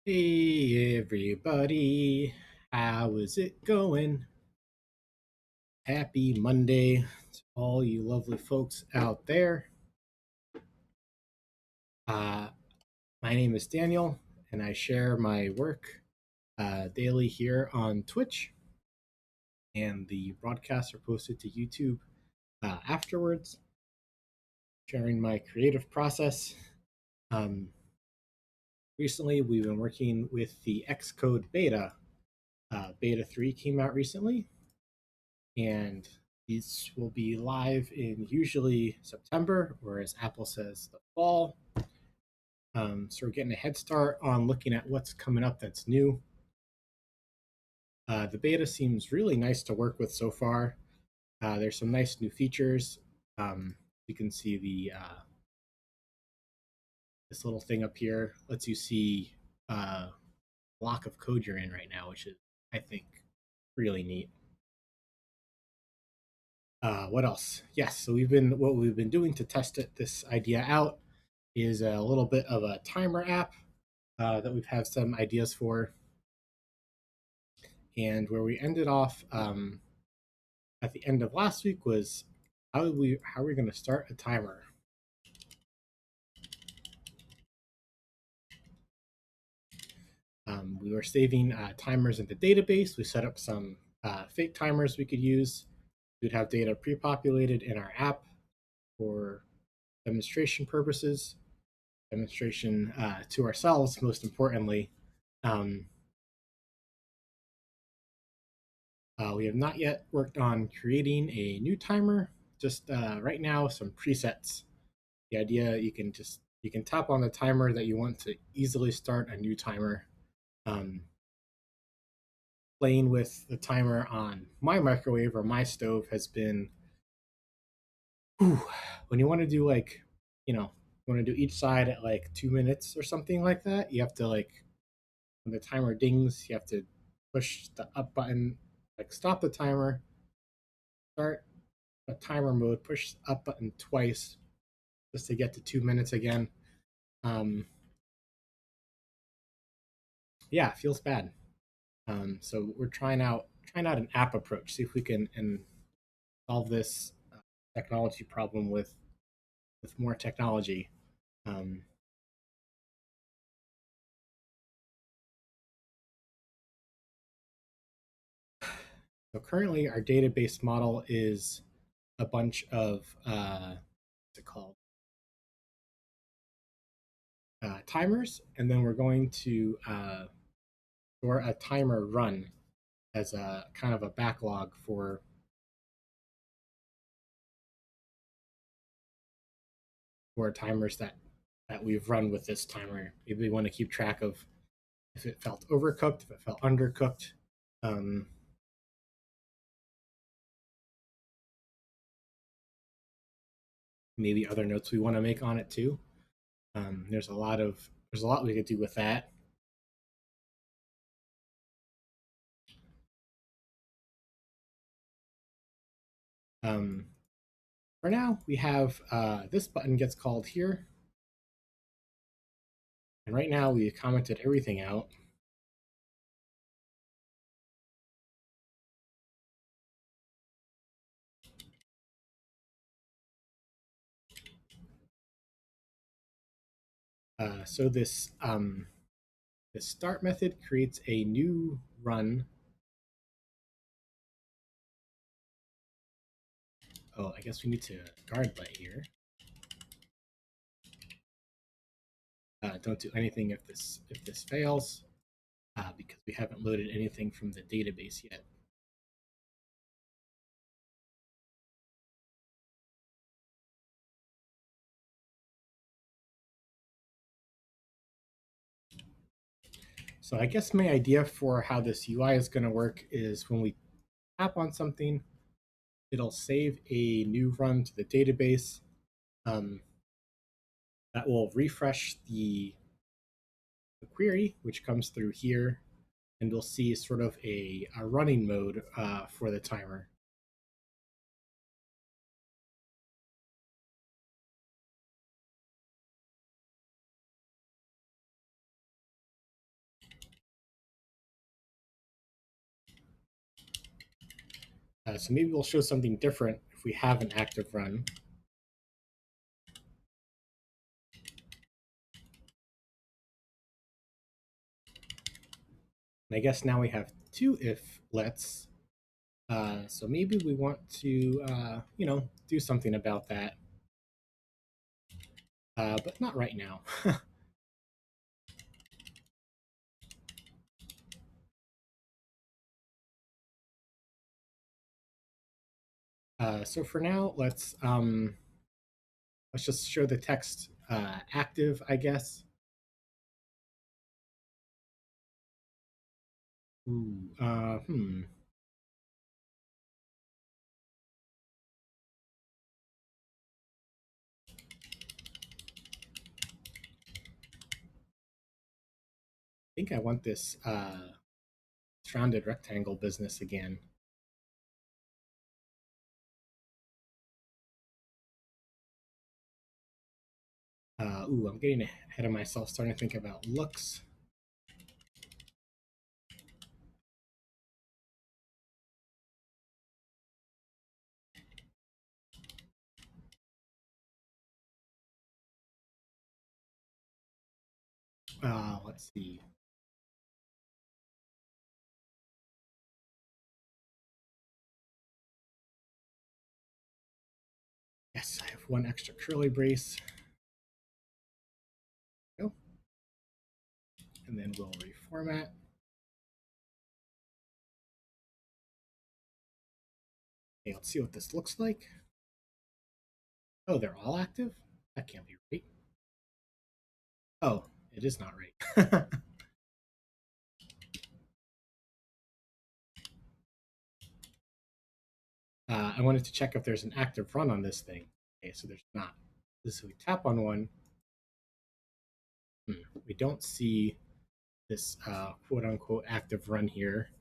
Hey everybody, how is it going? Happy Monday to all you lovely folks out there. Uh, my name is Daniel, and I share my work daily here on Twitch, and the broadcasts are posted to YouTube afterwards, sharing my creative process. Um, Recently, we've been working with the Xcode beta. Beta 3 came out recently, and these will be live in usually September, or as Apple says, the fall. So we're getting a head start on looking at what's coming up that's new. The beta seems really nice to work with so far. There's some nice new features. You can see the this little thing up here lets you see block of code you're in right now, which is, I think, really neat. What else? Yes, so what we've been doing to test this idea out is a little bit of a timer app that we've had some ideas for, and where we ended off at the end of last week was how are we going to start a timer. We were saving timers in the database. We set up some fake timers we could use. We'd have data pre-populated in our app for demonstration purposes, demonstration to ourselves, most importantly. Um, we have not yet worked on creating a new timer. Just right now, some presets. The idea you can tap on the timer that you want to easily start a new timer. Um, Playing with the timer on my microwave or my stove has been whew, when you want to do like you want to do each side at like 2 minutes or something like that. You have to like when the timer dings, you have to push the up button, like stop the timer, start a timer mode, push up button twice just to get to 2 minutes again. Um, yeah, it feels bad. So we're trying out an app approach, see if we can and solve this technology problem with more technology. Um, so currently, our database model is a bunch of what's it called timers, and then we're going to store a timer run as a kind of a backlog for timers that we've run with this timer. Maybe we want to keep track of if it felt overcooked, if it felt undercooked. Um, Maybe other notes we want to make on it too. There's a lot we could do with that. Um, for now, we have this button gets called here, and right now we commented everything out. So this start method creates a new run. Oh, I guess we need to guard let here. Don't do anything if this fails because we haven't loaded anything from the database yet. So I guess my idea for how this UI is going to work is when we tap on something, it'll save a new run to the database um, that will refresh the query, which comes through here, and we'll see sort of a running mode for the timer. So maybe we'll show something different if we have an active run. And I guess now we have two if lets. So maybe we want to, do something about that, but not right now. So for now, let's just show the text active, I guess. Ooh, I think I want this surrounded rectangle business again. I'm getting ahead of myself, starting to think about looks. Let's see. Yes, I have one extra curly brace. Go. And then we'll reformat. Okay, let's see what this looks like. Oh, they're all active? That can't be right. Oh, it is not right. I wanted to check if there's an active run on this thing. Okay, so there's not. So we tap on one. We don't see this quote unquote active run here.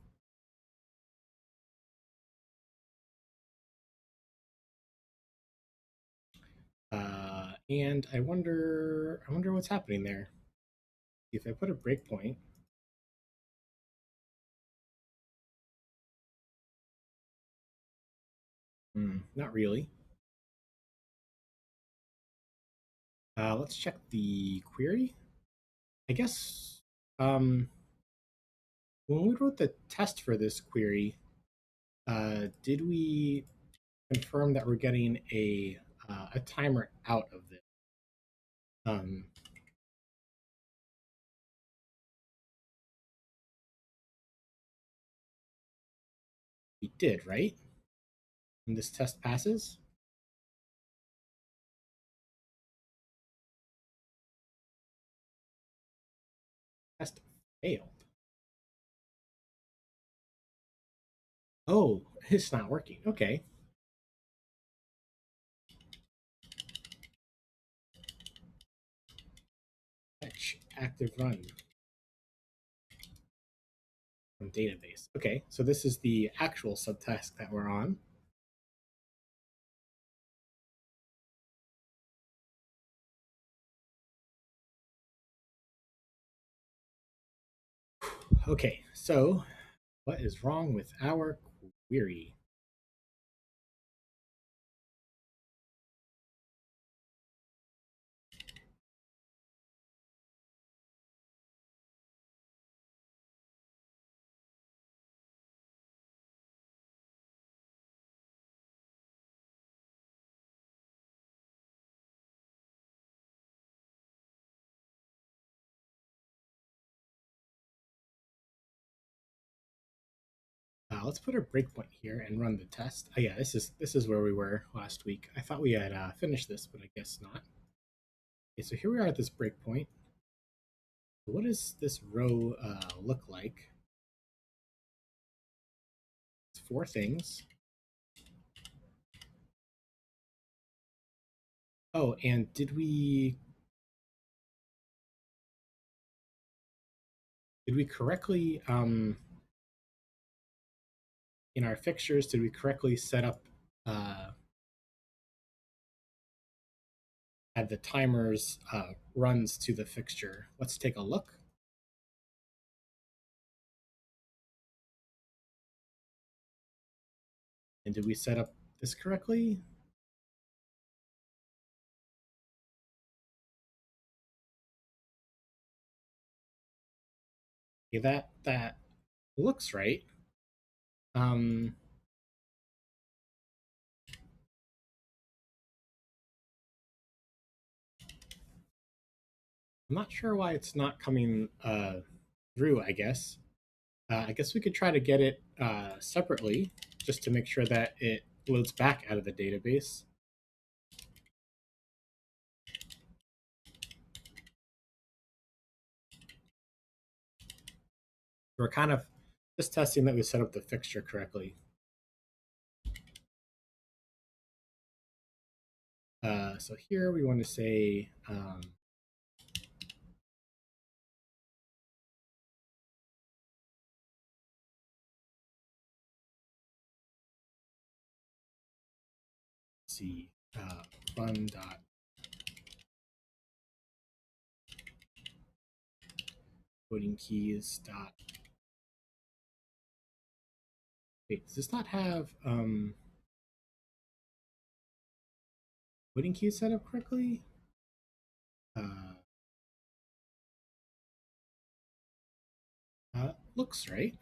And I wonder what's happening there. If I put a breakpoint, not really. Let's check the query. I guess when we wrote the test for this query, did we confirm that we're getting a timer out of this? Um, we did, right? And this test passes. Test failed. Oh, it's not working. Okay. Fetch active run from database. Okay, so this is the actual subtask that we're on. Okay, so what is wrong with our query? Let's put a breakpoint here and run the test. Oh yeah, this is where we were last week. I thought we had finished this, but I guess not. Okay, so here we are at this breakpoint. What does this row look like? It's four things. Oh, and did we correctly in our fixtures, did we correctly set up add the timers runs to the fixture? Let's take a look. And did we set up this correctly? Okay, that looks right. Um, I'm not sure why it's not coming through, I guess. I guess we could try to get it separately just to make sure that it loads back out of the database. We're kind of just testing that we set up the fixture correctly. So here we want to say see run dot coding keys dot. Wait, does this not have coding keys set up correctly? Looks right.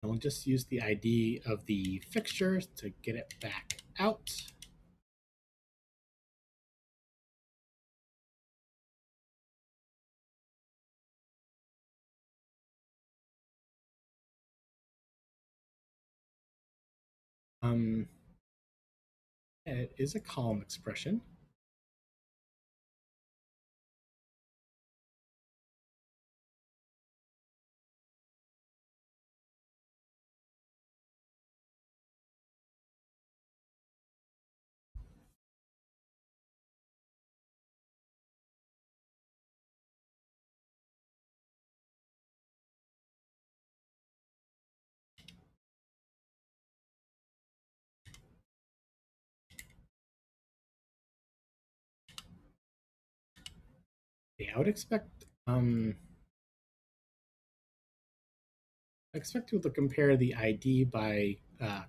And we'll just use the ID of the fixture to get it back out. It is a column expression. Okay, I would expect to compare the ID by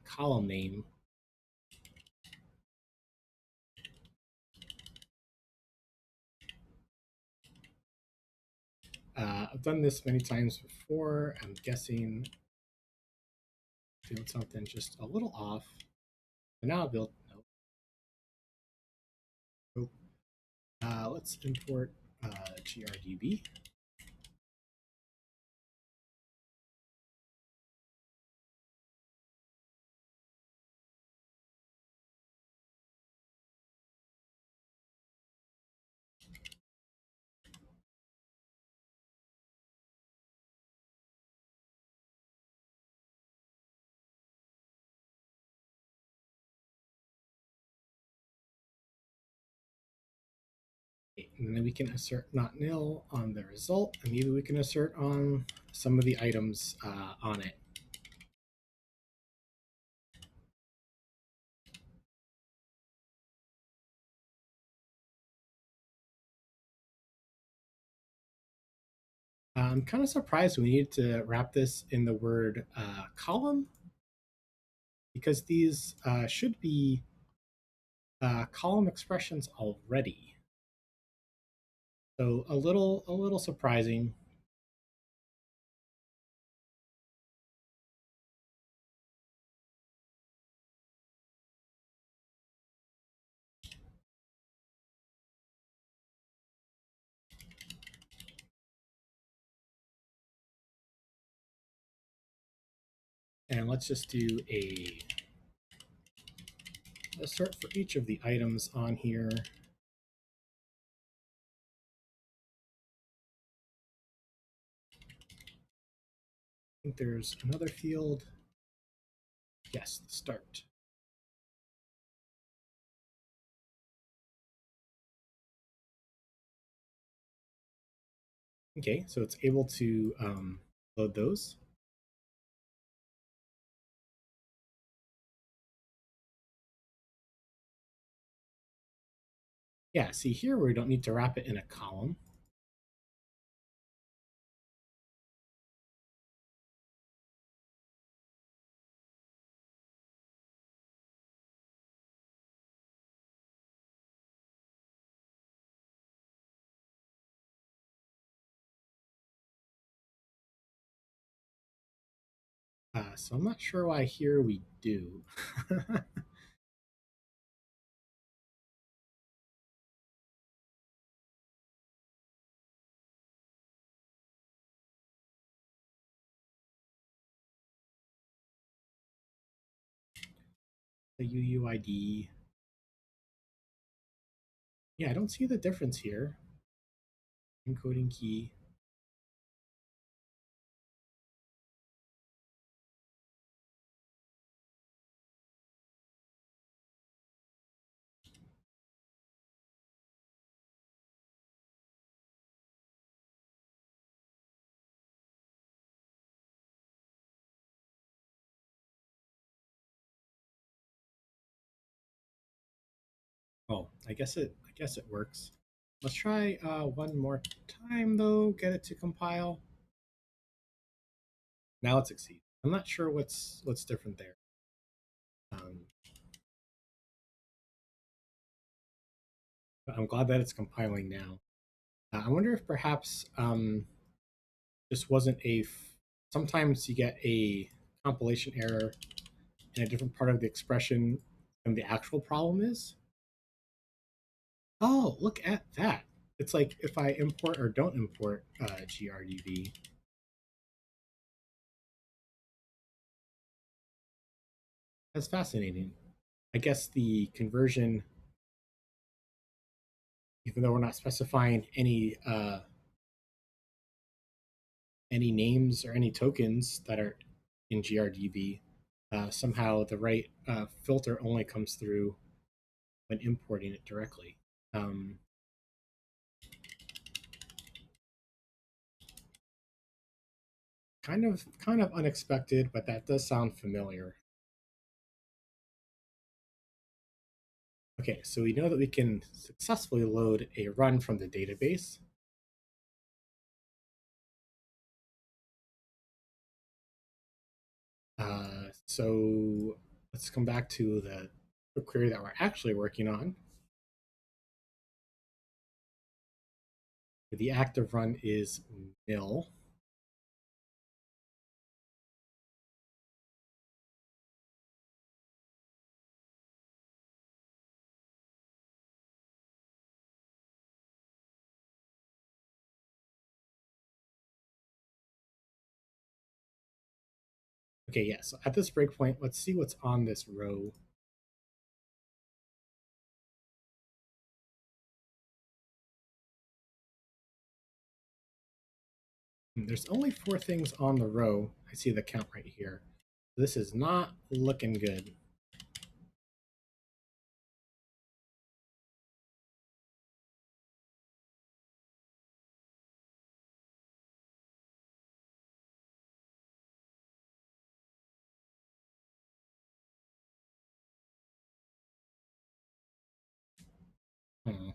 column name. I've done this many times before. I'm guessing doing something just a little off. And now I'll build. Nope. Let's import grdb. And then we can assert not nil on the result, and maybe we can assert on some of the items on it. I'm kind of surprised we need to wrap this in the word column, because these should be column expressions already. So a little surprising. And let's just do a assert for each of the items on here. I think there's another field. Yes, the start. Okay, so it's able to load those. Yeah, see here we don't need to wrap it in a column. So I'm not sure why here we do. The UUID. Yeah, I don't see the difference here. Encoding key. Oh, I guess it works. Let's try one more time though. Get it to compile. Now it succeeds. I'm not sure what's different there. Um, but I'm glad that it's compiling now. I wonder if perhaps this wasn't a. Sometimes you get a compilation error in a different part of the expression than the actual problem is. Oh, look at that! It's like if I import or don't import grdb. That's fascinating. I guess the conversion, even though we're not specifying any names or any tokens that are in grdb, somehow the right filter only comes through when importing it directly. Um, kind of unexpected, but that does sound familiar. Okay, so we know that we can successfully load a run from the database. So let's come back to the query that we're actually working on. The active run is nil. Okay, yeah, so at this breakpoint, let's see what's on this row. There's only 4 things on the row. I see the count right here. This is not looking good. Hmm.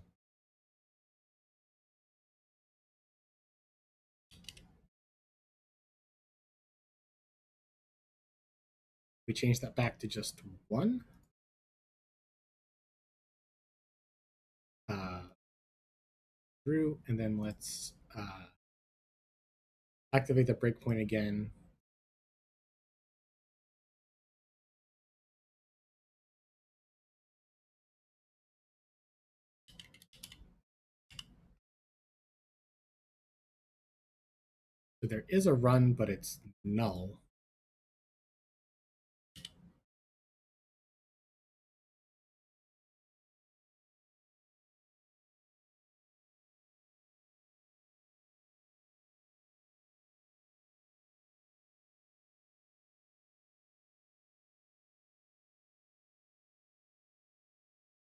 We change that back to just 1. Uh, through, and then let's activate the breakpoint again. So there is a run, but it's null.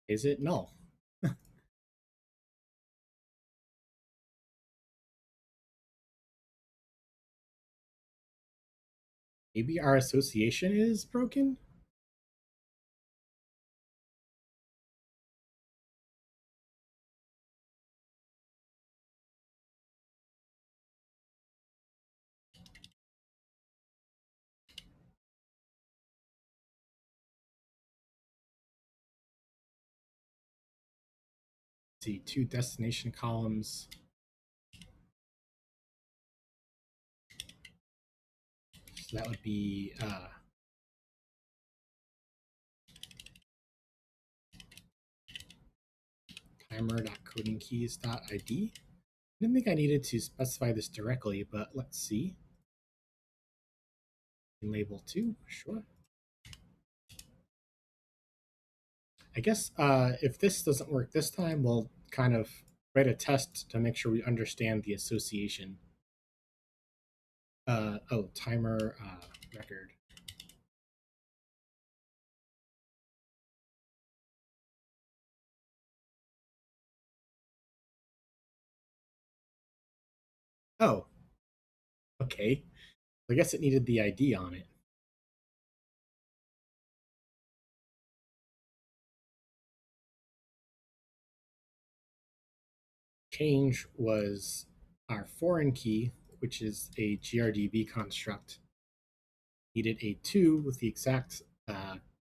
Is it null? Maybe our association is broken? Let's see, two destination columns. So that would be timer.codingkeys.id. I didn't think I needed to specify this directly, but let's see. Label 2, sure. I guess if this doesn't work this time, we'll kind of write a test to make sure we understand the association. Oh, timer record. Oh, okay. I guess it needed the ID on it. Change was our foreign key, which is a GRDB construct, needed a 2 with the exact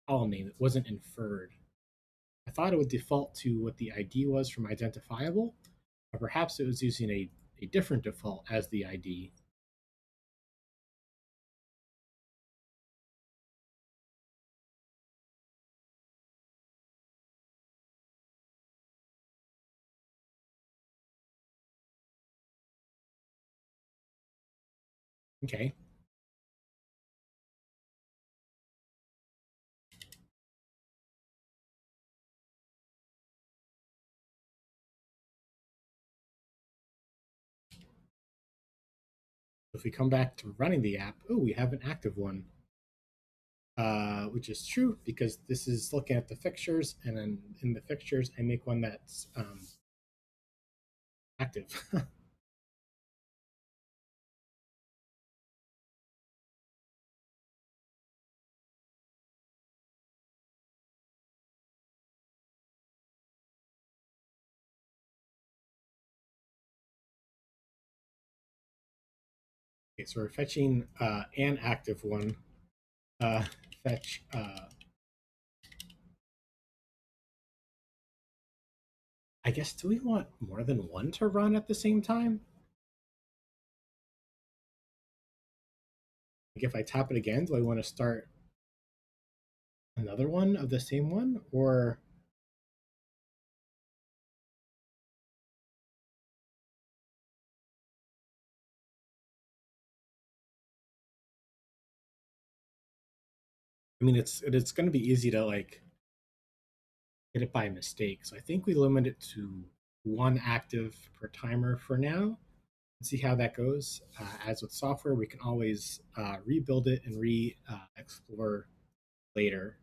column name. It wasn't inferred. I thought it would default to what the ID was from identifiable, or perhaps it was using a different default as the ID. Okay. If we come back to running the app, oh, we have an active one, which is true because this is looking at the fixtures, and then in the fixtures, I make one that's active. Okay, so we're fetching an active one. Fetch. I guess, do we want more than one to run at the same time? Like if I tap it again, do I want to start another one of the same one? Or I mean, it's going to be easy to like hit it by mistake. So I think we limit it to one active per timer for now and see how that goes. As with software, we can always rebuild it and re-explore later.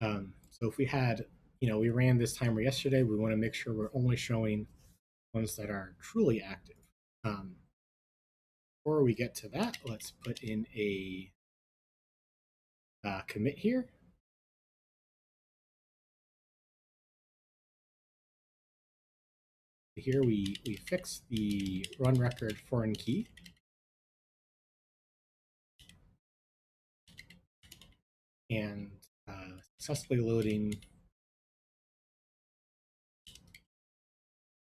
So if we had, we ran this timer yesterday, we want to make sure we're only showing ones that are truly active. Um, Before we get to that, let's put in a commit here. Here we fix the run record foreign key. And successfully loading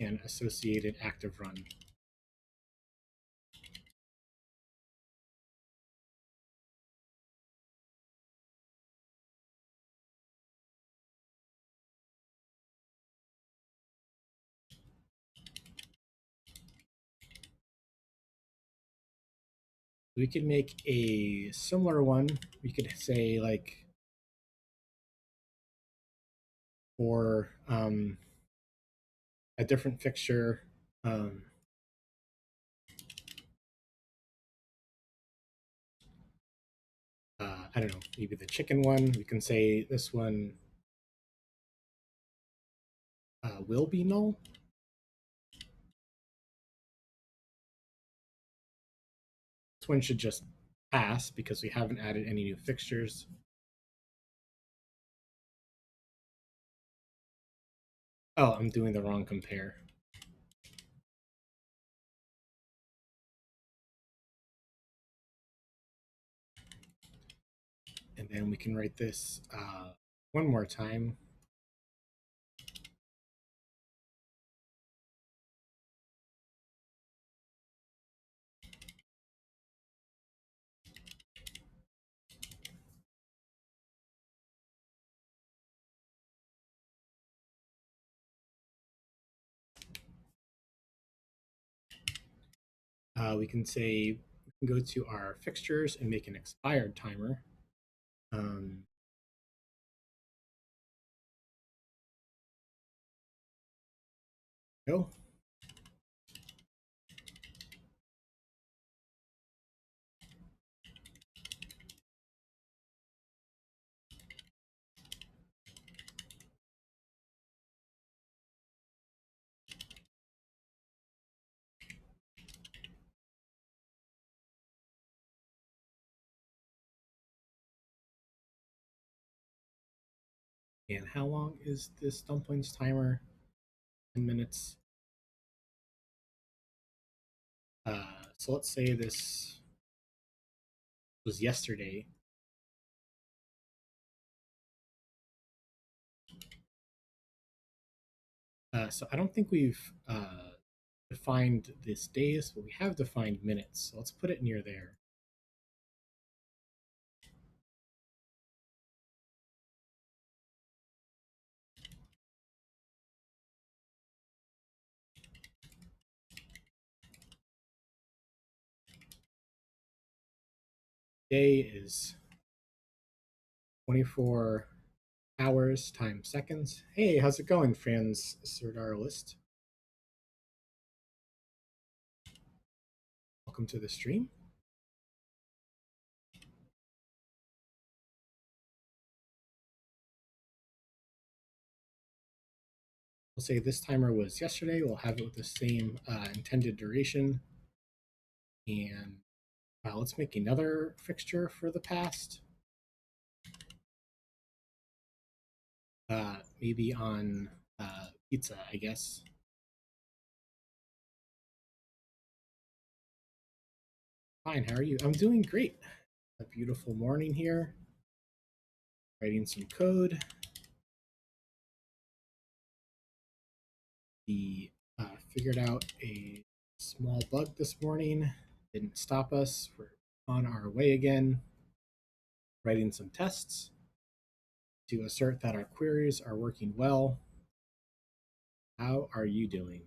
an associated active run. We could make a similar one. We could say like for a different fixture. I don't know, maybe the chicken one. We can say this one will be null. This one should just pass because we haven't added any new fixtures. Oh, I'm doing the wrong compare. And then we can write this one more time. We can say, we can go to our fixtures and make an expired timer. Go. And how long is this dumplings timer? 10 minutes. So let's say this was yesterday. So I don't think we've defined this days, but we have defined minutes. So let's put it near there. Day is 24 hours times seconds. Hey, how's it going, Franz Serdar List? Welcome to the stream. We'll say this timer was yesterday. We'll have it with the same intended duration. And let's make another fixture for the past. Maybe on pizza, I guess. Fine, how are you? I'm doing great. A beautiful morning here. Writing some code. We figured out a small bug this morning. Didn't stop us. We're on our way again. Writing some tests to assert that our queries are working well. How are you doing?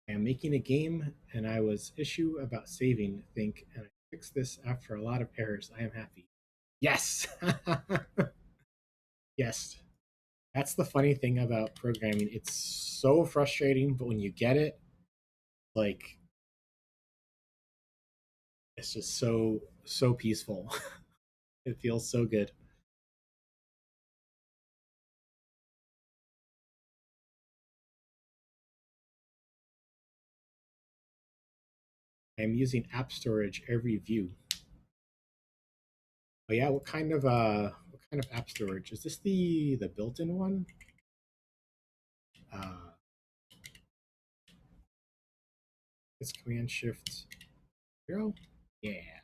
I am making a game and I was issue about saving, think, and I fixed this after a lot of errors. I am happy. Yes! Yes. That's the funny thing about programming. It's so frustrating, but when you get it, like, it's just so peaceful. It feels so good. I'm using app storage every view. Oh yeah, what kind of app storage? Is this the built-in one? Uh it's Command Shift 0? Yeah.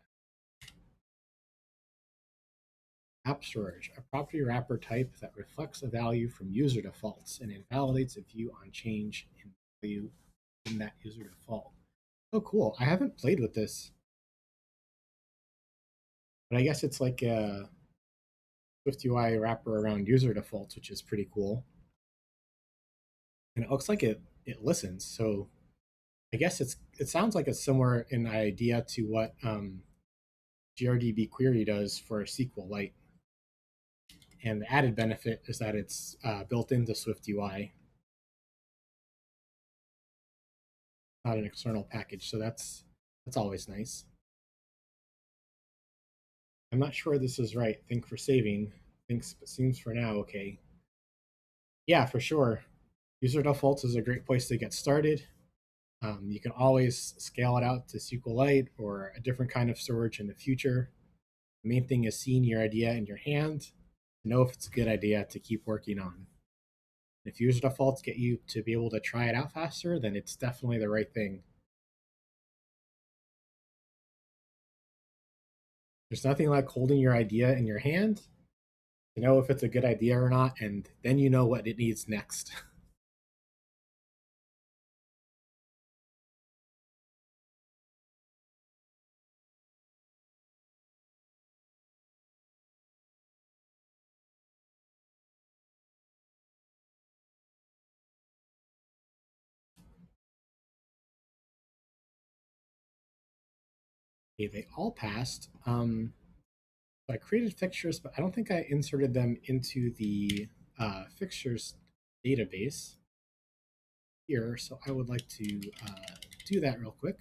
App storage, a property wrapper type that reflects a value from user defaults and invalidates a view on change in value in that user default. Oh, cool. I haven't played with this, but I guess it's like a SwiftUI wrapper around user defaults, which is pretty cool. And it looks like it listens. So I guess it sounds like it's similar in idea to what GRDB query does for SQLite. And the added benefit is that it's built into SwiftUI, not an external package. So that's always nice. I'm not sure this is right. Think for saving. Thinks seems for now okay. Yeah, for sure. User defaults is a great place to get started. You can always scale it out to SQLite or a different kind of storage in the future. The main thing is seeing your idea in your hand to know if it's a good idea to keep working on. If user defaults get you to be able to try it out faster, then it's definitely the right thing. There's nothing like holding your idea in your hand to know if it's a good idea or not, and then you know what it needs next. Okay, they all passed. So I created fixtures, but I don't think I inserted them into the fixtures database here. So I would like to do that real quick.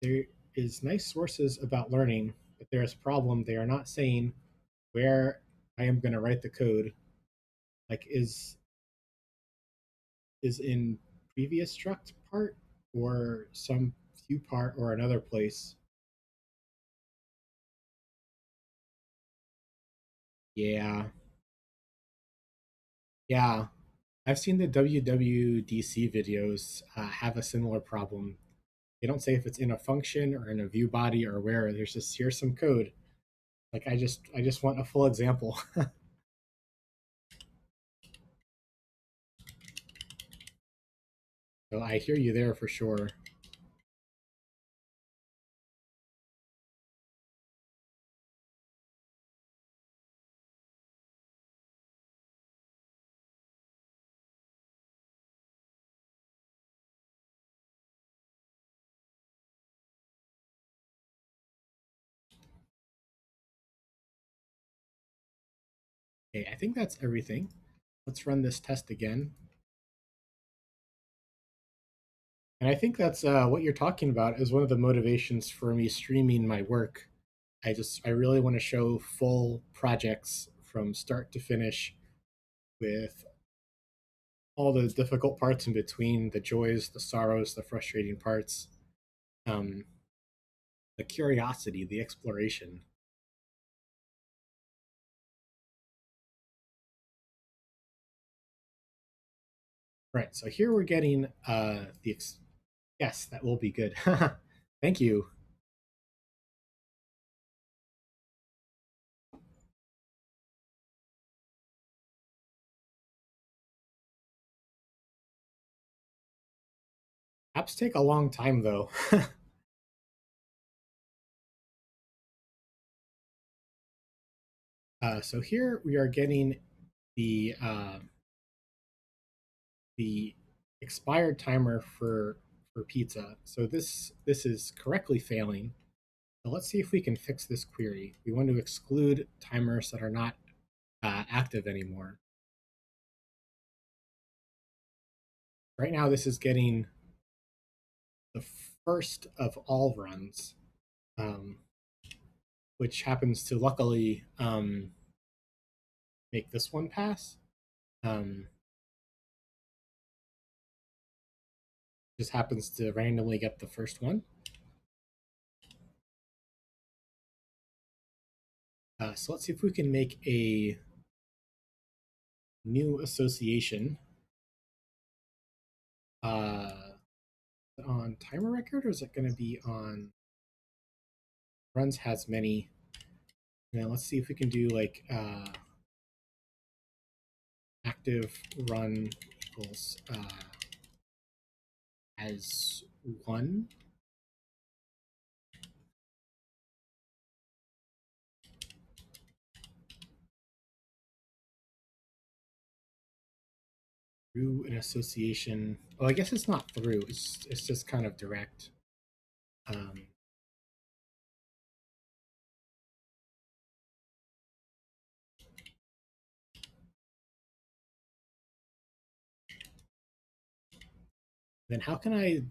There is nice sources about learning, but there's a problem. They are not saying where I am going to write the code. Like is in previous struct part or some few part or another place. Yeah, yeah. I've seen the WWDC videos have a similar problem. They don't say if it's in a function or in a view body or where. There's just here's some code. Like I just want a full example. So I hear you there for sure. Okay, I think that's everything. Let's run this test again. And I think that's what you're talking about is one of the motivations for me streaming my work. I really want to show full projects from start to finish with all the difficult parts in between, the joys, the sorrows, the frustrating parts, um, the curiosity, the exploration. Right. So here we're getting yes, that will be good. Thank you. Apps take a long time though. So here we are getting the uh, the expired timer for pizza. So this is correctly failing. So let's see if we can fix this query. We want to exclude timers that are not active anymore. Right now, this is getting the first of all runs, um, which happens to luckily make this one pass. Um, just happens to randomly get the first one. So let's see if we can make a new association uh, on timer record, or is it going to be on runs has many? Now let's see if we can do like active run equals as one. Through an association. Oh, I guess it's not through. It's just kind of direct. Um, then how can I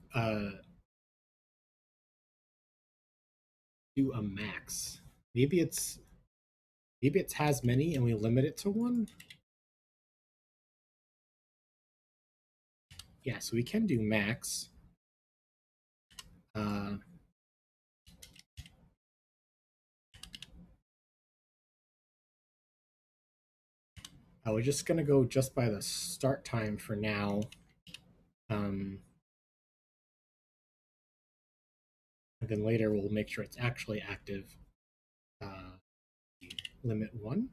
do a max. Maybe it's maybe it has many and we limit it to one. Yeah, so we can do max. Uh, we're just gonna go just by the start time for now. Um, and then later we'll make sure it's actually active. Uh, limit 1.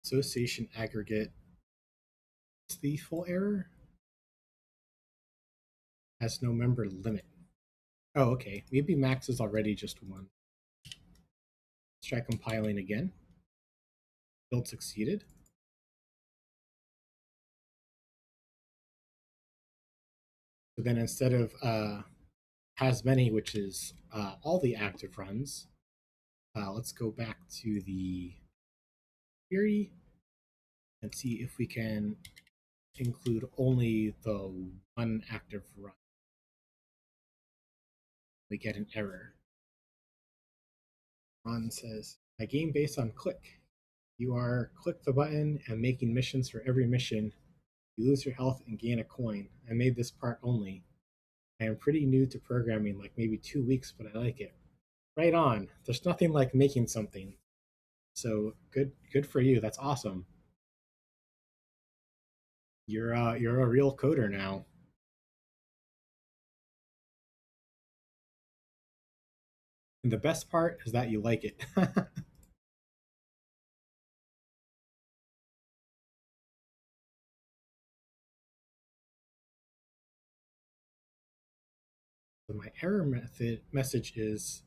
Association aggregate. It's the full error. Has no member limit. Oh, okay. Maybe max is already just 1. Let's try compiling again. Build succeeded. So then instead of has many, which is all the active runs, let's go back to the query and see if we can include only the one active run. We get an error. Ron says, my game based on click. You are click the button and making missions for every mission. You lose your health and gain a coin. I made this part only. I am pretty new to programming, like maybe 2 weeks, but I like it. Right on. There's nothing like making something. So good for you. That's awesome. You're a real coder now. And the best part is that you like it. So my error message is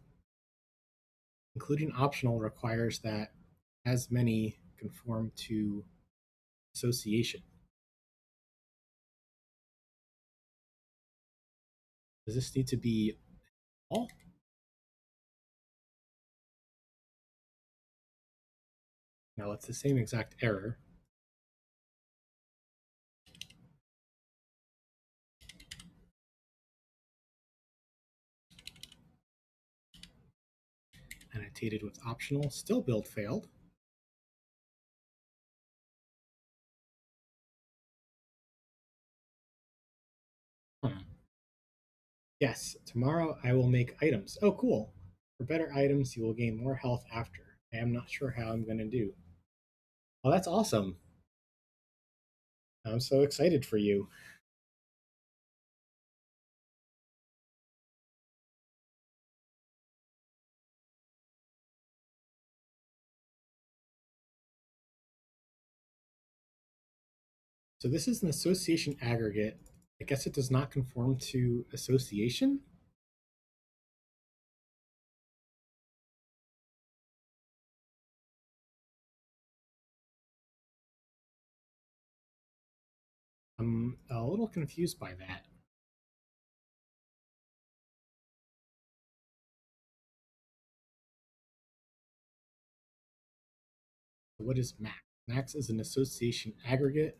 including optional requires that as many conform to association. Does this need to be all? No, it's the same exact error. Annotated with optional, still build failed. Hmm. Yes, tomorrow I will make items. Oh, cool. For better items, you will gain more health after. I am not sure how I'm going to do. Oh, that's awesome. I'm so excited for you. So this is an association aggregate. I guess it does not conform to association. I'm a little confused by that. What is max? Max is an association aggregate.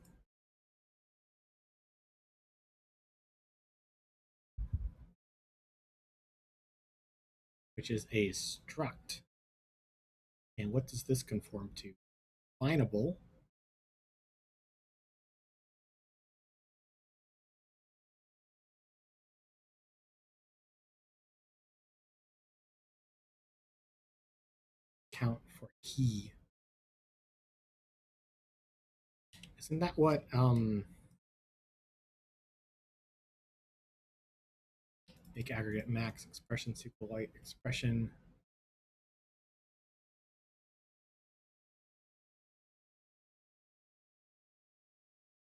Which is a struct. And what does this conform to? Definable. Count for key. Isn't that what make aggregate max expression SQLite expression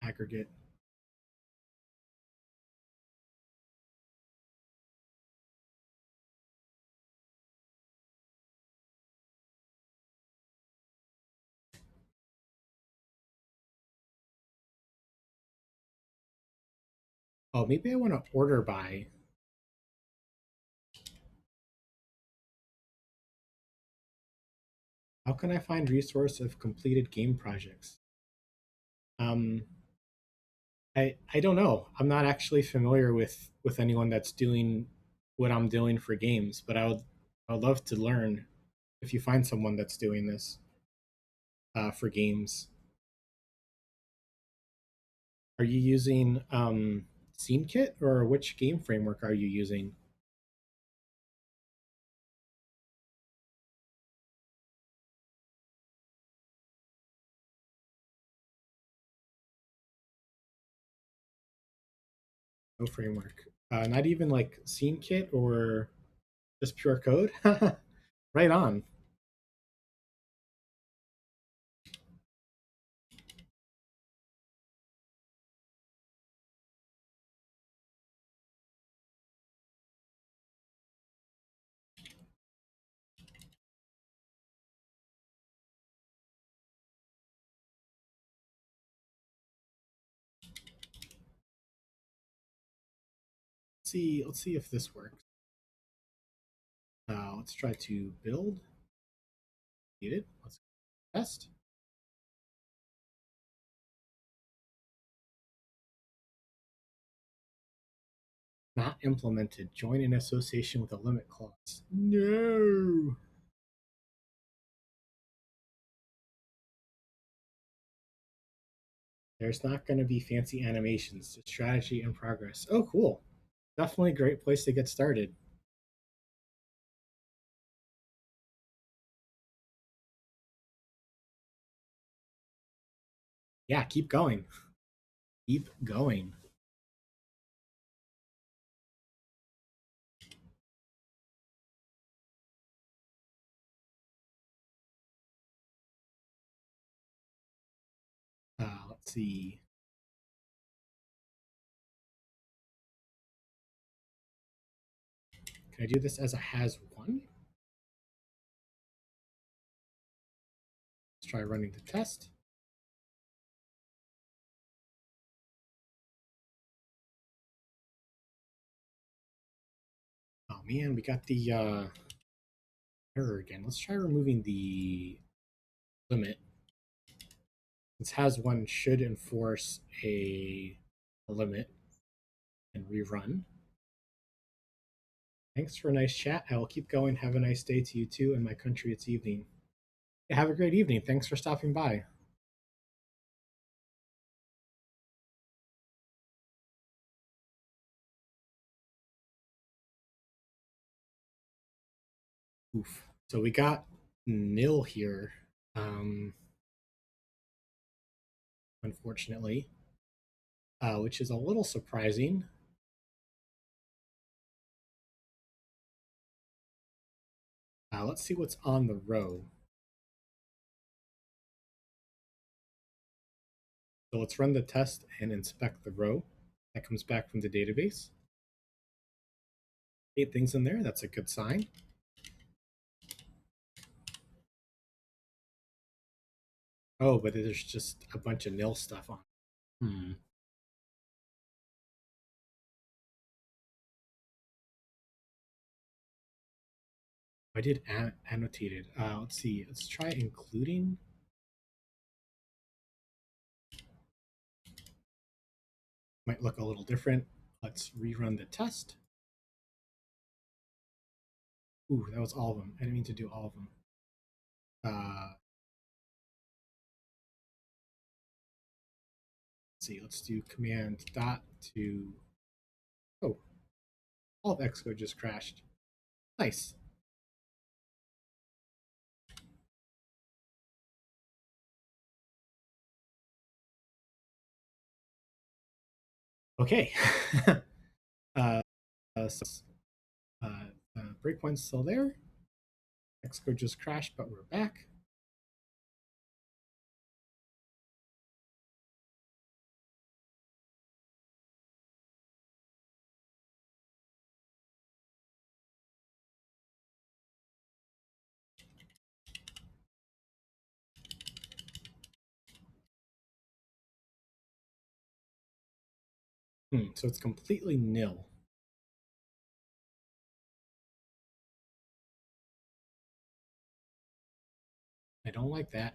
aggregate? Oh, maybe I want to order by. How can I find resource of completed game projects? Um, I don't know. I'm not actually familiar with anyone that's doing what I'm doing for games, but I would love to learn if you find someone that's doing this for games. Are you using SceneKit or which game framework are you using? No framework. Not even like SceneKit or just pure code? Right on. Let's see if this works. Let's try to build. Needed. Let's test. Not implemented. Join in association with a limit clause. No. There's not going to be fancy animations. Just strategy in progress. Oh, cool. Definitely a great place to get started. Yeah, keep going. Keep going. Let's see. Can I do this as a has one? Let's try running the test. Oh man, we got the error again. Let's try removing the limit. Since has one should enforce a limit and rerun. Thanks for a nice chat. I will keep going. Have a nice day to you too. In my country, it's evening. Yeah, have a great evening. Thanks for stopping by. Oof. So we got nil here. Um, Unfortunately, which is a little surprising. Let's see what's on the row. So let's run the test and inspect the row that comes back from the database. 8 things in there. That's a good sign. Oh, but there's just a bunch of nil stuff on. Hmm. I did annotated. Let's see. Let's try including. Might look a little different. Let's rerun the test. Ooh, that was all of them. I didn't mean to do all of them. Let's see. Let's do command dot to. Oh, all of Xcode just crashed. Nice. Okay. uh, so, uh, breakpoint's still there. Xcode just crashed, but we're back. So it's completely nil. I don't like that.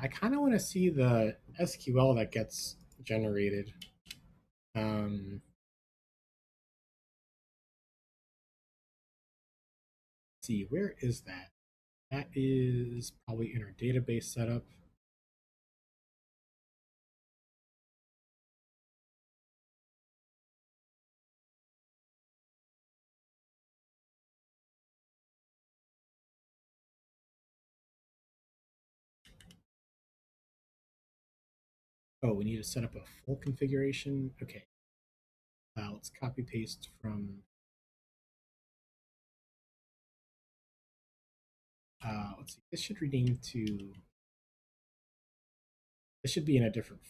I kind of want to see the SQL that gets generated. Um, let's see, where is that? That is probably in our database setup. Oh, we need to set up a full configuration. Okay, let's copy paste from. Let's see. This should rename to. This should be in a different.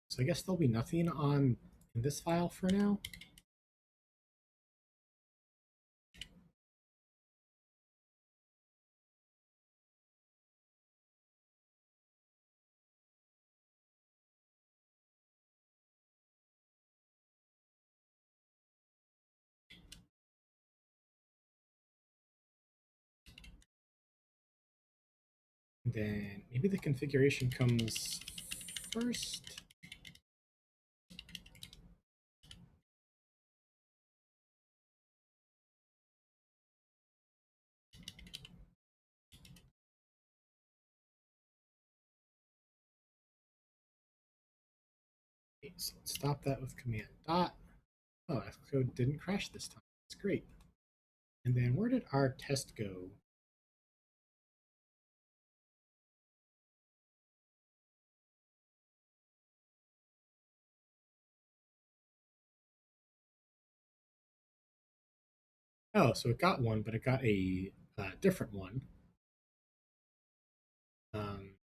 So I guess there'll be nothing on in this file for now. And then maybe the configuration comes first. Okay, so let's stop that with command dot. Oh, Xcode didn't crash this time. That's great. And then where did our test go? Oh, so it got one, but it got a different one. Um,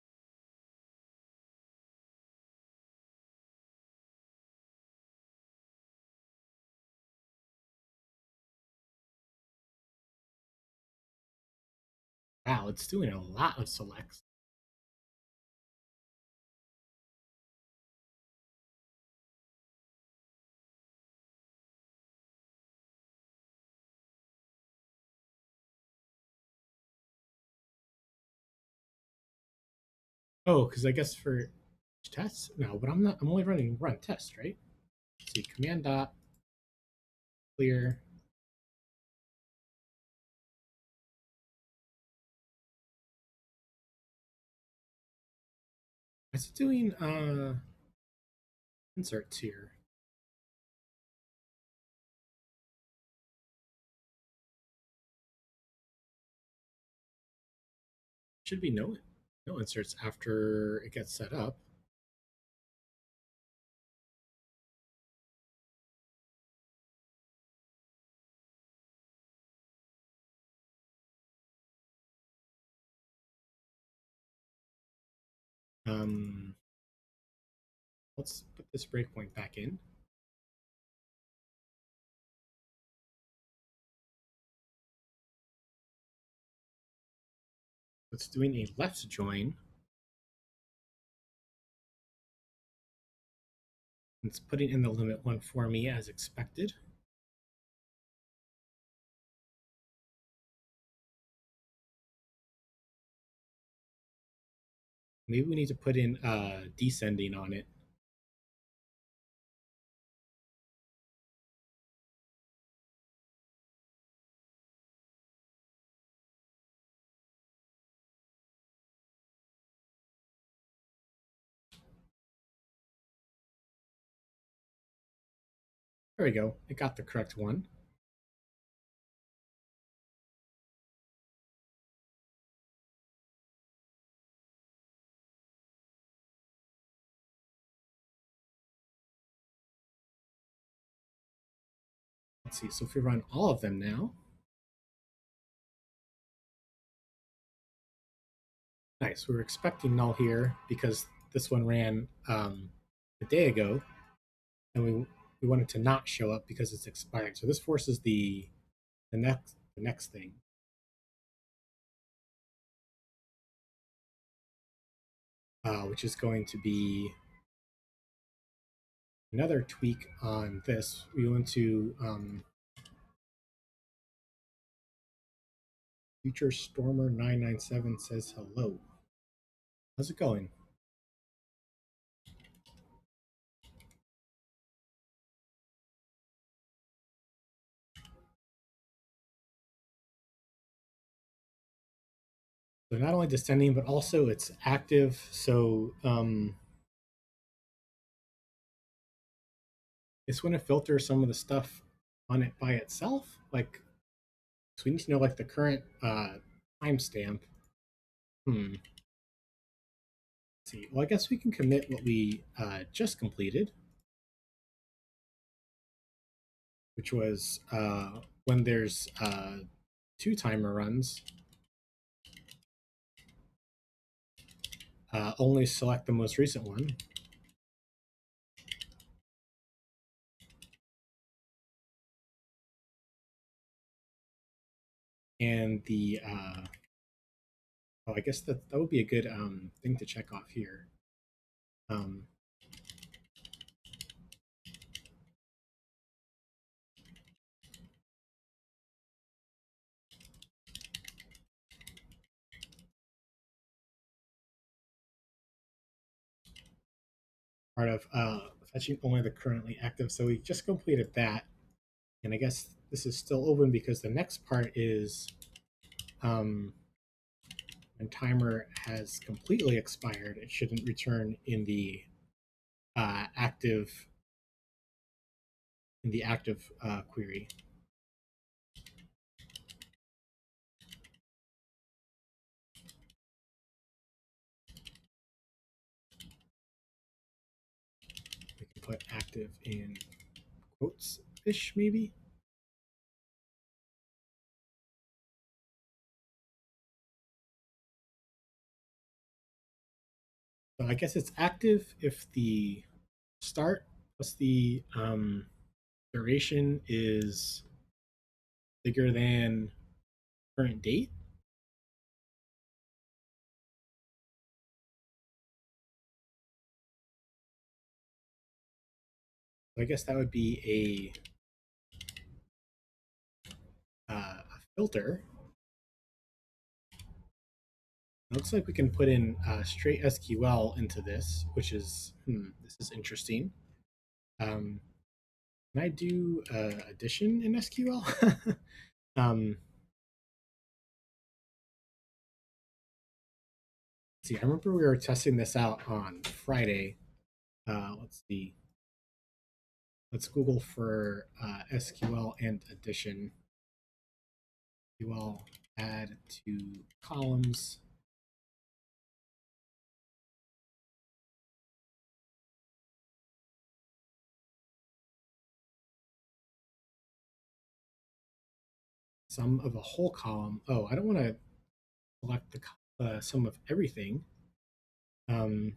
wow, it's doing a lot of selects. Oh, because I guess for tests, no, but I'm not. I'm only running run test, right? Let's see, command dot clear. It's doing inserts here. Should be no inserts after it gets set up. Um, let's put this breakpoint back in. It's doing a left join. It's putting in the limit one for me as expected. Maybe we need to put in descending on it. There we go. It got the correct one. let's see. So if we run all of them now, nice. We were expecting null here because this one ran a day ago, and we want it to not show up because it's expired. So this forces the next thing. Which is going to be another tweak on this. We want to Future Stormer 997 says hello. How's it going? So not only descending, but also it's active. So it's going to filter some of the stuff on it by itself. Like, so we need to know like the current timestamp. Let's see. Well, I guess we can commit what we just completed, which was when there's two timer runs, only select the most recent one. And the I guess that would be a good thing to check off here. Um, Part of fetching only the currently active. So we just completed that, and I guess this is still open because the next part is when timer has completely expired, it shouldn't return in the active query. We can put active in quotes ish maybe. So I guess it's active if the start plus the duration is bigger than current date. So I guess that would be a filter. It looks like we can put in straight SQL into this, which is this is interesting. Can I do addition in SQL? See, I remember we were testing this out on Friday. Let's see. Let's Google for SQL and addition. SQL add to columns. Sum of a whole column. Oh, I don't want to select the sum of everything. Oh,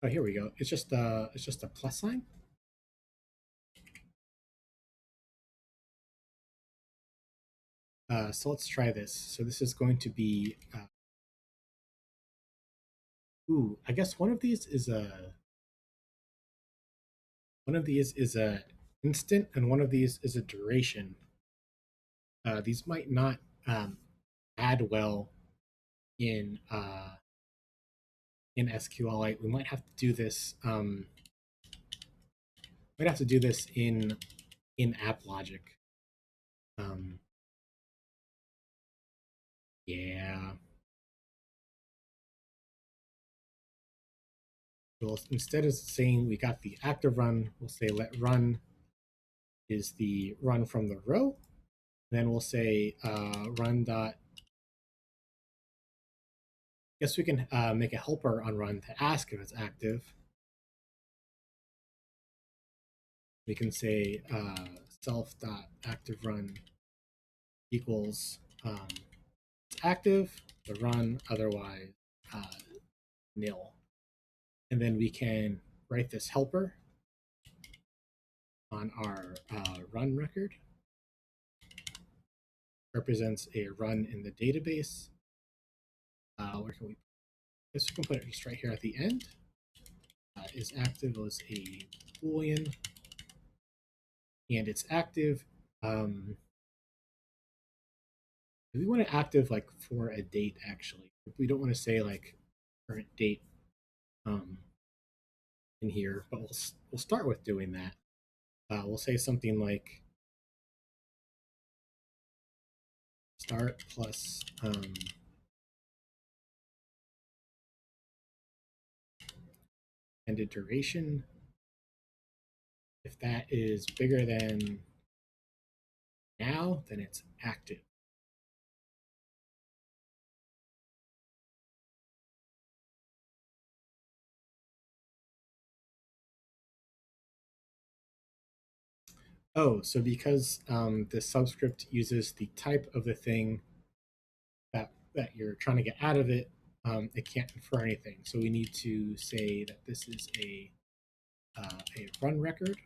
here we go. It's just a plus sign. So let's try this. So this is going to be. I guess one of these is a. One of these is a instant, and one of these is a duration. These might not add well in SQLite. We might have to do this. Might have to do this in App Logic. Yeah. We'll, instead of saying we got the active run, we'll say let run is the run from the row. Then we'll say run dot. Guess we can make a helper on run to ask if it's active. We can say self.activeRun equals it's active, the run, otherwise uh, nil. And then we can write this helper on our run record. Represents a run in the database. Where can we? I guess we can put it just right here at the end. Is active as a boolean, and it's active. We want it active like for a date actually. We don't want to say like current date um, in here, but we'll start with doing that. We'll say something like start plus ended duration. If that is bigger than now, then it's active. Oh, so because the subscript uses the type of the thing that you're trying to get out of it, it can't infer anything. So we need to say that this is a run record.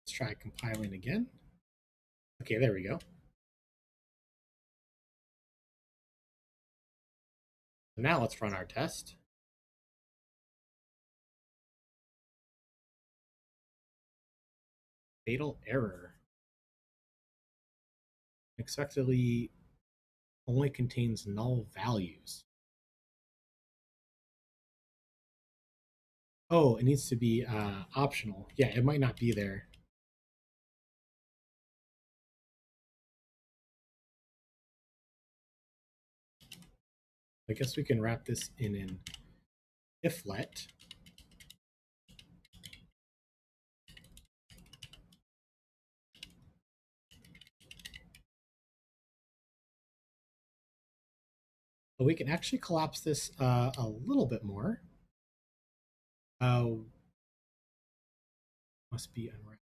Let's try compiling again. Okay, there we go. So now let's run our test. Fatal error. Expectedly only contains null values. Oh, it needs to be optional. Yeah, it might not be there. I guess we can wrap this in an if let. But we can actually collapse this a little bit more. Must be unwrapped.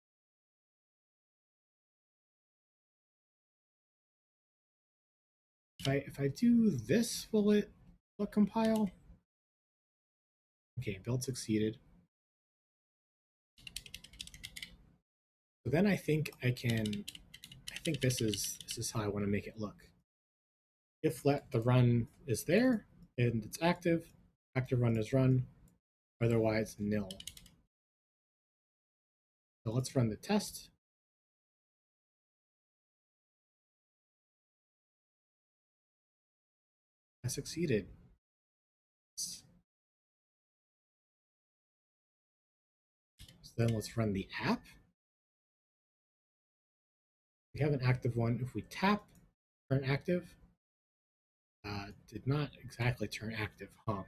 If I do this, will it compile? Okay, build succeeded. So then I think I think this is how I want to make it look. If let the run is there and it's active, active run is run, otherwise nil. So let's run the test. I succeeded. So then let's run the app. We have an active one. If we tap turn active, did not exactly turn active, huh?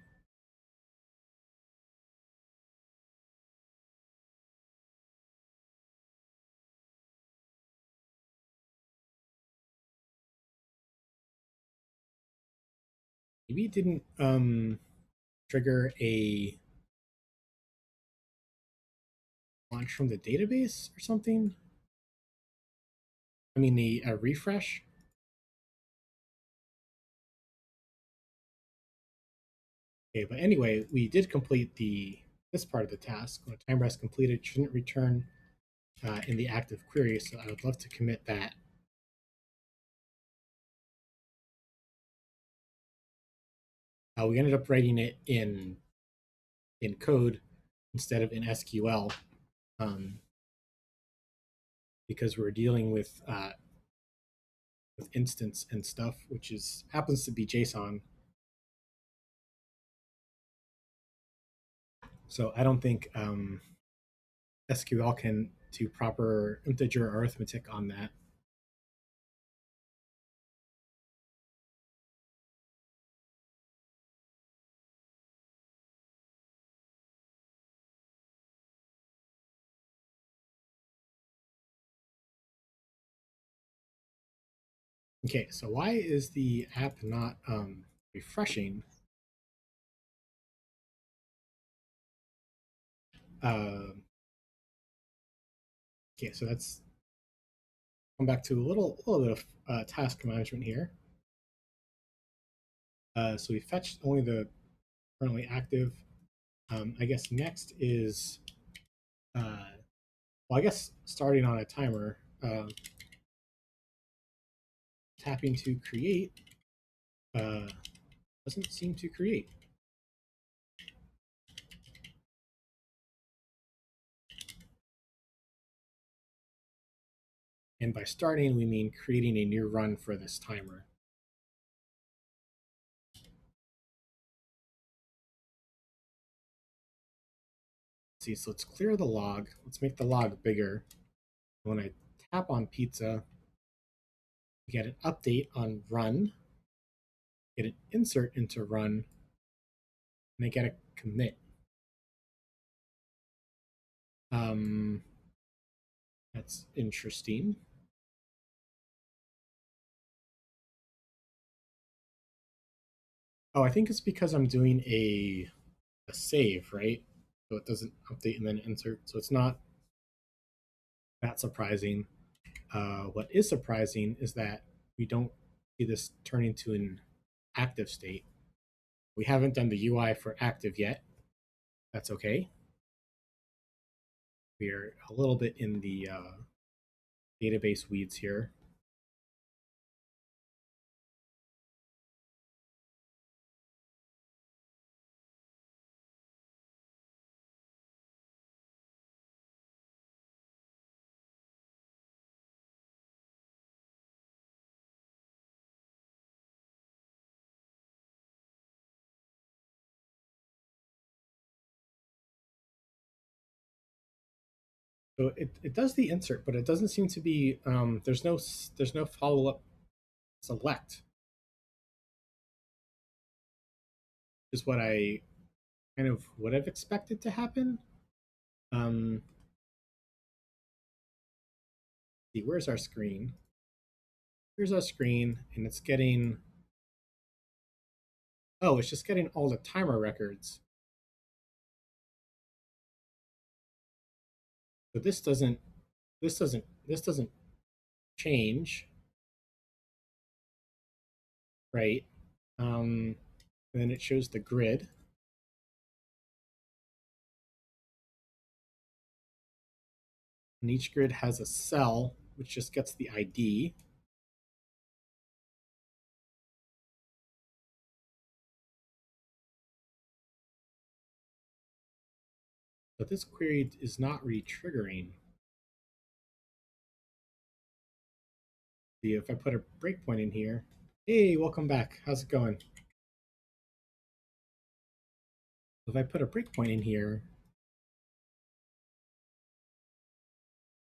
Maybe it didn't trigger a launch from the database or something. I mean, the refresh. Okay, but anyway, we did complete this part of the task. When a time rest completed, shouldn't return in the active query. So I would love to commit that. We ended up writing it in code instead of in SQL because we're dealing with instance and stuff, which happens to be JSON. So I don't think SQL can do proper integer arithmetic on that. Okay, so why is the app not refreshing? Okay, so that's come back to a little bit of task management here. So we fetched only the currently active. I guess next is, well, I guess starting on a timer, tapping to create uh, doesn't seem to create. And by starting, we mean creating a new run for this timer. Let's see, so let's clear the log. Let's make the log bigger. When I tap on pizza, we get an update on run, get an insert into run, and I get a commit. Um, that's interesting. Oh, I think it's because I'm doing a save, right? So it doesn't update and then insert. So it's not that surprising. What is surprising is that we don't see this turn into an active state. We haven't done the UI for active yet. That's okay. We are a little bit in the database weeds here. So it does the insert, but it doesn't seem to be. There's no follow up select. Is what I kind of would have expected to happen. Um, see, where's our screen? Here's our screen, and it's getting. Oh, it's just getting all the timer records. So this doesn't change, right? And then it shows the grid, and each grid has a cell which just gets the ID. But this query is not re-triggering. See, if I put a breakpoint in here, hey, welcome back. How's it going? If I put a breakpoint in here,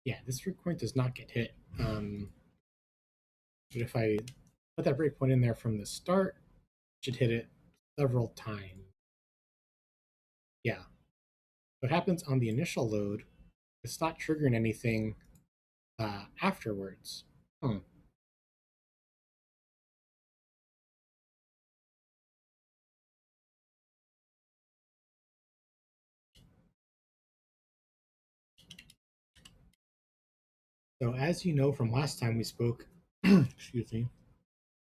yeah, this breakpoint does not get hit. But if I put that breakpoint in there from the start, it should hit it several times. Yeah. What happens on the initial load, it's not triggering anything afterwards. Hmm. So as you know from last time we spoke, excuse me,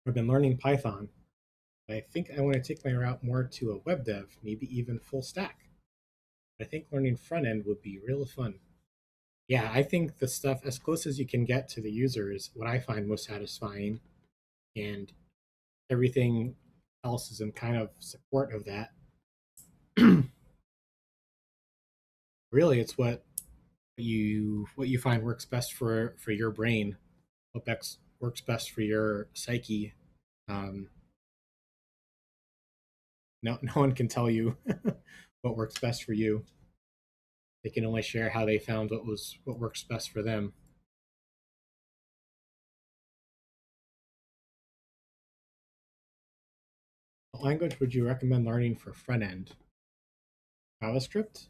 I've been learning Python. I think I want to take my route more to a web dev, maybe even full stack. I think learning front end would be real fun. Yeah, I think the stuff as close as you can get to the user is what I find most satisfying, and everything else is in kind of support of that. Really, it's what you find works best for your brain, what works best for your psyche. Um, no one can tell you what works best for you. They can only share how they found what works best for them. What language would you recommend learning for front end? JavaScript?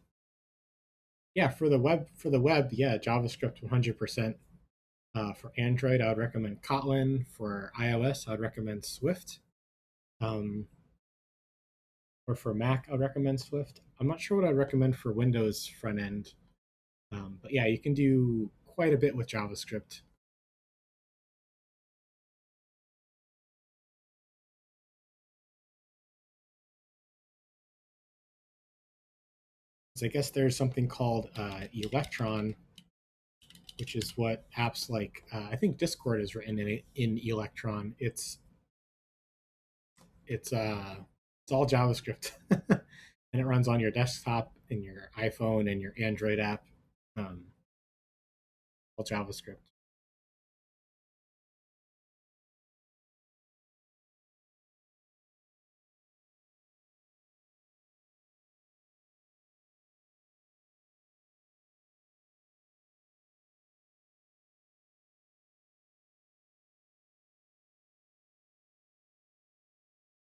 Yeah, for the web, yeah, JavaScript 100%. For Android, I would recommend Kotlin. For iOS, I would recommend Swift. Um, or for Mac, I'll recommend Swift. I'm not sure what I'd recommend for Windows front end, but yeah, you can do quite a bit with JavaScript. So I guess there's something called Electron, which is what apps like I think Discord is written in Electron. It's all JavaScript, and it runs on your desktop and your iPhone and your Android app. Um, all JavaScript.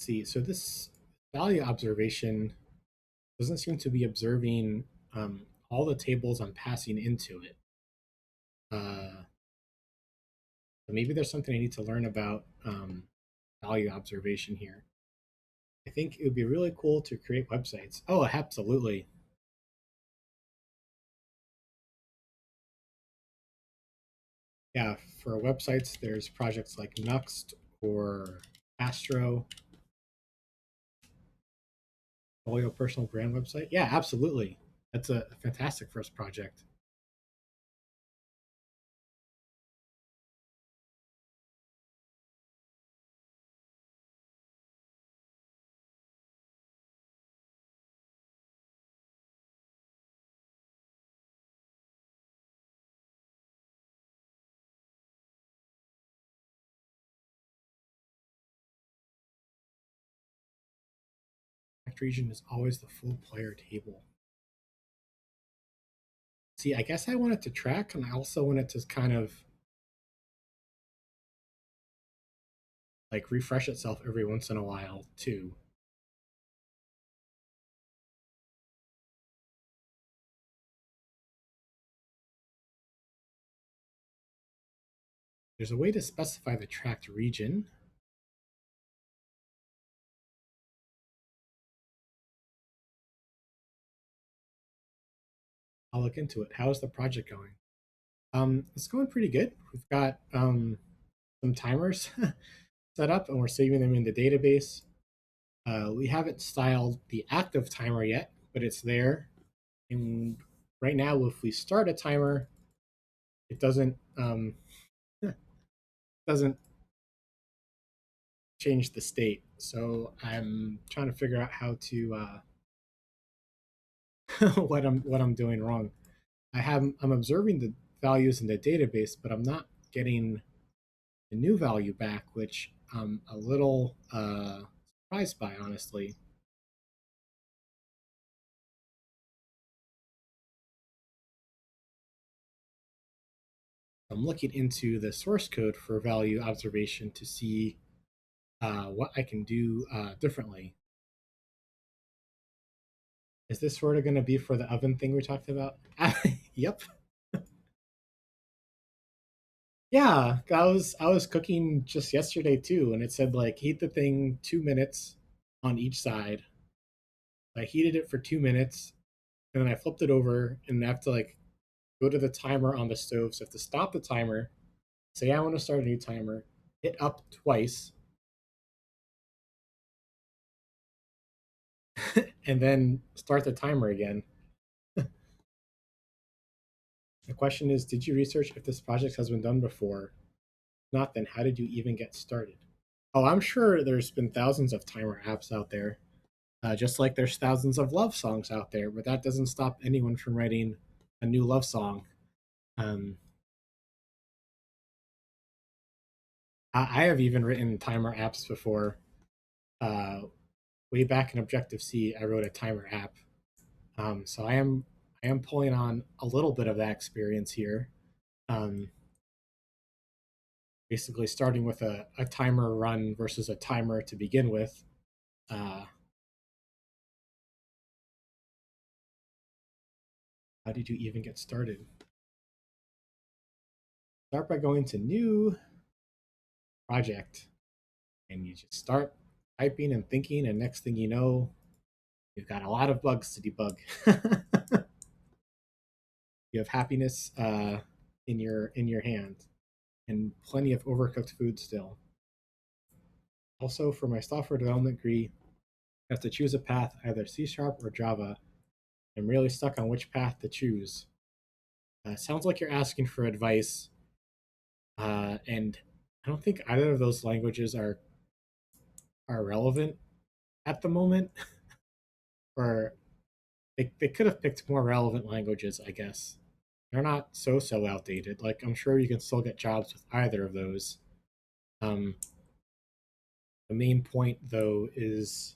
See, so this value observation doesn't seem to be observing all the tables I'm passing into it. So maybe there's something I need to learn about value observation here. I think it would be really cool to create websites. Oh, absolutely. Yeah, for websites, there's projects like Nuxt or Astro, Folio personal brand website. Yeah, absolutely. That's a fantastic first project. Select region is always the full player table. See, I guess I want it to track, and I also want it to kind of like refresh itself every once in a while too. There's a way to specify the tracked region. I'll look into it. How is the project going? It's going pretty good. We've got some timers set up, and we're saving them in the database. We haven't styled the active timer yet, but it's there. And right now, if we start a timer, it doesn't change the state. So I'm trying to figure out how to what I'm doing wrong. I'm observing the values in the database, but I'm not getting the new value back, which I'm a little surprised by, honestly. I'm looking into the source code for value observation to see what I can do differently. Is this sort of going to be for the oven thing we talked about? Yep. Yeah, I was cooking just yesterday too, and it said like heat the thing 2 minutes on each side. I heated it for 2 minutes, and then I flipped it over, and I have to like go to the timer on the stove. So I have to stop the timer, say I want to start a new timer, hit up twice, and then start the timer again. The question is, did you research if this project has been done before? If not, then how did you even get started? Oh, I'm sure there's been thousands of timer apps out there, just like there's thousands of love songs out there, but that doesn't stop anyone from writing a new love song. Um, I have even written timer apps before. Uh, Way back in Objective C, I wrote a timer app. So I am pulling on a little bit of that experience here. Um, Basically, starting with a timer run versus a timer to begin with. Uh, how did you even get started? Start by going to new project, and you just start typing and thinking, and next thing you know, You've got a lot of bugs to debug. You have happiness in your hand, and plenty of overcooked food still. Also, for my software development degree, I have to choose a path, either C Sharp or Java. I'm really stuck on which path to choose. Sounds like you're asking for advice, and I don't think either of those languages are relevant at the moment. Or they could have picked more relevant languages, I guess. They're not so outdated. Like, I'm sure you can still get jobs with either of those. Um, the main point though is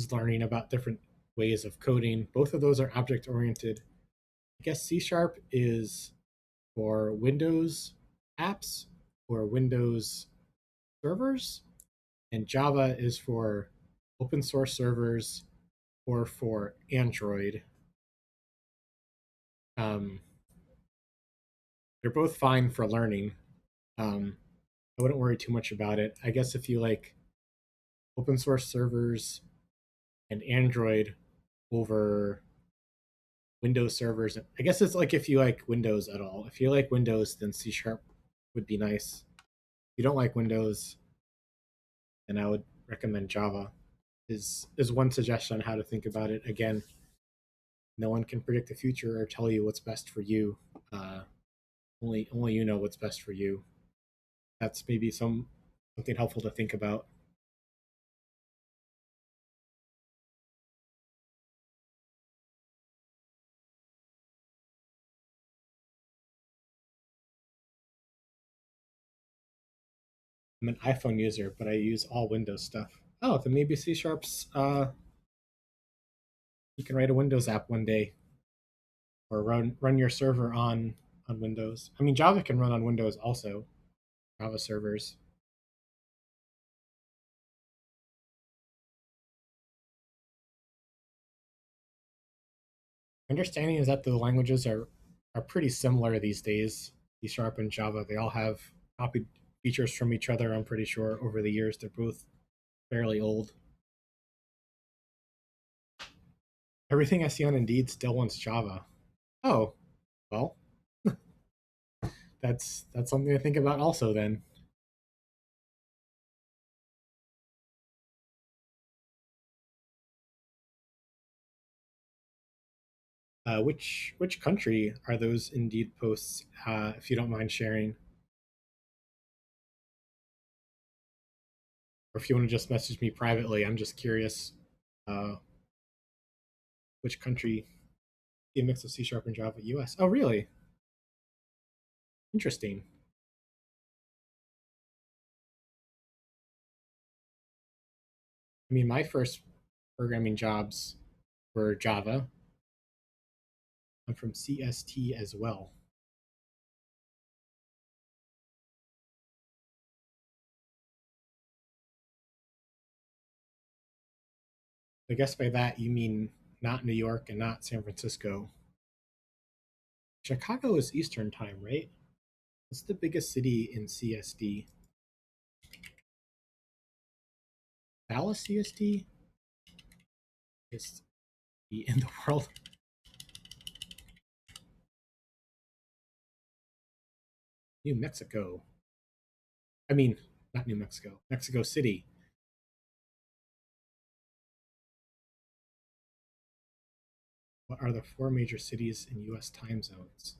learning about different ways of coding. Both of those are object oriented. I guess C Sharp is for Windows apps or Windows servers, and Java is for open source servers or for Android. Um, they're both fine for learning. Um, I wouldn't worry too much about it. I guess if you like open source servers and Android over Windows servers, I guess it's like if you like Windows at all. If you like Windows, then C Sharp would be nice. If you don't like Windows, then I would recommend Java. Is one suggestion on how to think about it. Again, no one can predict the future or tell you what's best for you. Uh, only you know what's best for you. That's maybe something helpful to think about. I'm an iPhone user, but I use all Windows stuff. Oh, then maybe C Sharp's. You can write a Windows app one day, or run your server on Windows. I mean, Java can run on Windows also. Java servers. My understanding is that the languages are pretty similar these days. C Sharp and Java. They all have copied features from each other. I'm pretty sure over the years they're both fairly old. Everything I see on Indeed still wants Java. Oh, well, that's something to think about also then. Which country are those Indeed posts? If you don't mind sharing, or if you want to just message me privately, I'm just curious. Uh, which country? A mix of C Sharp and Java. U.S. Oh, really? Interesting. I mean, my first programming jobs were Java. I'm from CST as well. I guess by that you mean not New York and not San Francisco. Chicago is Eastern time, right? What's the biggest city in CSD? Dallas CSD? Is in the world? New Mexico. I mean, not New Mexico. Mexico City. What are the four major cities in U.S. time zones?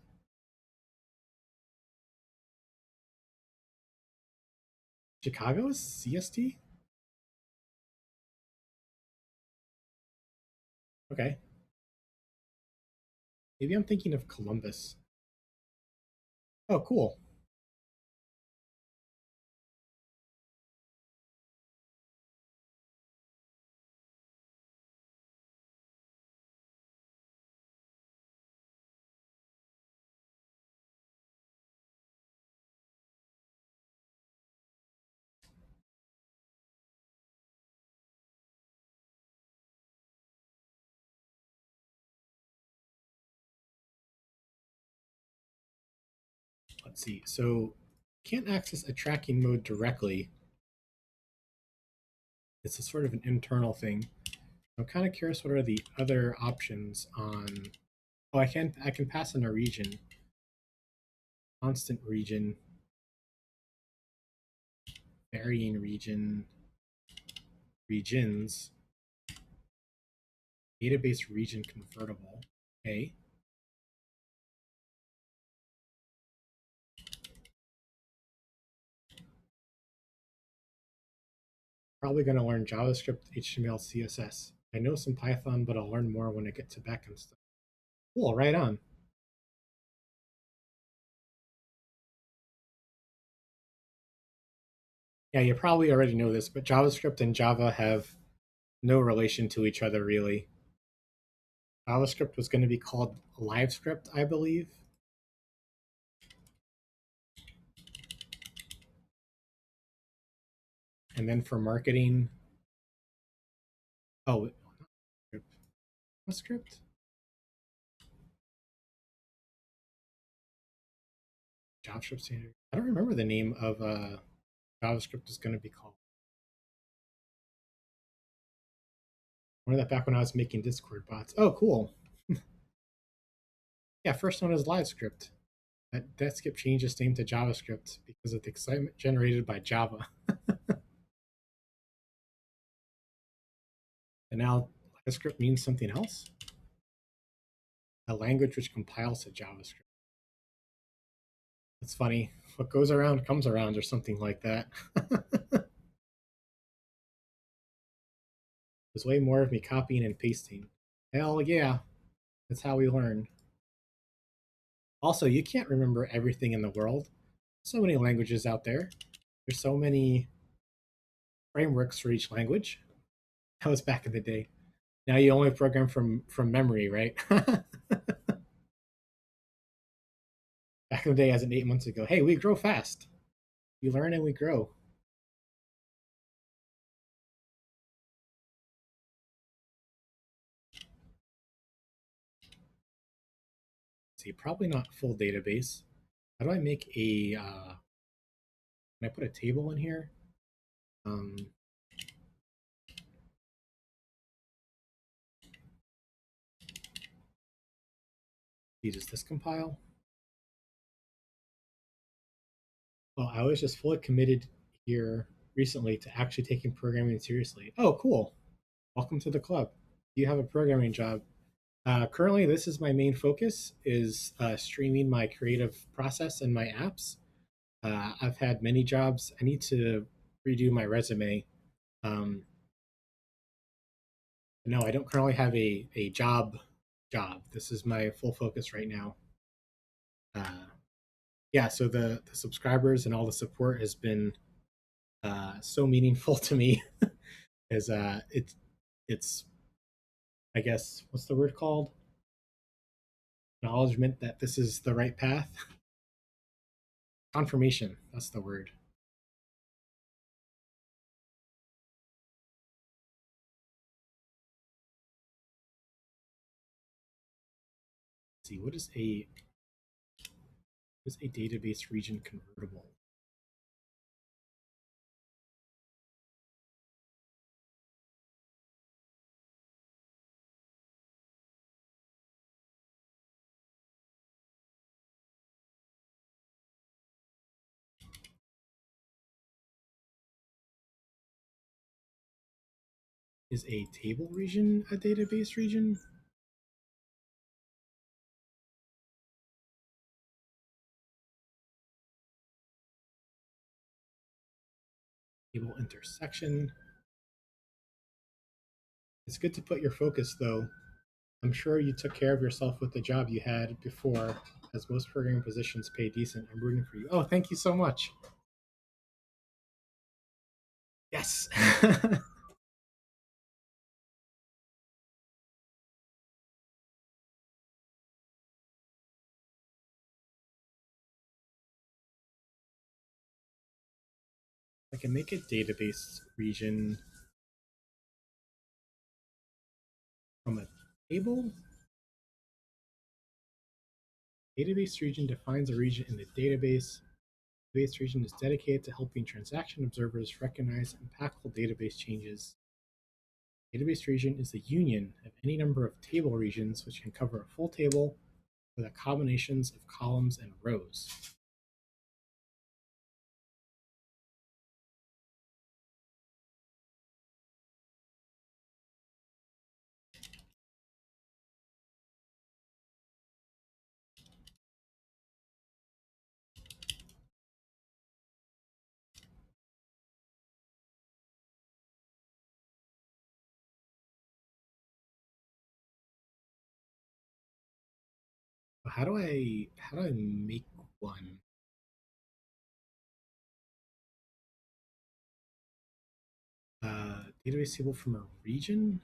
Chicago is CST? Okay. Maybe I'm thinking of Columbus. Oh, cool. Let's see. So, can't access a tracking mode directly. It's a sort of an internal thing. I'm kind of curious what are the other options on. Oh, I can pass in a region, constant region, varying region, regions, database region convertible. Okay. Probably going to learn JavaScript, HTML, CSS. I know some Python, but I'll learn more when I get to backend stuff. Cool, right on. Yeah, you probably already know this, but JavaScript and Java have no relation to each other really. JavaScript was going to be called LiveScript, I believe. And then for marketing, oh, what script? JavaScript standard. I don't remember the name of JavaScript is going to be called. I remember that back when I was making Discord bots. Oh, cool. Yeah, first one is LiveScript. That skip changed its name to JavaScript because of the excitement generated by Java. And now LiveScript means something else. A language which compiles to JavaScript. That's funny. What goes around comes around, or something like that. There's way more of me copying and pasting. Hell yeah, that's how we learn. Also, you can't remember everything in the world. So many languages out there. There's so many frameworks for each language. That was back in the day. Now you only program from memory, right? Back in the day, as in 8 months ago. Hey, we grow fast. We learn and we grow. See, probably not full database. How do I make a? Can I put a table in here? Um, does this compile? Well, I was just fully committed here recently to actually taking programming seriously. Oh, cool. Welcome to the club. Do you have a programming job? Currently, this is my main focus: is streaming my creative process and my apps. I've had many jobs. I need to redo my resume. Um, no, I don't currently have a job. This is my full focus right now. Uh, yeah, so the subscribers and all the support has been so meaningful to me. As it's I guess what's the word called? Acknowledgement that this is the right path. Confirmation. That's the word. Let's see, what is a database region convertible? Is a table region a database region? Table intersection. It's good to put your focus though. I'm sure you took care of yourself with the job you had before, as most programming positions pay decent. I'm rooting for you. Oh, thank you so much. Yes. I can make a database region from a table. Database region defines a region in the database. The database region is dedicated to helping transaction observers recognize impactful database changes. Database region is the union of any number of table regions which can cover a full table with a combinations of columns and rows. How do I make one? Database table from a region?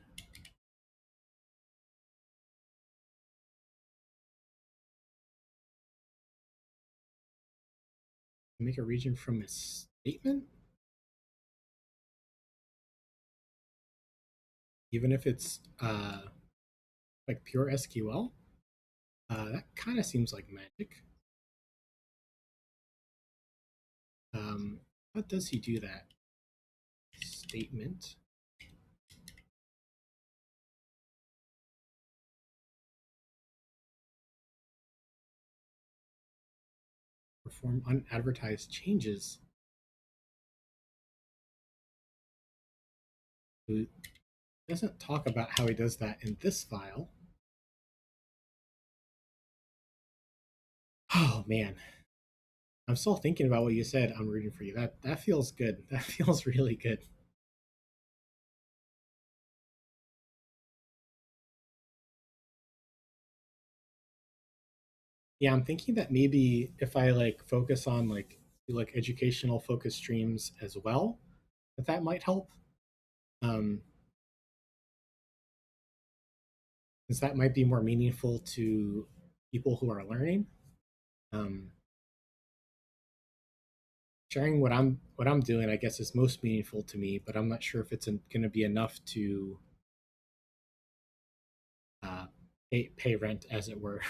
Make a region from a statement? Even if it's like pure SQL? That kind of seems like magic. How does he do that? Statement. Perform unadvertised changes. He doesn't talk about how he does that in this file. Oh man, I'm still thinking about what you said. I'm rooting for you. That feels good. That feels really good. Yeah, I'm thinking that maybe if I like focus on like educational focused streams as well, that might help. Um, since that might be more meaningful to people who are learning. Um, Sharing what I'm doing, I guess, is most meaningful to me, but I'm not sure if it's going to be enough to uh, pay rent, as it were.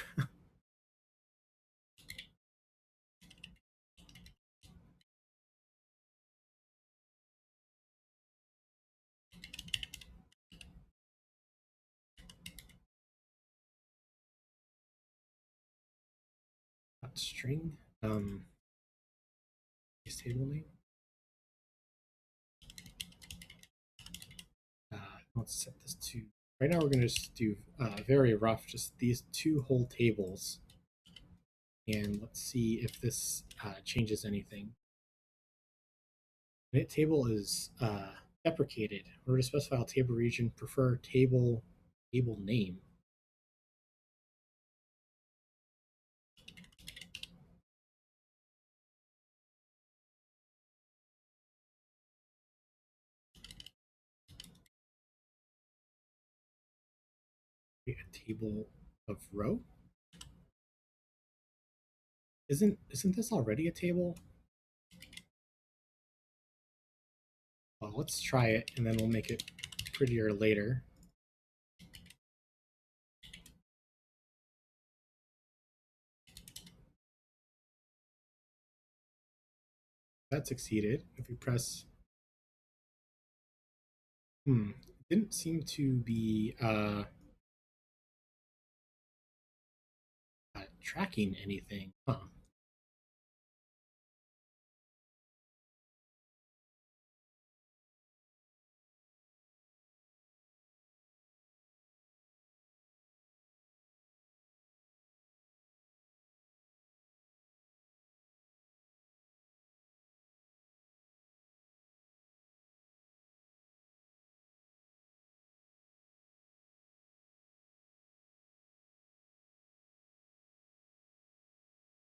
String base table name. Let's set this to. Right now, we're going to just do very rough, just these two whole tables, and let's see if this changes anything. Init table is deprecated. In order to specify a table region, prefer table name. A table of row. Isn't this already a table? Well, let's try it, and then we'll make it prettier later. That succeeded. If we press, it didn't seem to be tracking anything. Huh.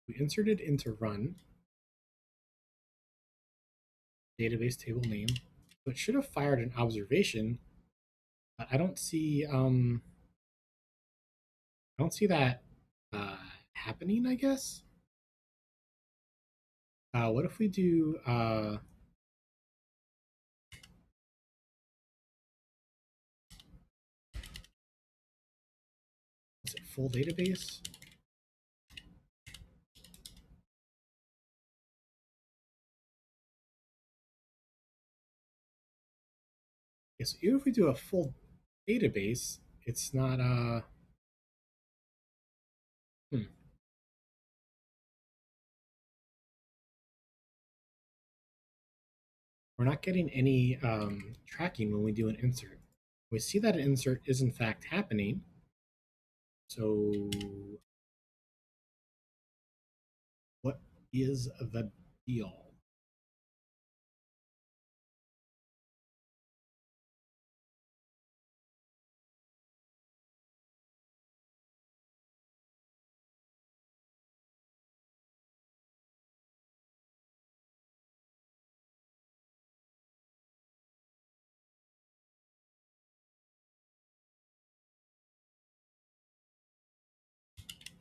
We inserted into run database table name, so it should have fired an observation. But I don't see that happening. I guess. What if we do is it full database? Okay, so even if we do a full database, it's not hmm, we're not getting any tracking when we do an insert. We see that an insert is in fact happening. So what is the deal?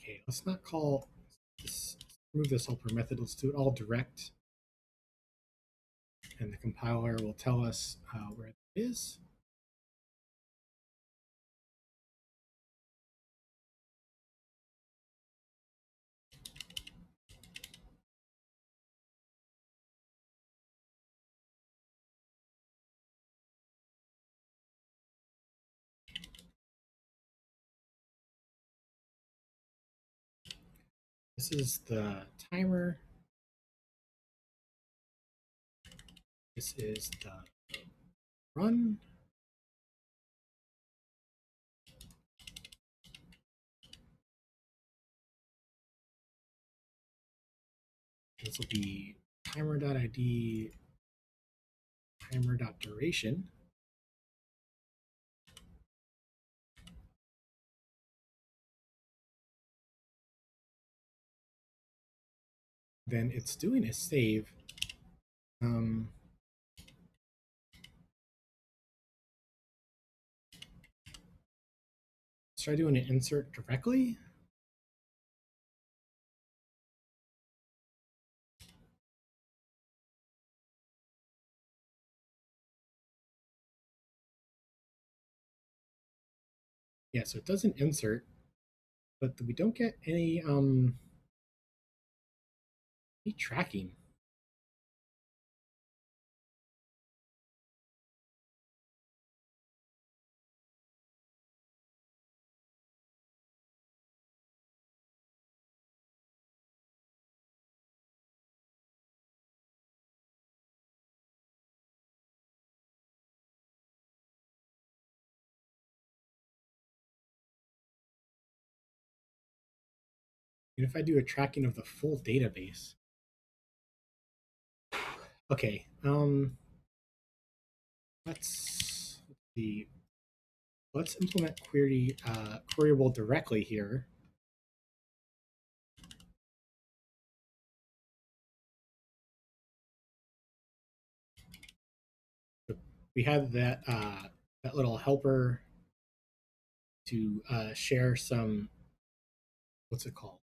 Okay, let's not call this, remove this helper method. Let's do it all direct. And the compiler will tell us where it is. This is the timer. This is the run. This will be timer.id, timer.duration. Then it's doing a save. Let's try doing an insert directly. Yeah, so it doesn't insert, but we don't get any tracking. And if I do a tracking of the full database, okay, let's see. Let's implement queryable directly here. We had that little helper to share some, what's it called?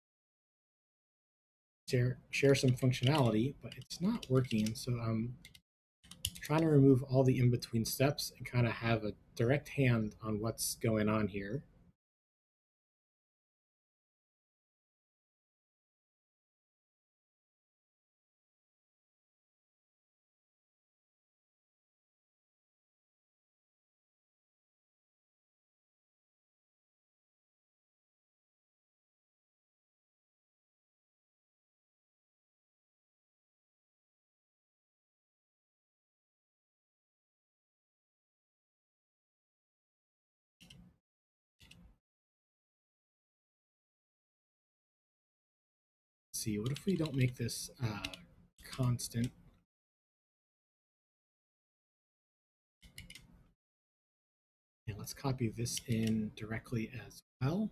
Share some functionality, but it's not working. So I'm trying to remove all the in between steps and kind of have a direct hand on what's going on here. Let's see, what if we don't make this constant? And let's copy this in directly as well.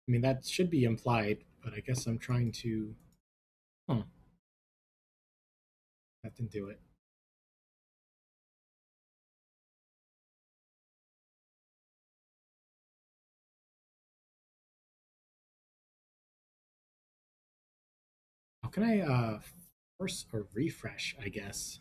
I mean, that should be implied, but I guess I'm trying to, huh, that didn't do it. How can I force a refresh, I guess?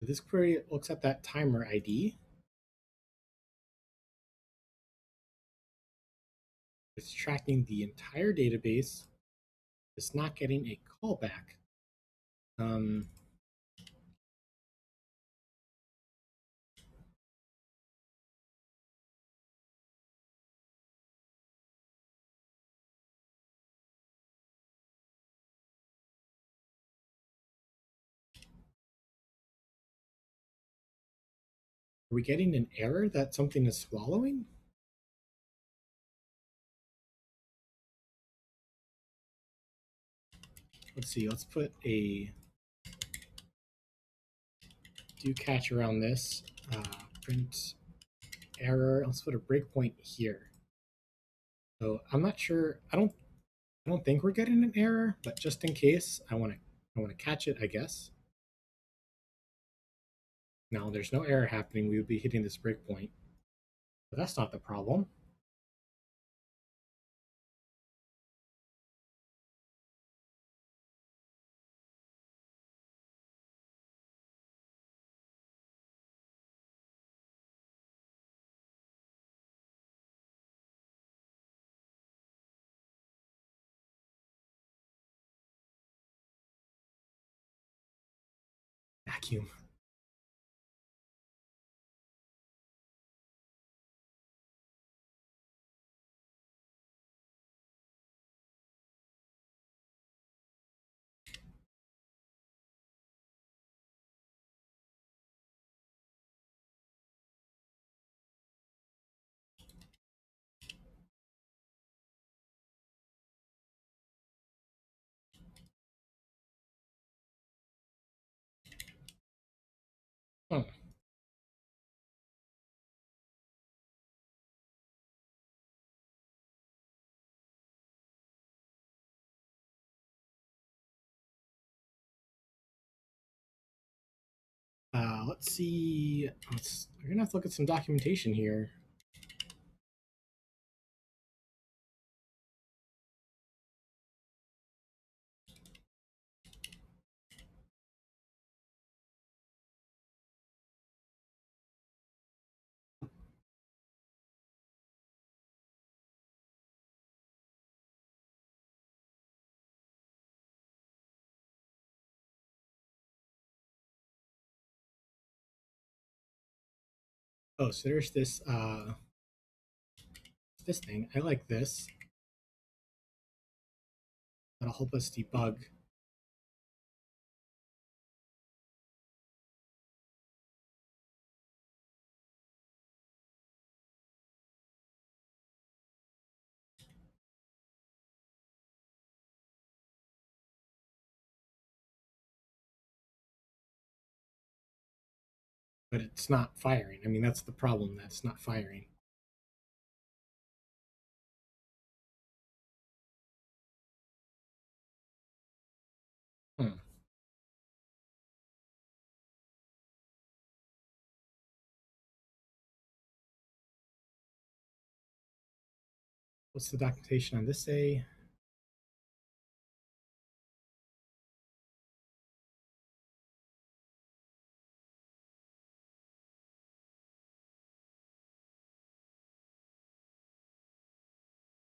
This query looks at that timer ID. It's tracking the entire database. It's not getting a callback. Um, are we getting an error that something is swallowing? Let's see, let's put a do catch around this. Print error. Let's put a breakpoint here. So I'm not sure. I don't think we're getting an error, but just in case, I want to catch it, I guess. Now there's no error happening. We would be hitting this breakpoint, but that's not the problem. Vacuum. Hmm. Let's see. We're gonna have to look at some documentation here. Oh, so there's this thing. I like this. That'll help us debug. But it's not firing. I mean, that's the problem. That's not firing. Hmm. What's the documentation on this say?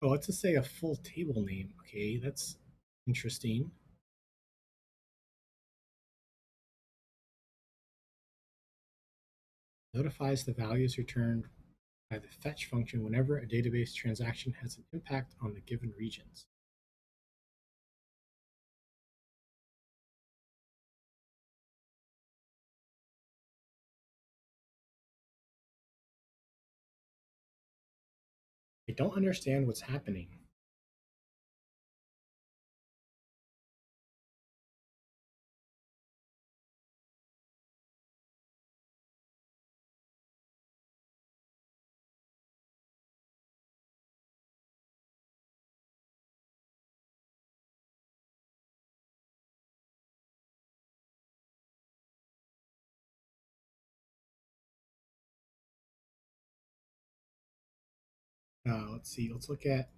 Oh, let's just say a full table name. Okay, that's interesting. Notifies the values returned by the fetch function whenever a database transaction has an impact on the given regions. I don't understand what's happening. Let's see. Let's look at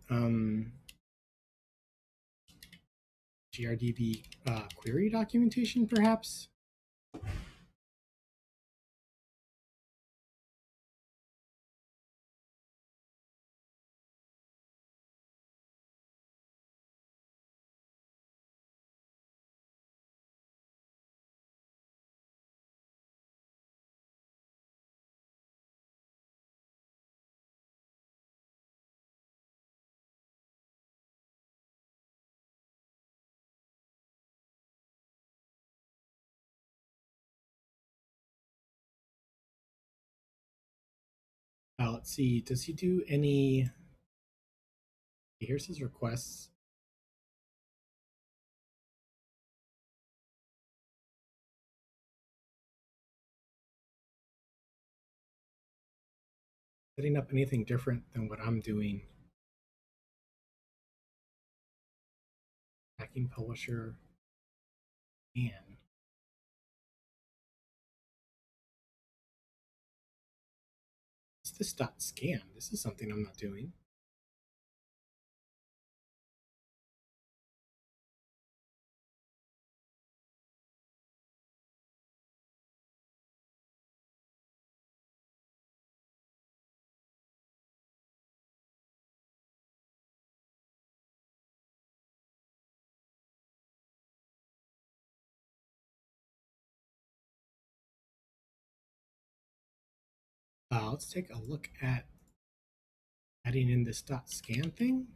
GRDB query documentation, perhaps. Let's see. Does he do any? Here's his requests. Setting up anything different than what I'm doing. Hacking publisher and what's this dot scan? This is something I'm not doing. Let's take a look at adding in this dot scan thing.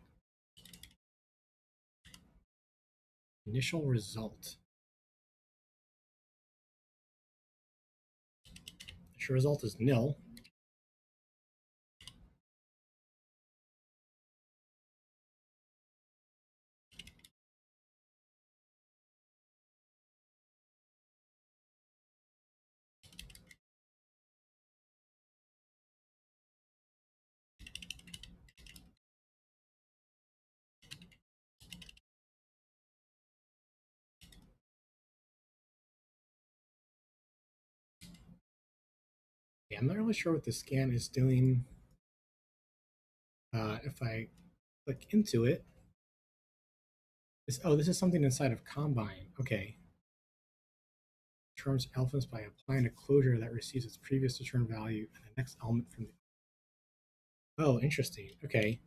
Initial result. Initial result is nil. Yeah, I'm not really sure what the scan is doing. If I click into it, this is something inside of Combine. Okay. Returns elephants by applying a closure that receives its previous return value and the next element from the. Oh, interesting. Okay.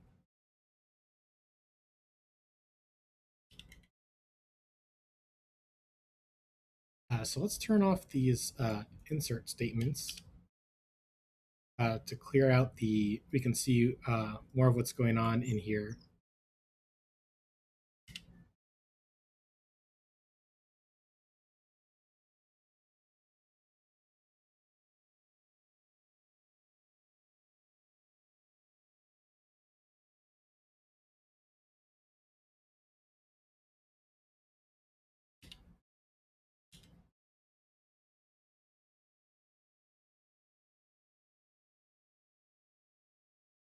So let's turn off these insert statements to clear out the. We can see more of what's going on in here.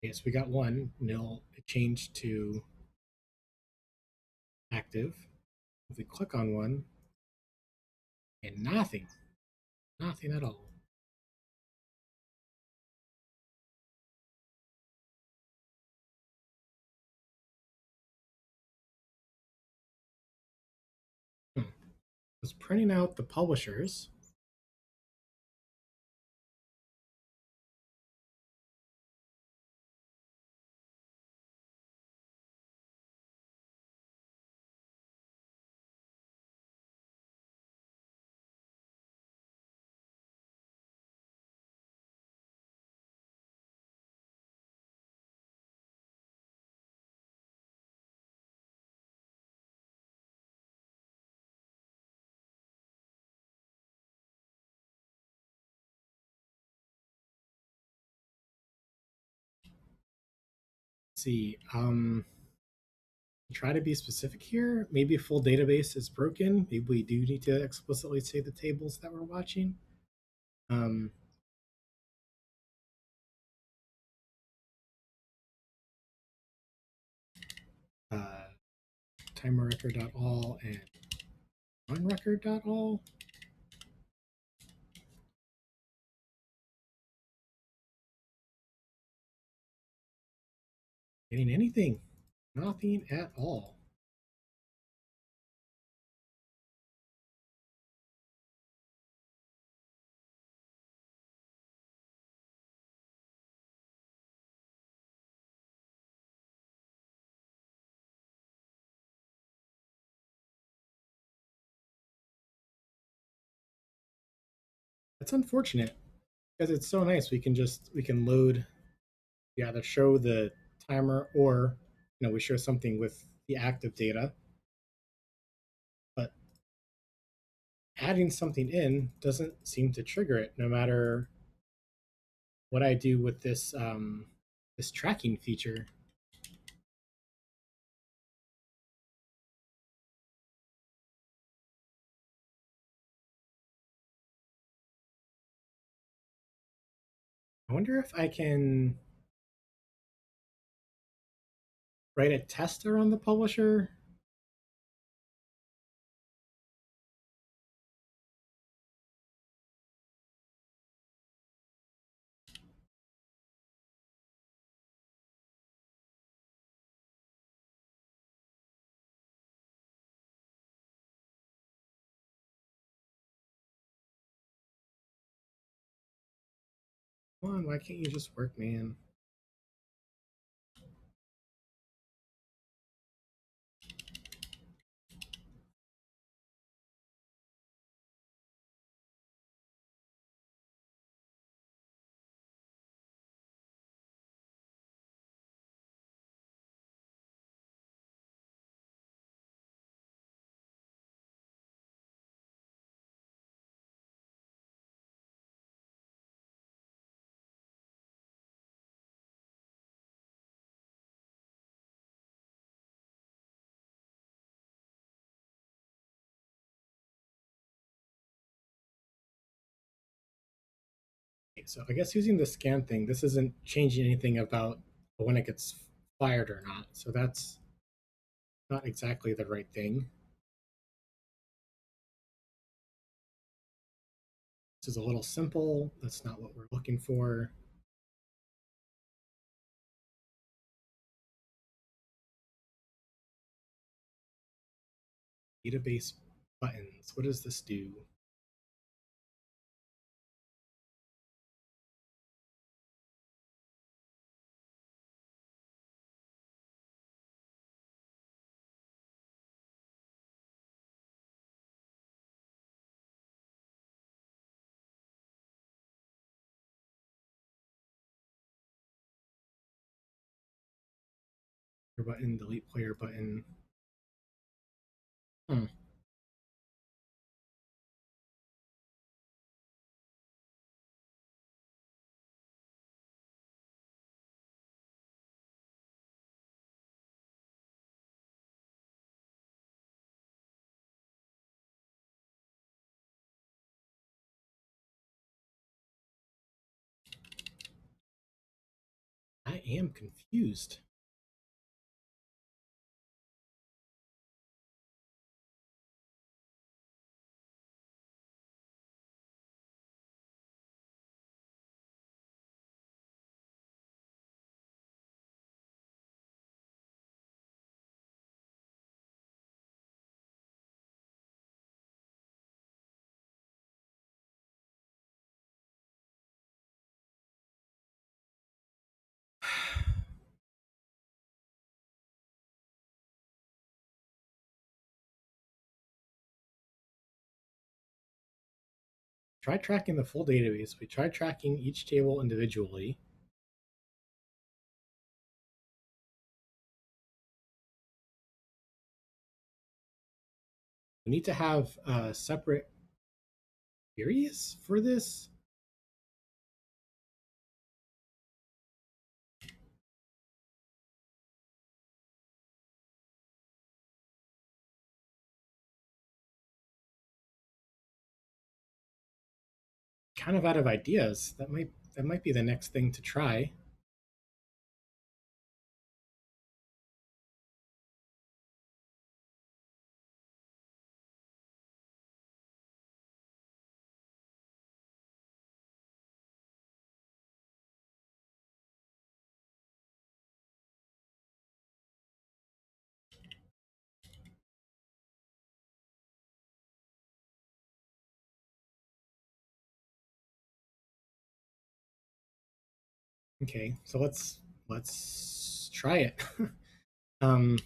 Okay, so we got one nil. It changed to active. If we click on one, and nothing, nothing at all. Was printing out the publishers. Let's see, try to be specific here. Maybe a full database is broken. Maybe we do need to explicitly say the tables that we're watching. Um, uh, timer record.all and run record.all. Getting anything, nothing at all. That's unfortunate because it's so nice. We can load, we either show the timer or we show something with the active data. But adding something in doesn't seem to trigger it, no matter what I do with this tracking feature. I wonder if I can write a tester on the publisher. Come on, why can't you just work, man? Okay, so I guess using the scan thing, this isn't changing anything about when it gets fired or not. So that's not exactly the right thing. This is a little simple. That's not what we're looking for. Database buttons. What does this do? Player button, delete player button. Hmm. I am confused. Try tracking the full database. We tried tracking each table individually. We need to have separate queries for this. Kind of out of ideas. That might be the next thing to try. Okay, so let's try it. um,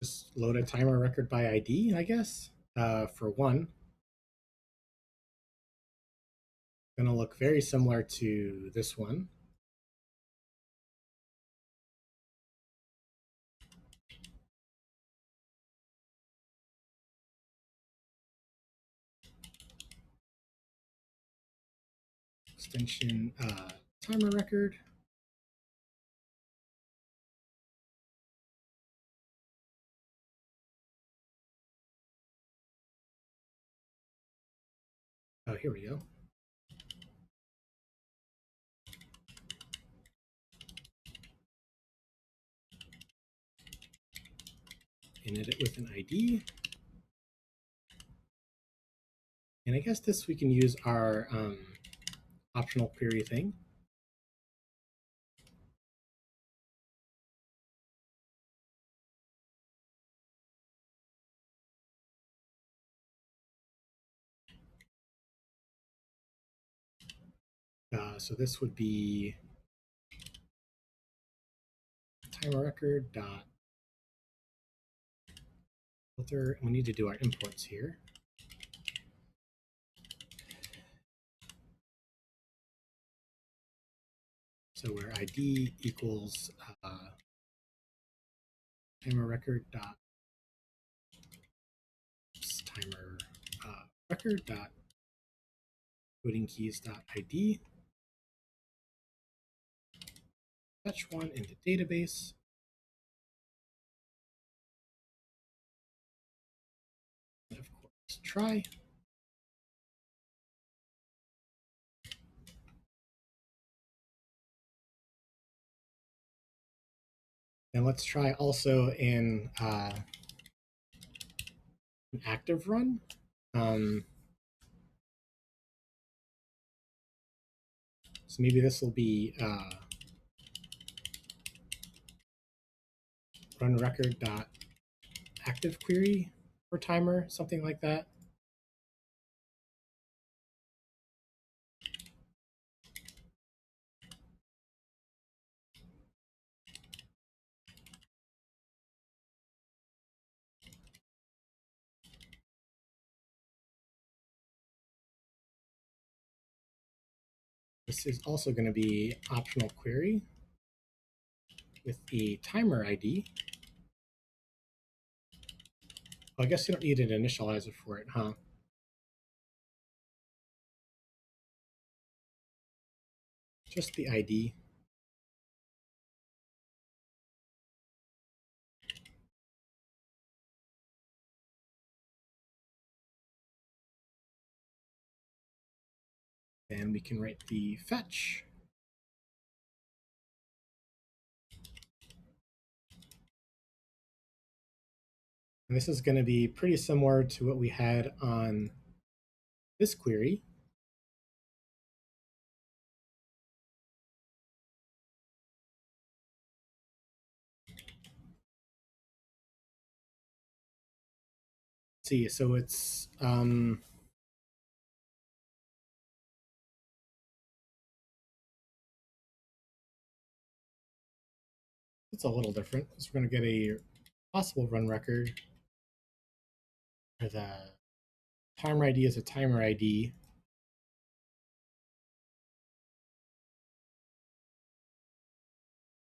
just load a timer record by ID, I guess. For one, going to look very similar to this one. extension timer record. Oh, here we go. Init it with an ID. And I guess this we can use our optional query thing. So this would be timer record dot filter. We need to do our imports here. So where ID equals timer record dot timer record dot coding keys dot ID. Fetch one into database. And of course, try. And let's try also in an active run. So maybe this will be run record dot active query for timer, something like that. This is also going to be optional query with the timer ID. Well, I guess you don't need an initializer for it, huh? Just the ID. And we can write the fetch. And this is going to be pretty similar to what we had on this query. Let's see, so it's it's a little different. So we're going to get a possible run record where the timer ID is a timer ID.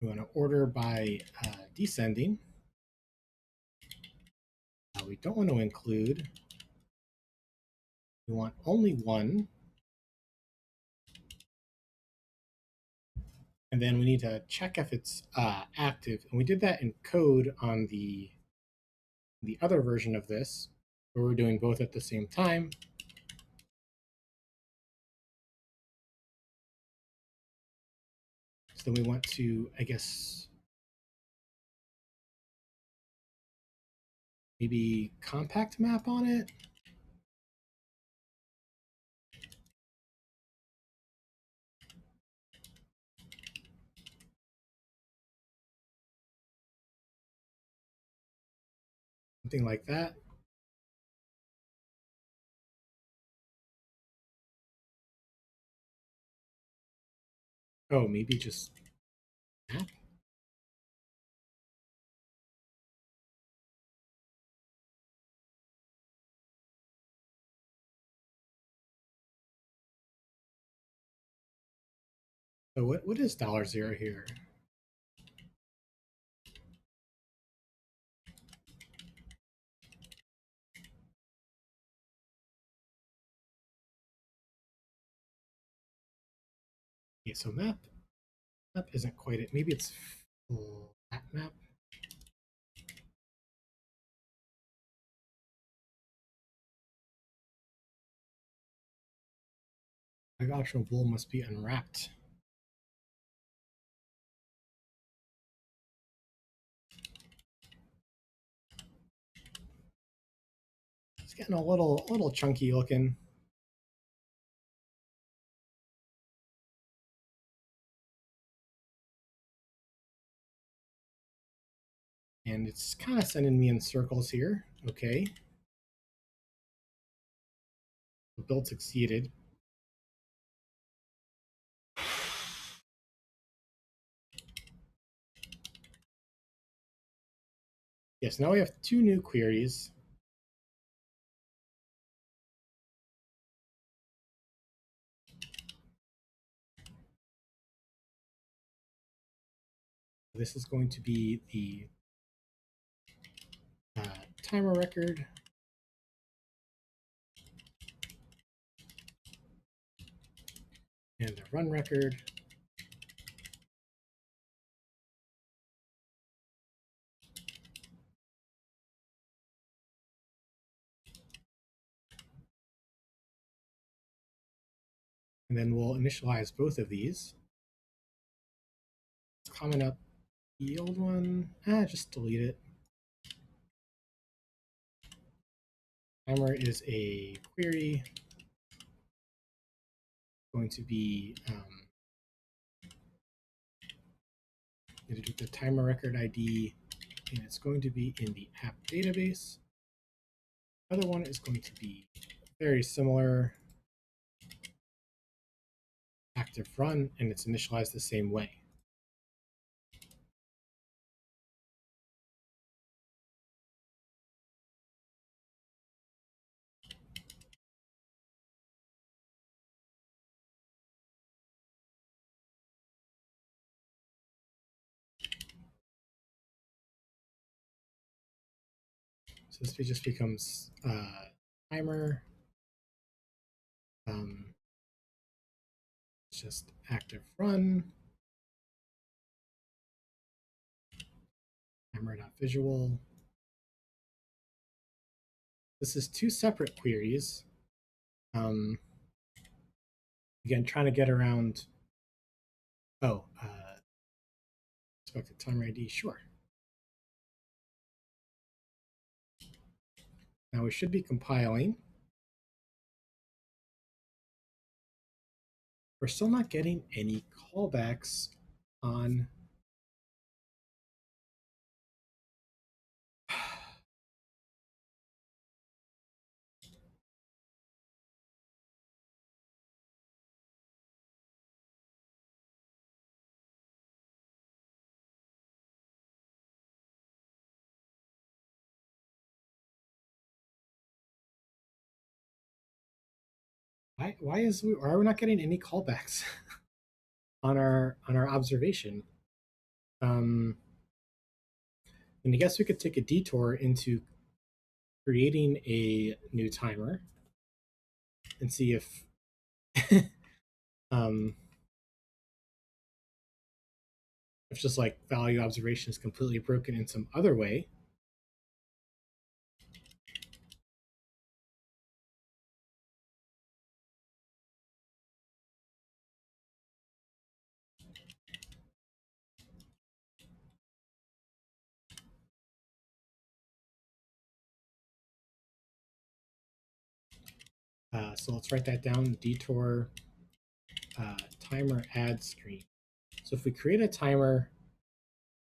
We want to order by descending. We don't want to include. We want only one. And then we need to check if it's active. And we did that in code on the other version of this, where we're doing both at the same time. So then we want to, I guess, maybe compact map on it. Something like that. Oh, maybe just map. So what is $0 here? Okay, so map isn't quite it. Maybe it's flat map. My optional bool must be unwrapped. It's getting a little chunky looking. And it's kind of sending me in circles here. Okay. The build succeeded. Yes, now we have 2 new queries. This is going to be the timer record. And the run record. And then we'll initialize both of these. Comment up the old one. Just delete it. Timer is a query. Going to be the timer record ID, and it's going to be in the app database. The other one is going to be very similar, active run, and it's initialized the same way. So this just becomes timer. It's just active run. Timer.visual. This is 2 separate queries. Again, trying to get around. Oh, expected timer ID. Sure. Now we should be compiling. We're still not getting any callbacks on why are we not getting any callbacks on our observation? And I guess we could take a detour into creating a new timer and see if if just like value observation is completely broken in some other way. So let's write that down, detour timer add screen. So if we create a timer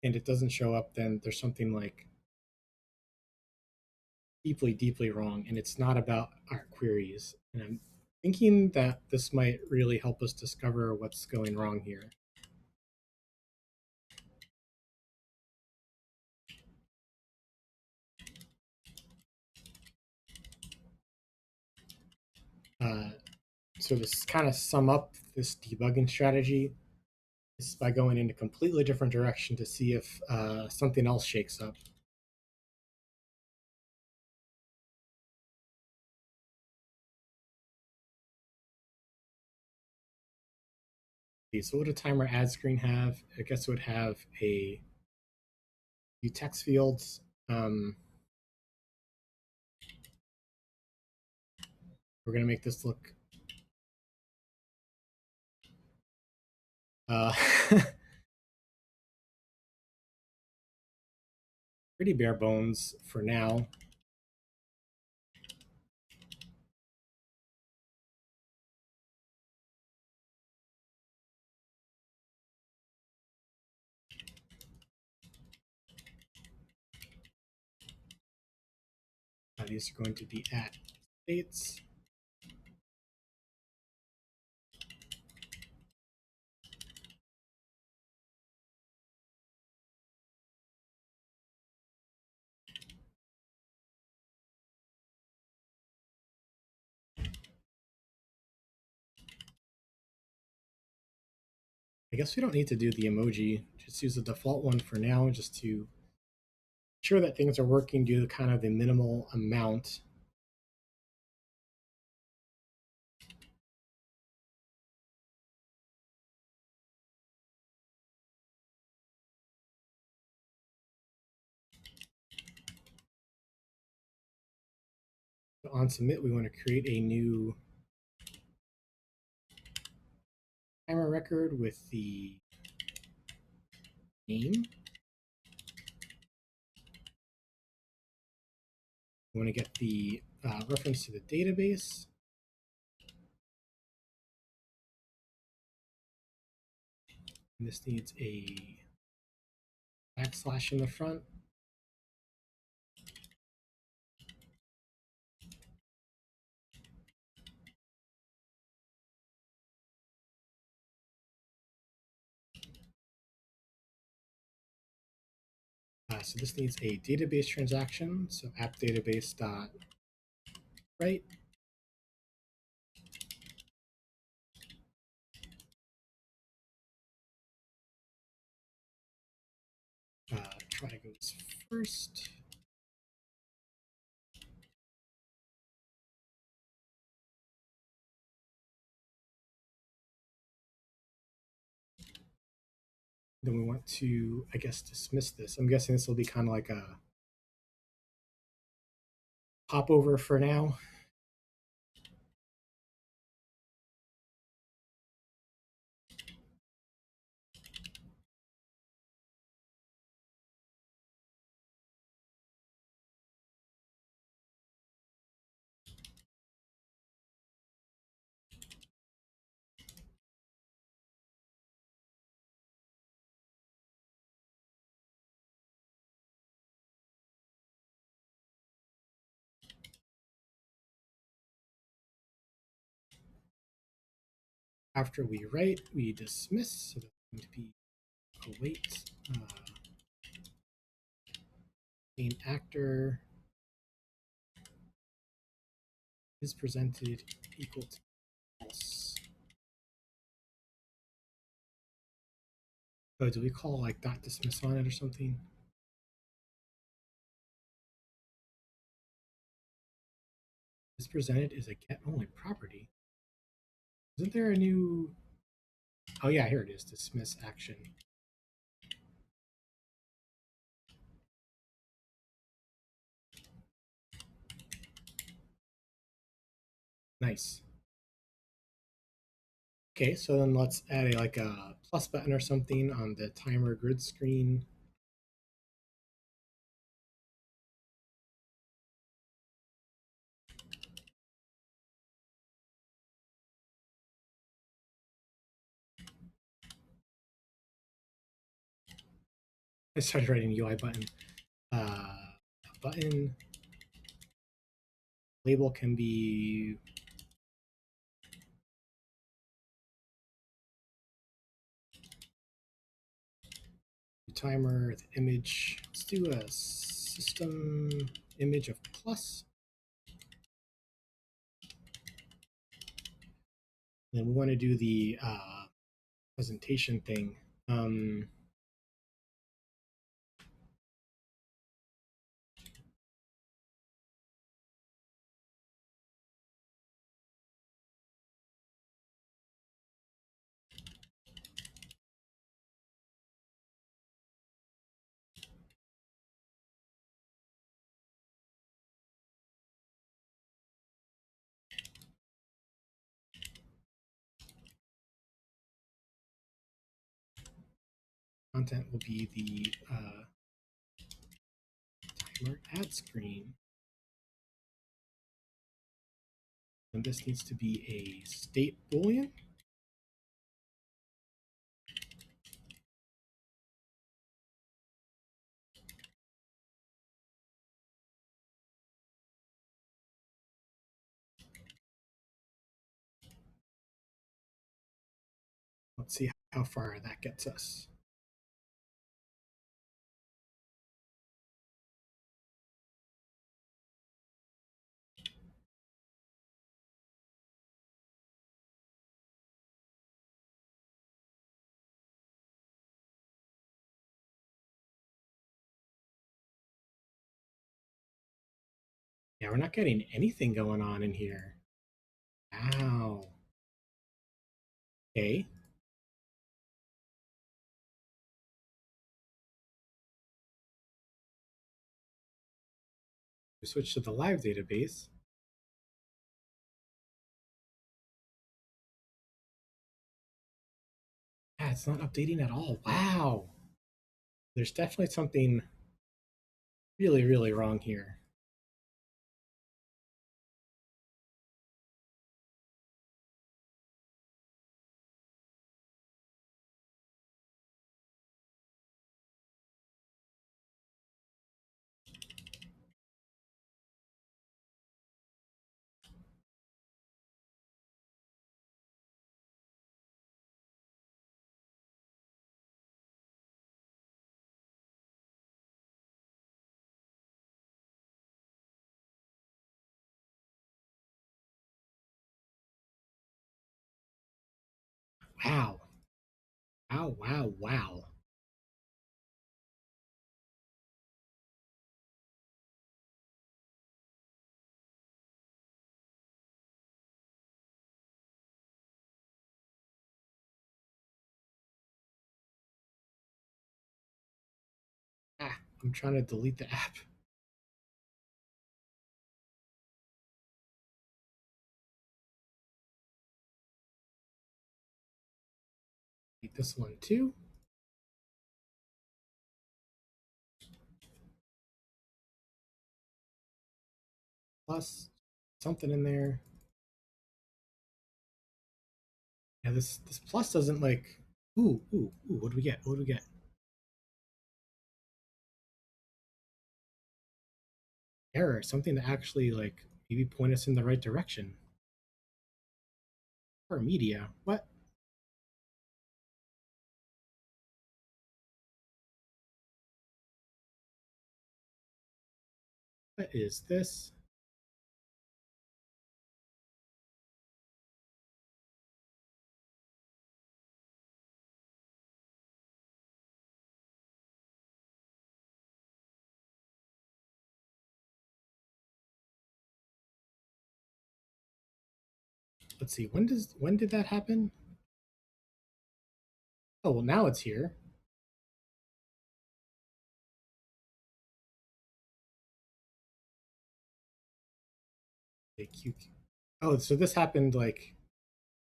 and it doesn't show up, then there's something like deeply wrong, and it's not about our queries. And I'm thinking that this might really help us discover what's going wrong here. So to kind of sum up this debugging strategy is by going in a completely different direction to see if something else shakes up. Okay, so what would a timer add screen have? I guess it would have a few text fields. We're gonna make this look uh, pretty bare bones for now. These are going to be at states. I guess we don't need to do the emoji. Just use the default one for now, just to ensure that things are working, do the kind of the minimal amount. So on submit, we want to create a new timer record with the name. We want to get the reference to the database. And this needs a backslash in the front. So this needs a database transaction. So app database dot write. Try goes first. Then we want to, I guess, dismiss this. I'm guessing this will be kind of like a popover for now. After we write, we dismiss. So that's going to be await main actor is presented equal to false. Oh, do we call like dot dismiss on it or something? Is presented is a get only property. Isn't there a new? Oh yeah, here it is. Dismiss action. Nice. Okay, so then let's add like a plus button or something on the timer grid screen. I started writing UI button. Button label can be timer, the image. Let's do a system image of plus. And then we want to do the presentation thing. content will be the timer ad screen. And this needs to be a state boolean. Let's see how far that gets us. Yeah, we're not getting anything going on in here. Wow. Okay. We switch to the live database. Yeah, it's not updating at all. Wow. There's definitely something really, really wrong here. Wow. Wow, wow, wow. Ah, I'm trying to delete the app. Delete this one too. Plus something in there. Yeah, this plus doesn't like. Ooh, ooh, ooh. What do we get? What do we get? Error. Something to actually like maybe point us in the right direction. Or media. What? What is this? Let's see. When did that happen? Oh well, now it's here. Oh, so this happened like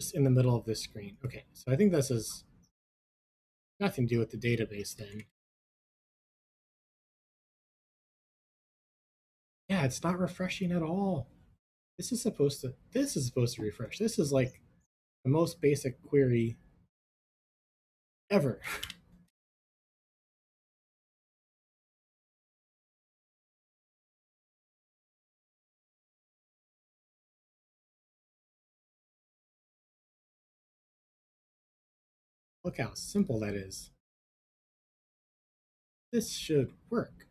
just in the middle of this screen. Okay, so I think this is nothing to do with the database then. Yeah, it's not refreshing at all. This is supposed to refresh. This is like the most basic query ever. Look how simple that is. This should work.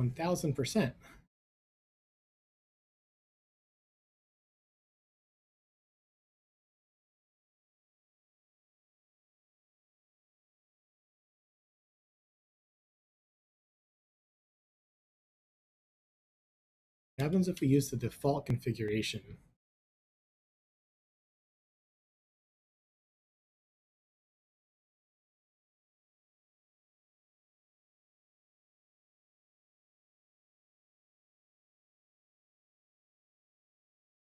1000%. What happens if we use the default configuration?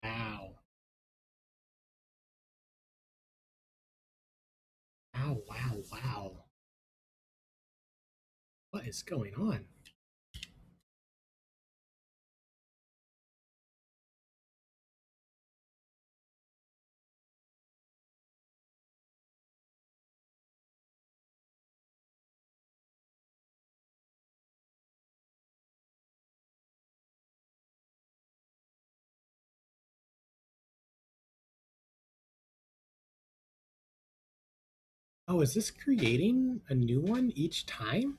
Wow. Wow, wow, wow. What is going on? Oh, is this creating a new one each time?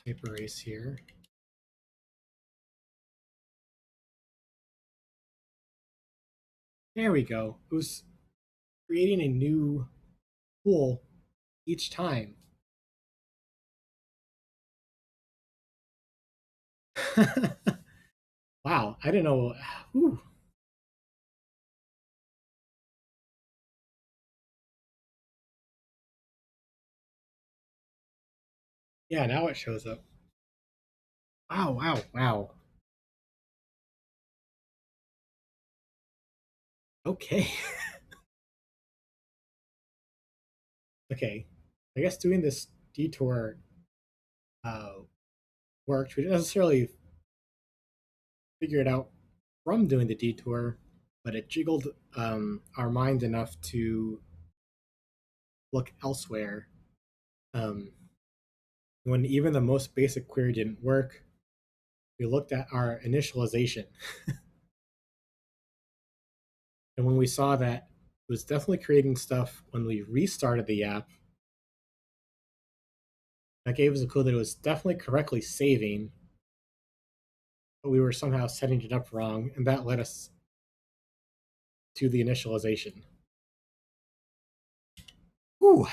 Type erase here. There we go. It was creating a new pool each time. Wow, I didn't know. Whew. Yeah, now it shows up. Wow, wow, wow. Okay. Okay. I guess doing this detour uh, worked. We didn't necessarily figure it out from doing the detour, but it jiggled our mind enough to look elsewhere. Um, when even the most basic query didn't work, we looked at our initialization. And when we saw that it was definitely creating stuff when we restarted the app, that gave us a clue that it was definitely correctly saving, but we were somehow setting it up wrong, and that led us to the initialization. Whew.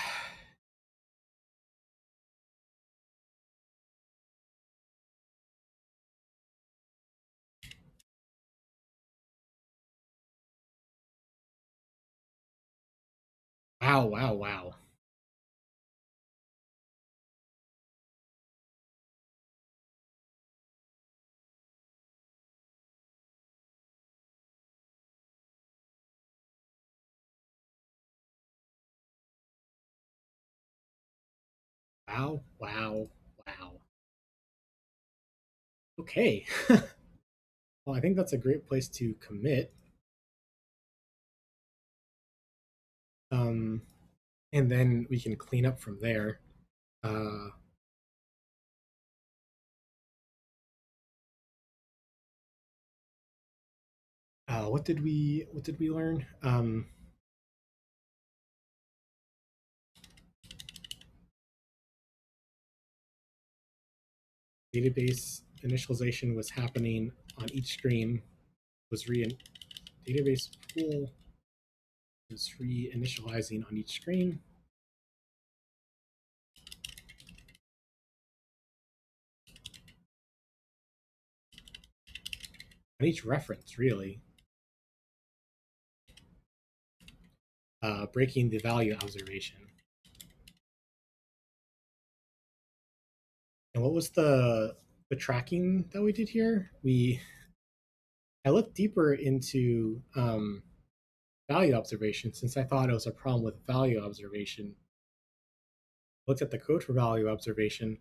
Wow, wow, wow. Wow, wow, wow. Okay. Well, I think that's a great place to commit. Um, and then we can clean up from there. Uh, what did we learn? Database initialization was happening on each screen. Was re database pool was reinitializing on each screen. On each reference, really. Breaking the value observation. And what was the tracking that we did here? I looked deeper into value observation since I thought it was a problem with value observation. Looked at the code for value observation.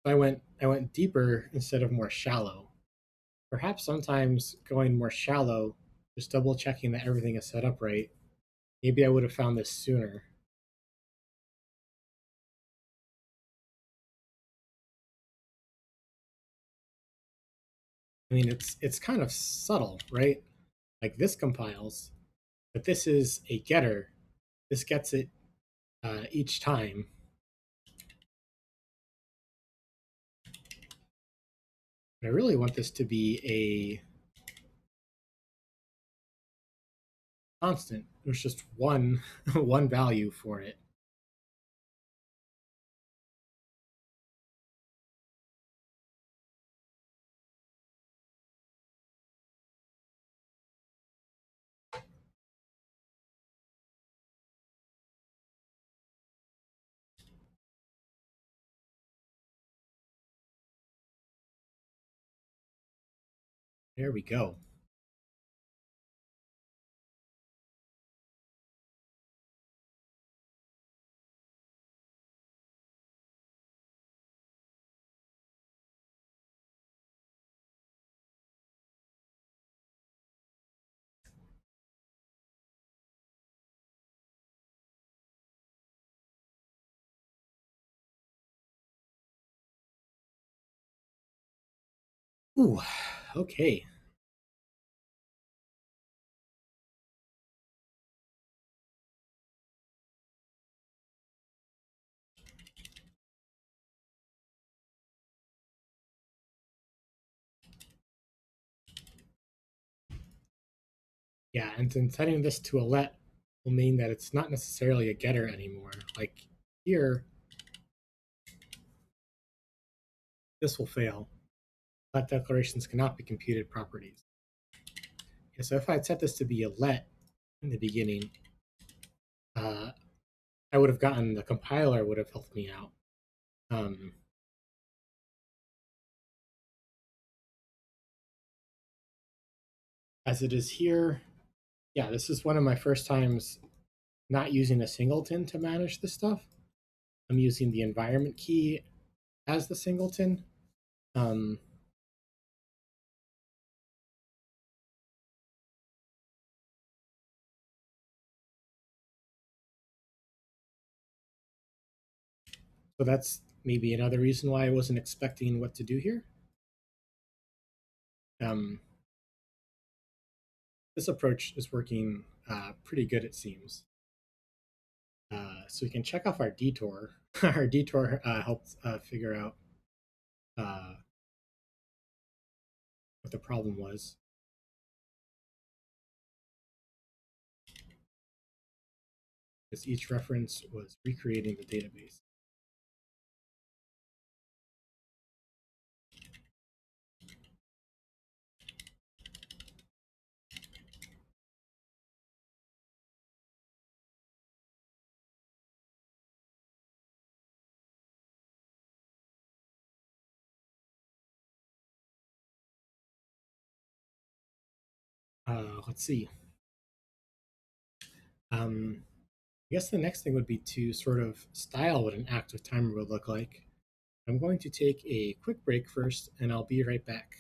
I went deeper instead of more shallow. Perhaps sometimes going more shallow, just double checking that everything is set up right. Maybe I would have found this sooner. I mean, it's kind of subtle, right? Like this compiles, but this is a getter. This gets it each time. But I really want this to be a constant. There's just one one value for it. There we go. Ooh, okay. Yeah, and then setting this to a let will mean that it's not necessarily a getter anymore. Like here, this will fail. Let declarations cannot be computed properties. Yeah, so if I had set this to be a let in the beginning, uh, I would have gotten the compiler would have helped me out. Um, as it is here, yeah, this is one of my first times not using a singleton to manage this stuff. I'm using the environment key as the singleton. Um, so that's maybe another reason why I wasn't expecting what to do here. Um, this approach is working pretty good, it seems. So we can check off our detour. Our detour helped figure out uh, what the problem was. Because each reference was recreating the database. Let's see. I guess the next thing would be to sort of style what an active timer would look like. I'm going to take a quick break first, and I'll be right back.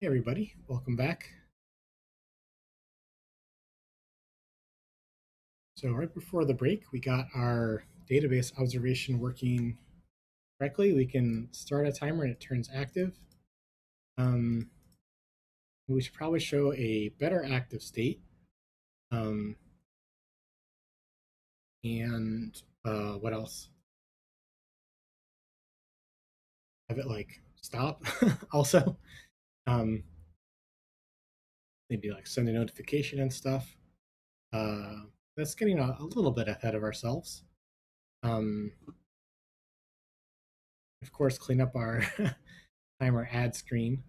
Hey everybody, welcome back. So right before the break, we got our database observation working correctly. We can start a timer and it turns active. Um, we should probably show a better active state. Um, and what else? Have it like stop also. Um, Maybe like send a notification and stuff. Uh, that's getting a little bit ahead of ourselves. Um, of course, clean up our timer ad screen.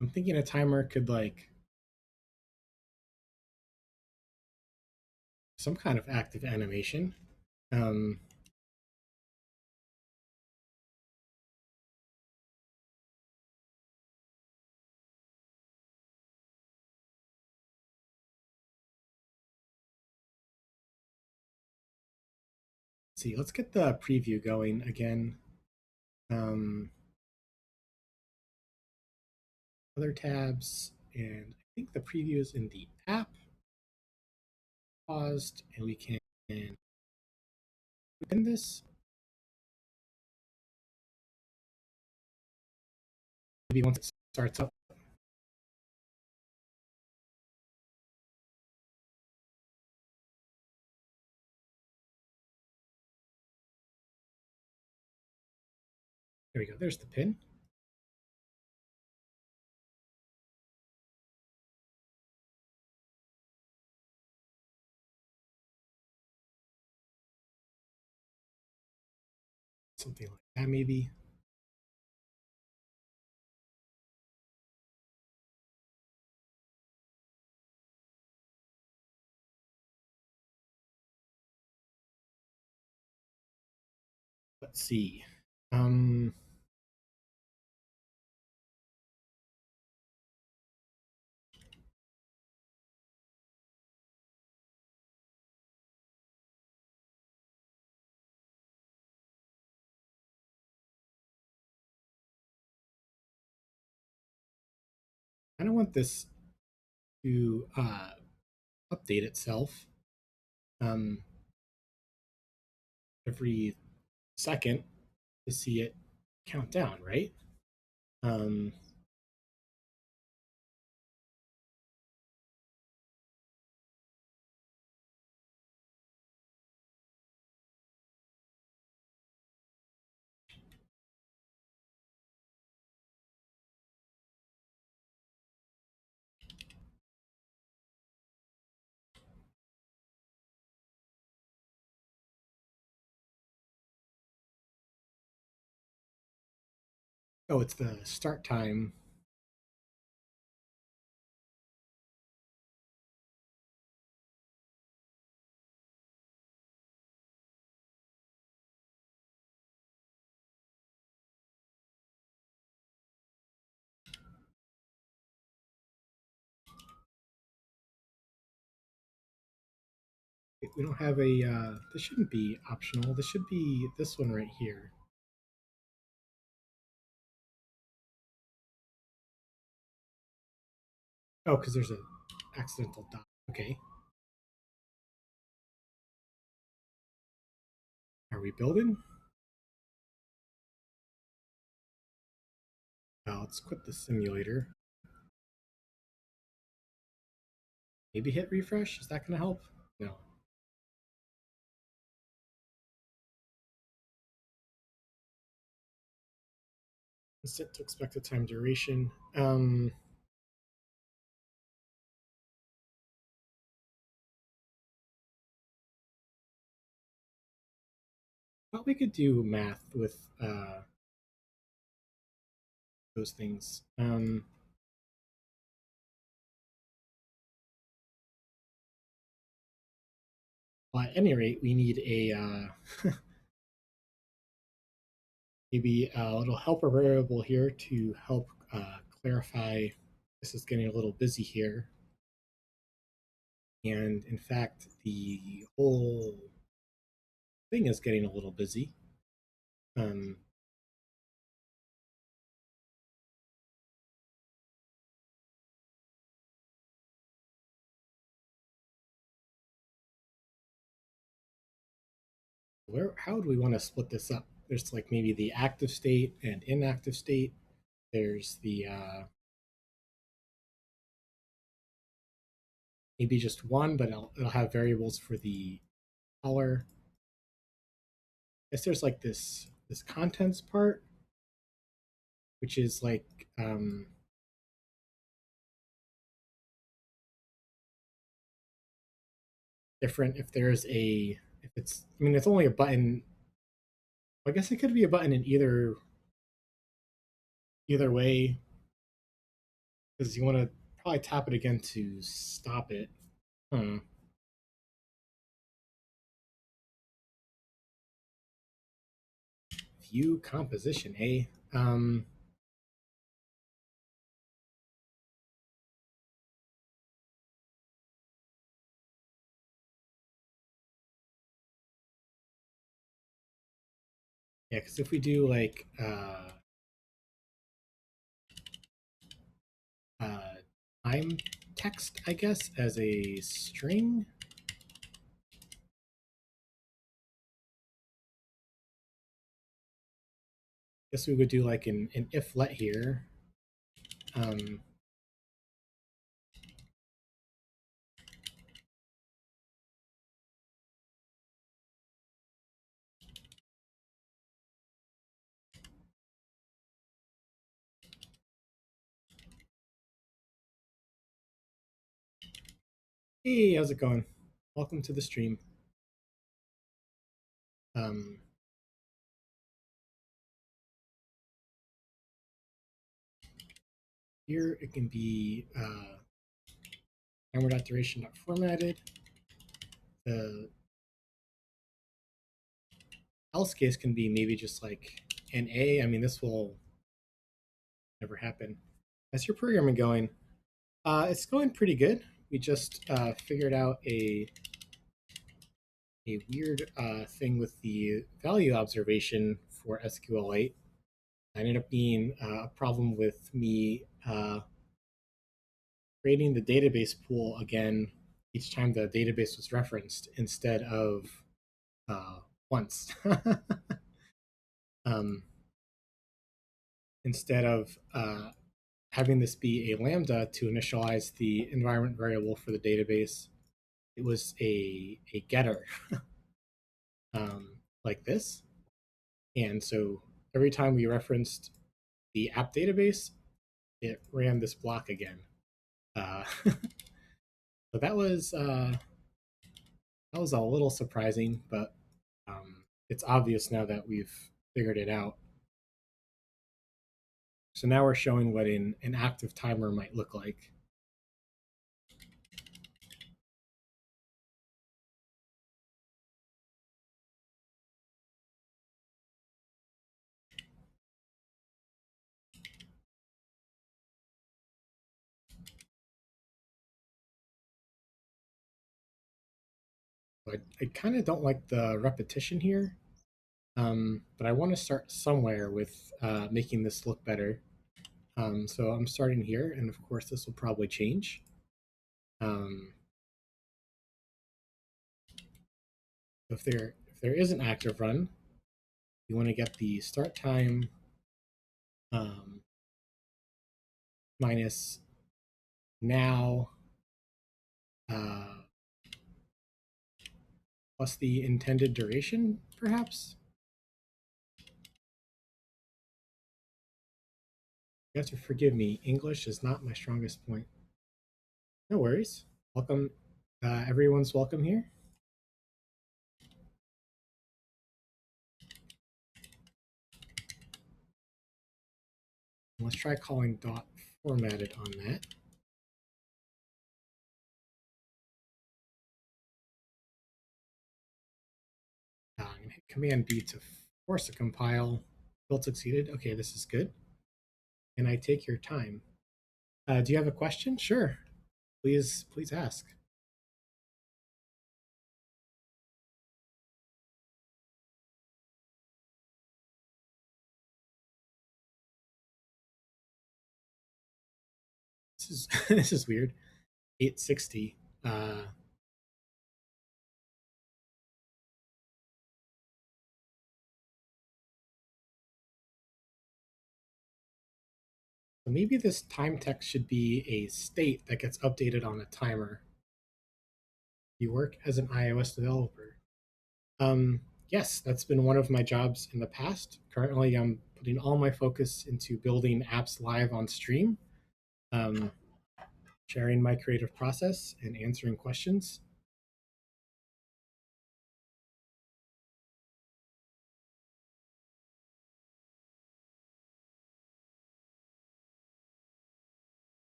I'm thinking a timer could like some kind of active animation. Um, let's see, let's get the preview going again. Um, Other tabs, and I think the preview is in the app. Paused, and we can open this. Maybe once it starts up. There we go. There's the pin. Something like that, maybe. Let's see. Um, I don't want this to update itself um, every second to see it count down, right? Um, oh, it's the start time. We don't have a, this shouldn't be optional. This should be this one right here. Oh, because there's an accidental dot. Okay. Are we building? Let's quit the simulator. Maybe hit refresh. Is that going to help? No. Set to expected time duration. Thought we could do math with those things. Well, at any rate, we need a maybe a little helper variable here to help clarify, this is getting a little busy here. And in fact, the whole thing is getting a little busy. Um, how would we want to split this up? There's like maybe the active state and inactive state. There's the maybe just one, but it'll have variables for the color. I guess there's like this contents part, which is like different if there's a if it's I mean it's only a button. I guess it could be a button in either way because you want to probably tap it again to stop it. Hmm. View composition, eh? Yeah, because if we do like uh, time text, I guess, as a string. I guess we would do like an if let here. Um, hey, how's it going? Welcome to the stream. Um, Here it can be timer.duration formatted. The else case can be maybe just like an A. I mean, this will never happen. How's your programming going? It's going pretty good. We just figured out a weird thing with the value observation for SQLite. It ended up being a problem with me creating the database pool again each time the database was referenced instead of once. um, Instead of having this be a lambda to initialize the environment variable for the database, it was a getter like this. And so every time we referenced the app database, it ran this block again. So that was a little surprising, but it's obvious now that we've figured it out. So now we're showing what an active timer might look like. I kind of don't like the repetition here, but I want to start somewhere with making this look better. So I'm starting here, and of course this will probably change. If there is an active run, you want to get the start time um, minus now uh, plus the intended duration, perhaps. You have to forgive me. English is not my strongest point. No worries. Welcome. Everyone's welcome here. Let's try calling dot formatted on that. I'm going to hit Command B to force a compile. Build succeeded. Okay, this is good. and I take your time. Do you have a question? Sure. Please ask. This is this is weird. 860. So maybe this time text should be a state that gets updated on a timer. You work as an iOS developer. Um, yes, that's been one of my jobs in the past. Currently, I'm putting all my focus into building apps live on stream, um, sharing my creative process, and answering questions.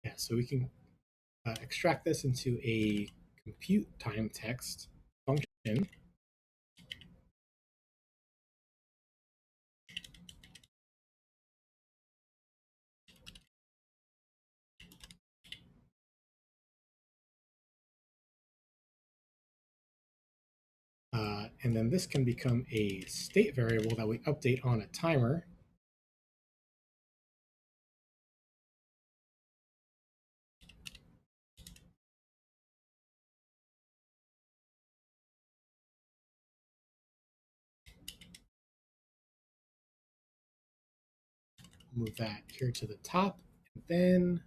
Yeah, so we can extract this into a compute time text function. And then this can become a state variable that we update on a timer. Move that here to the top. And then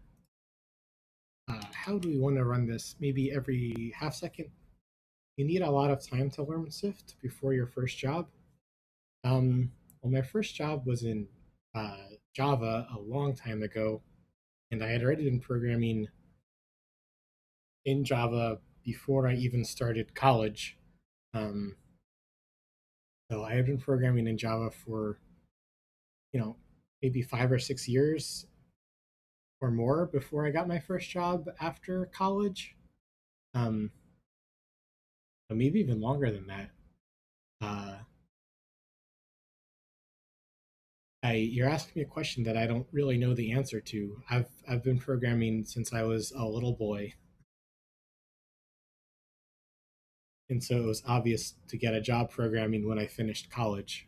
how do we want to run this? Maybe every half second? You need a lot of time to learn Swift before your first job. Well, my first job was in Java a long time ago, and I had already been programming in Java before I even started college. Um, so I had been programming in Java for, you know, maybe 5 or 6 years or more before I got my first job after college. Um, but maybe even longer than that. Uh, you're asking me a question that I don't really know the answer to. I've been programming since I was a little boy, and so it was obvious to get a job programming when I finished college.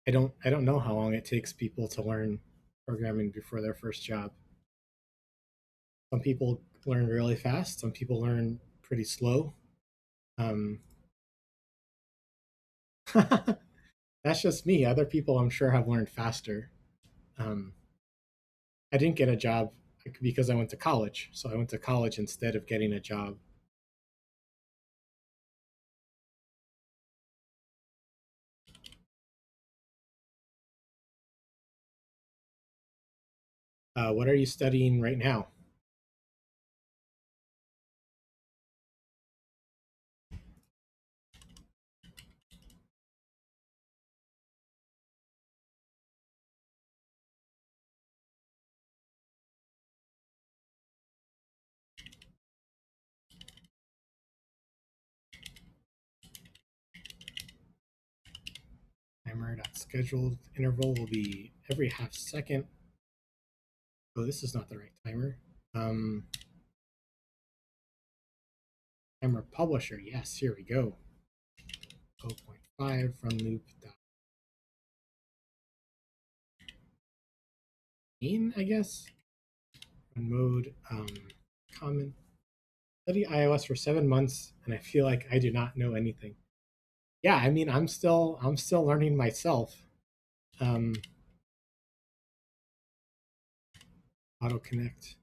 I don't know how long it takes people to learn programming before their first job. Some people learn really fast. Some people learn pretty slow. Um, that's just me. Other people, I'm sure, have learned faster. Um, I didn't get a job because I went to college, so I went to college instead of getting a job. What are you studying right now? Timer.scheduled interval will be every half second. Oh, this is not the right timer. Um, Timer publisher. Yes, here we go. 0.5 run loop. Main, I guess. Run mode. Common. Study iOS for 7 months, and I feel like I do not know anything. Yeah, I mean, I'm still learning myself. Um, Auto connect.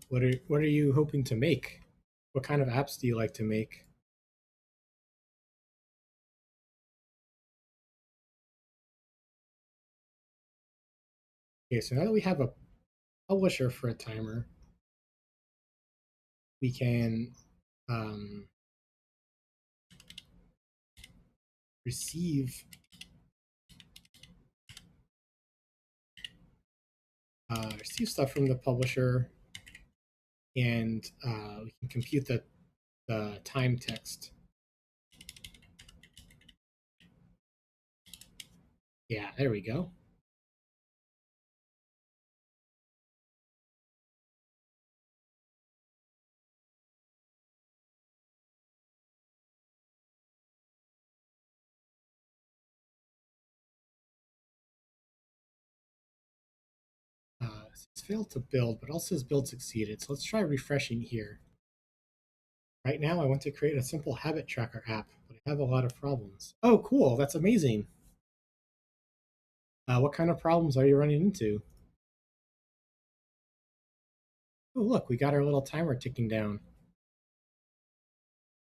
What are you hoping to make? What kind of apps do you like to make? Okay, so now that we have a publisher for a timer, we can um, receive receive stuff from the publisher, and we can compute the time text. Yeah, there we go. It's failed to build, but also says build succeeded. So let's try refreshing here. Right now, I want to create a simple habit tracker app, but I have a lot of problems. Oh, cool. That's amazing. What kind of problems are you running into? Oh, look, we got our little timer ticking down,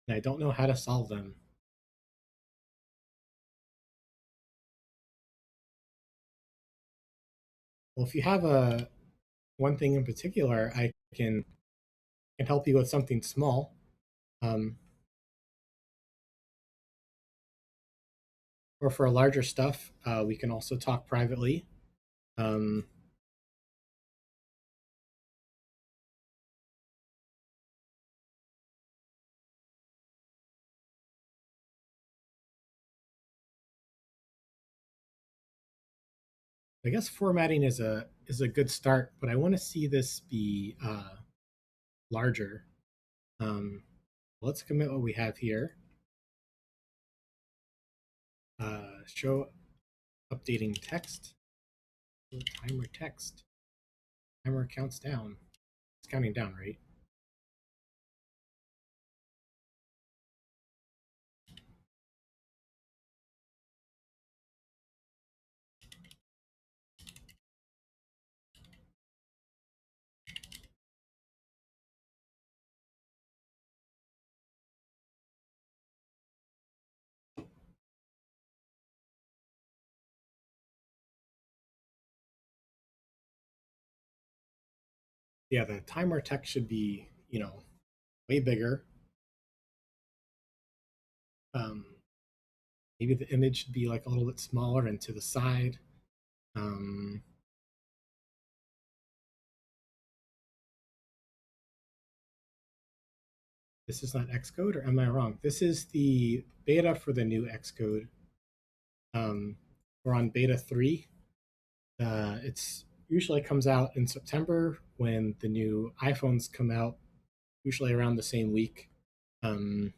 and I don't know how to solve them. Well, if you have a one thing in particular, I can help you with something small. Um, or for larger stuff, we can also talk privately. Um, I guess formatting is a good start, but I want to see this be larger. Um, let's commit what we have here. Show updating text. Timer text. Timer counts down. It's counting down, right? Yeah, the timer text should be, way bigger. Um, maybe the image should be like a little bit smaller and to the side. Um, this is not Xcode, or am I wrong? This is the beta for the new Xcode. We're on beta 3. It's usually comes out in September when the new iPhones come out, usually around the same week. Um,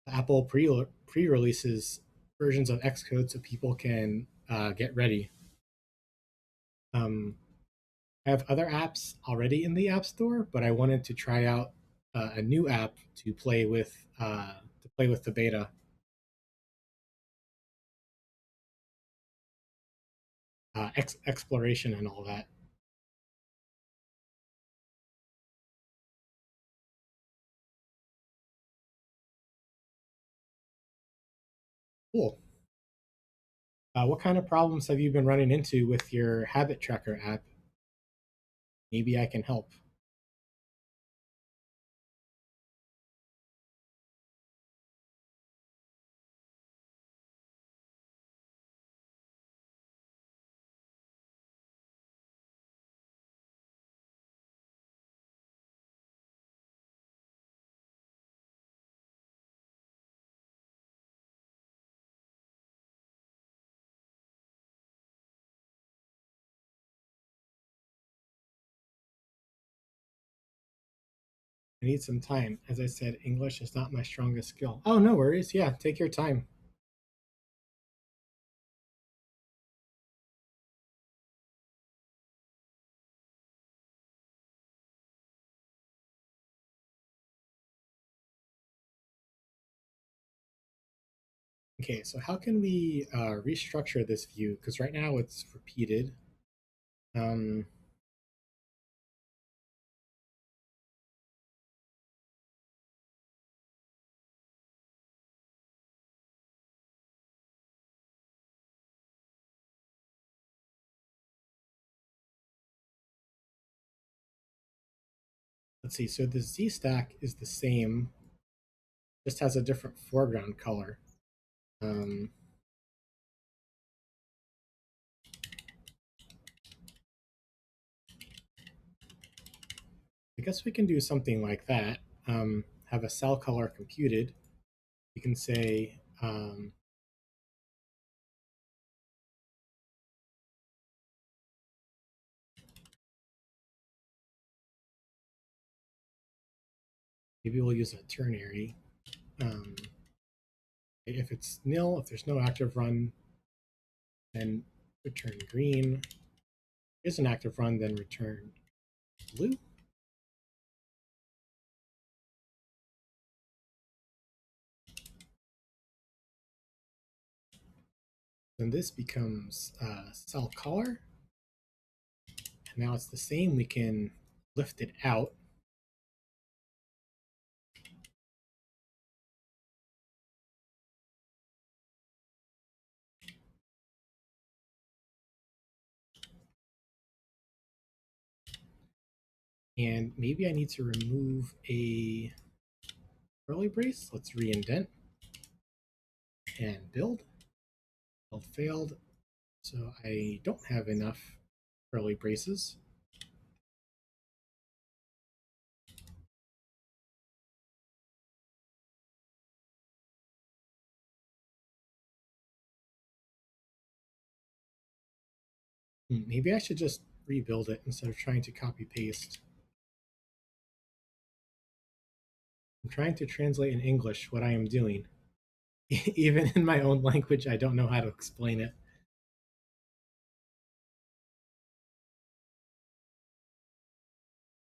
Apple pre-releases versions of Xcode so people can get ready. Um, I have other apps already in the App Store, but I wanted to try out a new app to play with the beta. Exploration and all that. Cool. What kind of problems have you been running into with your habit tracker app? Maybe I can help. I need some time. As I said, English is not my strongest skill. Oh, no worries. Yeah, take your time. Okay, so how can we restructure this view? Because right now it's repeated. Um, let's see. So the Z stack is the same, just has a different foreground color. Um, guess we can do something like that. Have a cell color computed. You can say maybe we'll use a ternary. Um, if it's nil, if there's no active run, then return green. If there's an active run, then return blue. Then this becomes cell color. And now it's the same. We can lift it out. And maybe I need to remove a curly brace. Let's re-indent and build. Build failed. So I don't have enough curly braces. Maybe I should just rebuild it instead of trying to copy paste. I'm trying to translate in English what I am doing. Even in my own language, I don't know how to explain it.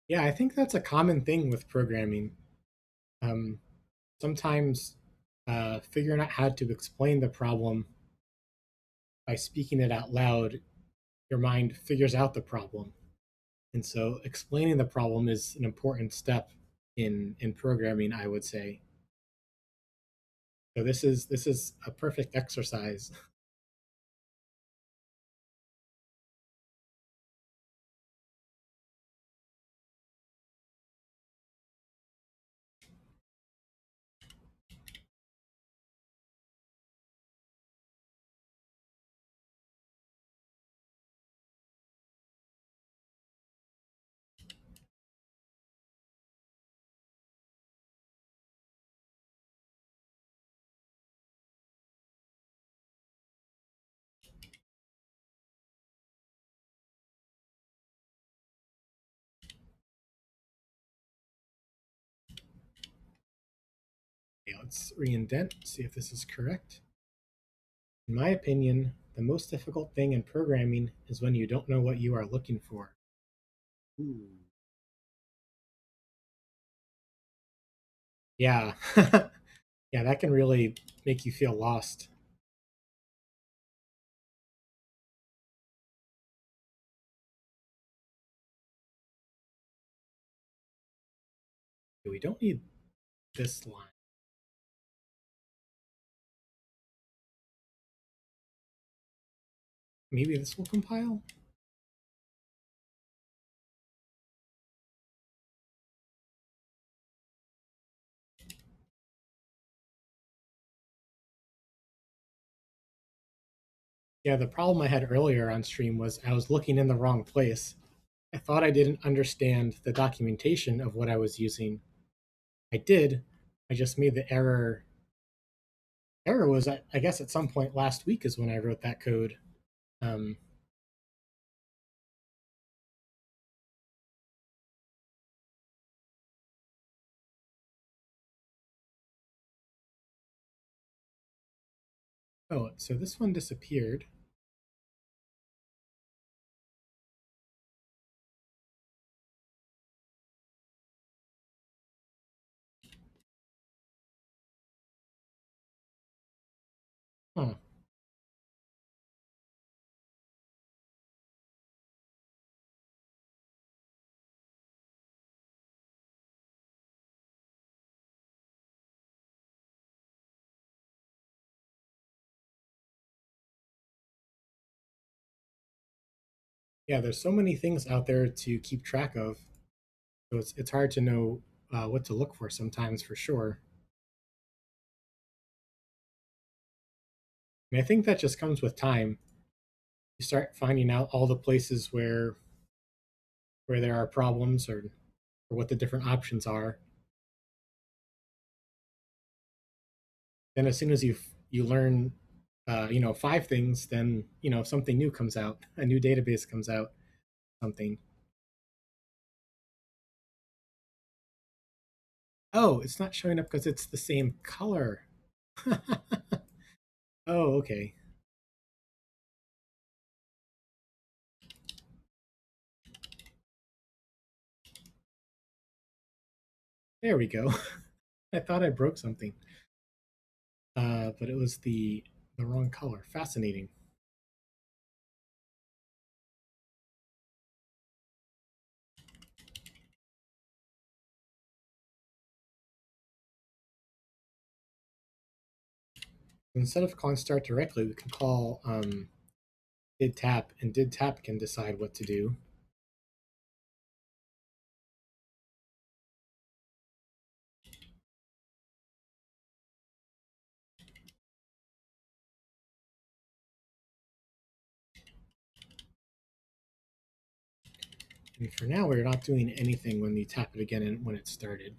Yeah, I think that's a common thing with programming. Um, Sometimes figuring out how to explain the problem by speaking it out loud, your mind figures out the problem. And so explaining the problem is an important step in programming, I would say. So this is a perfect exercise. Okay, let's re-indent, see if this is correct. In my opinion, the most difficult thing in programming is when you don't know what you are looking for. Ooh. Yeah. Yeah, that can really make you feel lost. We don't need this line. Maybe this will compile? Yeah, the problem I had earlier on stream was I was looking in the wrong place. I thought I didn't understand the documentation of what I was using. I did. I just made the error. Error was, I guess, at some point last week is when I wrote that code. Um, oh, so this one disappeared. Huh. Yeah, there's so many things out there to keep track of, so it's hard to know what to look for sometimes, for sure. I think that just comes with time. You start finding out all the places where there are problems, or or what the different options are. Then as soon as you learn, five things, then something new comes out, a new database comes out, something. Oh, it's not showing up because it's the same color. Oh, okay. There we go. I thought I broke something, but it was the wrong color. Fascinating. Instead of calling start directly, we can call did tap, and did tap can decide what to do. And for now, we're not doing anything when you tap it again and when it started.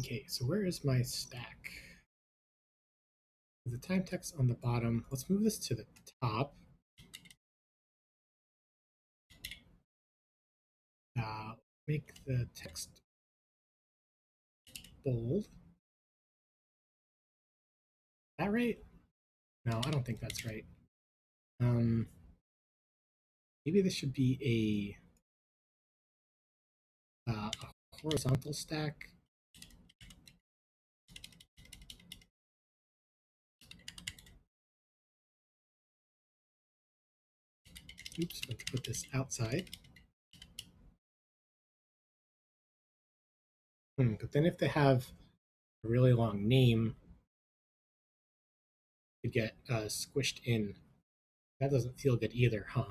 Okay, so where is my stack? The time text on the bottom. Let's move this to the top. Make the text bold. Is that right? No, I don't think that's right. Um, Maybe this should be a horizontal stack. Oops, let's put this outside. But then if they have a really long name, it get squished in. That doesn't feel good either, huh?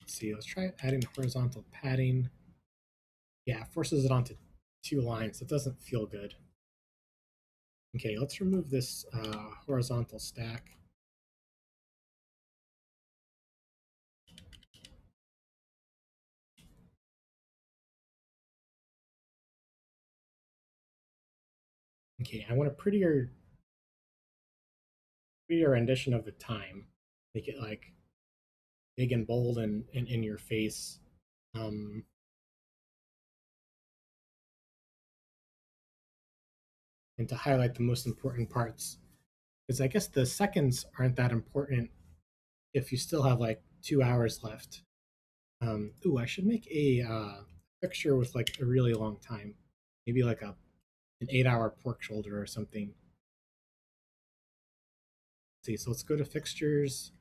Let's see, let's try adding horizontal padding. Yeah, it forces it onto two lines. It doesn't feel good. Okay, let's remove this horizontal stack. Okay, I want a prettier rendition of the time. Make it like big and bold and in your face. Um, and to highlight the most important parts. Because I guess the seconds aren't that important if you still have like 2 hours left. Ooh, I should make a picture with like a really long time. Maybe like an 8 hour pork shoulder or something. Let's see, so let's go to fixtures.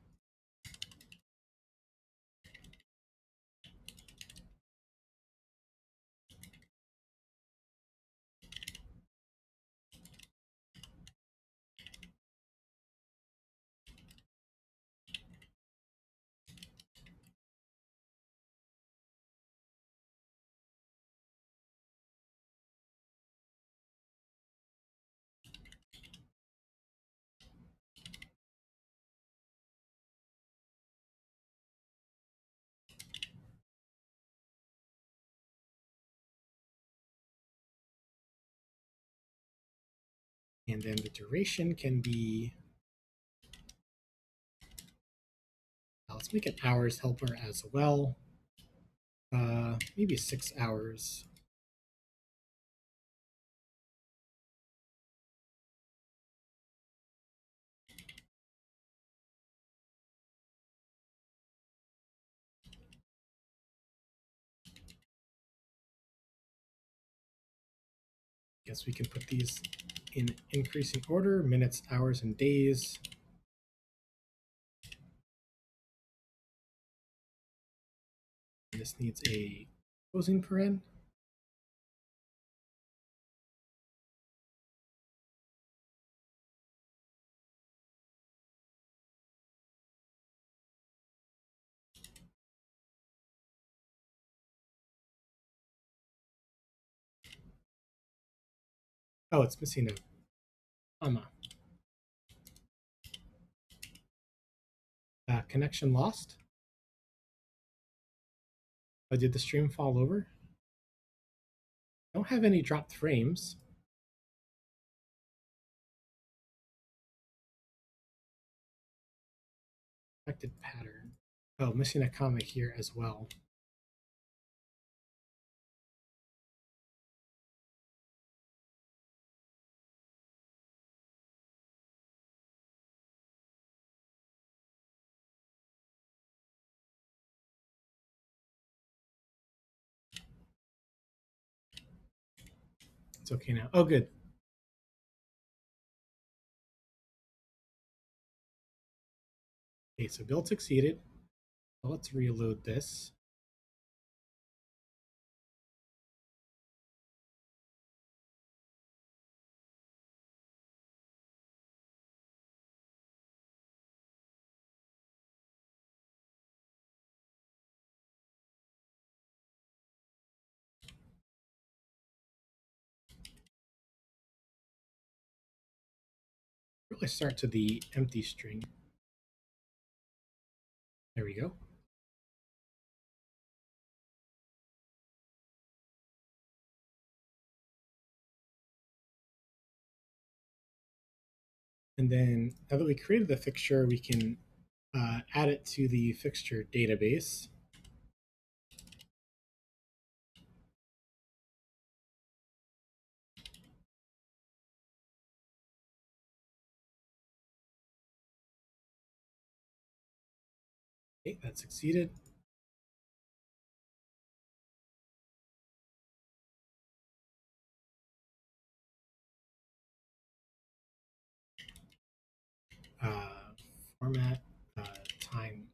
And then the duration can be, let's make an hours helper as well. Maybe 6 hours. Guess we can put these in increasing order: minutes, hours, and days. And this needs a closing paren. Oh, it's missing a comma. Connection lost. Oh, did the stream fall over? Don't have any dropped frames. Affected pattern. Oh, missing a comma here as well. It's okay now. Oh, good. Okay, so build succeeded. Well, let's reload this. Really start to the empty string. There we go. And then now that we created the fixture, we can add it to the fixture database. Okay, that succeeded. Uh, format time.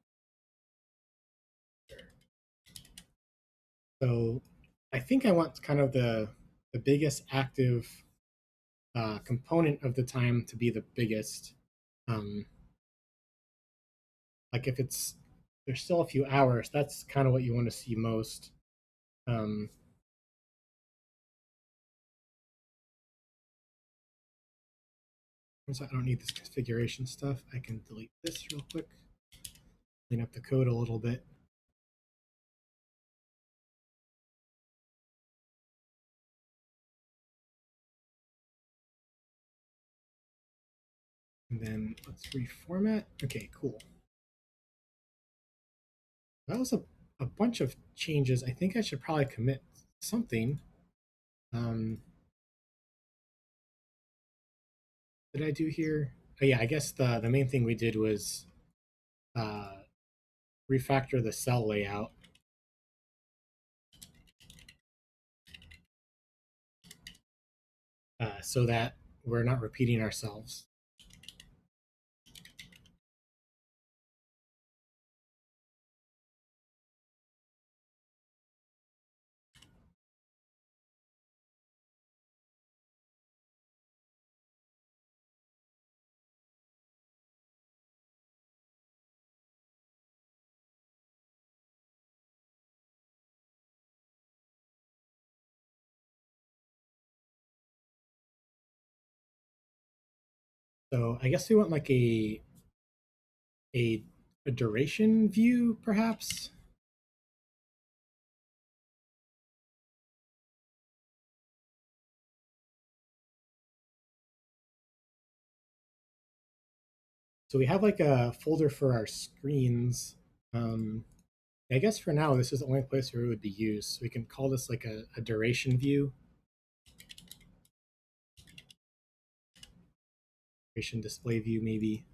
So I think I want kind of the biggest active component of the time to be the biggest. Um, like if it's there's still a few hours, that's kind of what you want to see most. Um, I don't need this configuration stuff. I can delete this real quick, clean up the code a little bit. And then let's reformat. Okay, cool. That was a bunch of changes. I think I should probably commit something. Did I do here? Oh, yeah, I guess the main thing we did was uh, refactor the cell layout. So that we're not repeating ourselves. So I guess we want like a, a duration view, perhaps. So we have like a folder for our screens. Um, I guess for now, this is the only place where it would be used. So we can call this like a duration view, duration display view, maybe.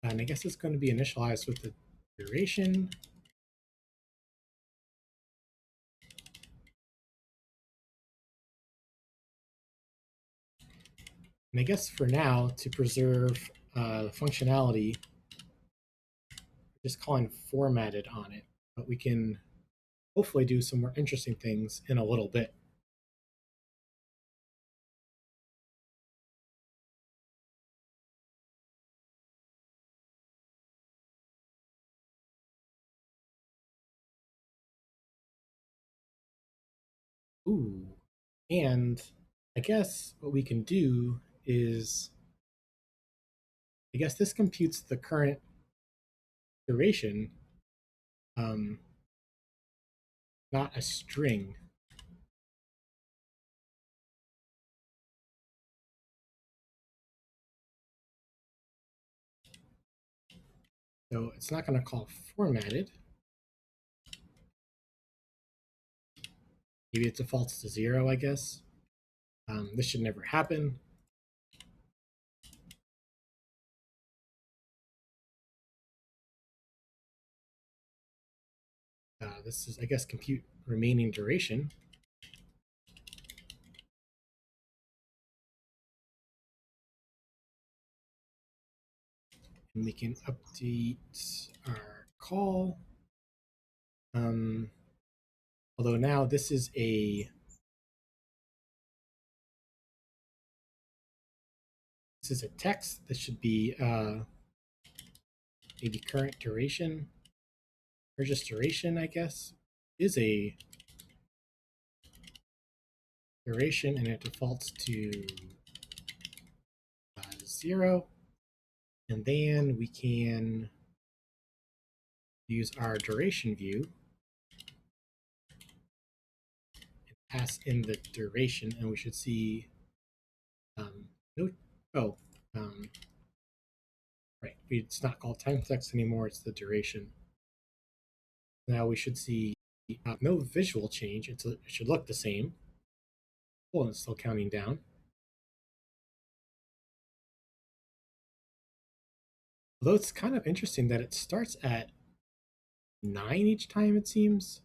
And I guess it's going to be initialized with the duration. And I guess for now, to preserve functionality, just calling formatted on it, but we can hopefully do some more interesting things in a little bit. Ooh. And I guess what we can do is, I guess this computes the current duration, um, not a string. So it's not going to call formatted. Maybe it defaults to 0, I guess. This should never happen. This is, I guess, compute remaining duration. And we can update our call. Although now this is a text. This should be maybe current duration or just duration, I guess, is a duration, and it defaults to 0. And then we can use our duration view and pass in the duration, and we should see no. Oh, right. It's not called time text anymore. It's the duration. Now we should see no visual change. It should look the same. Well, it's still counting down. Although it's kind of interesting that it starts at 9 each time, it seems.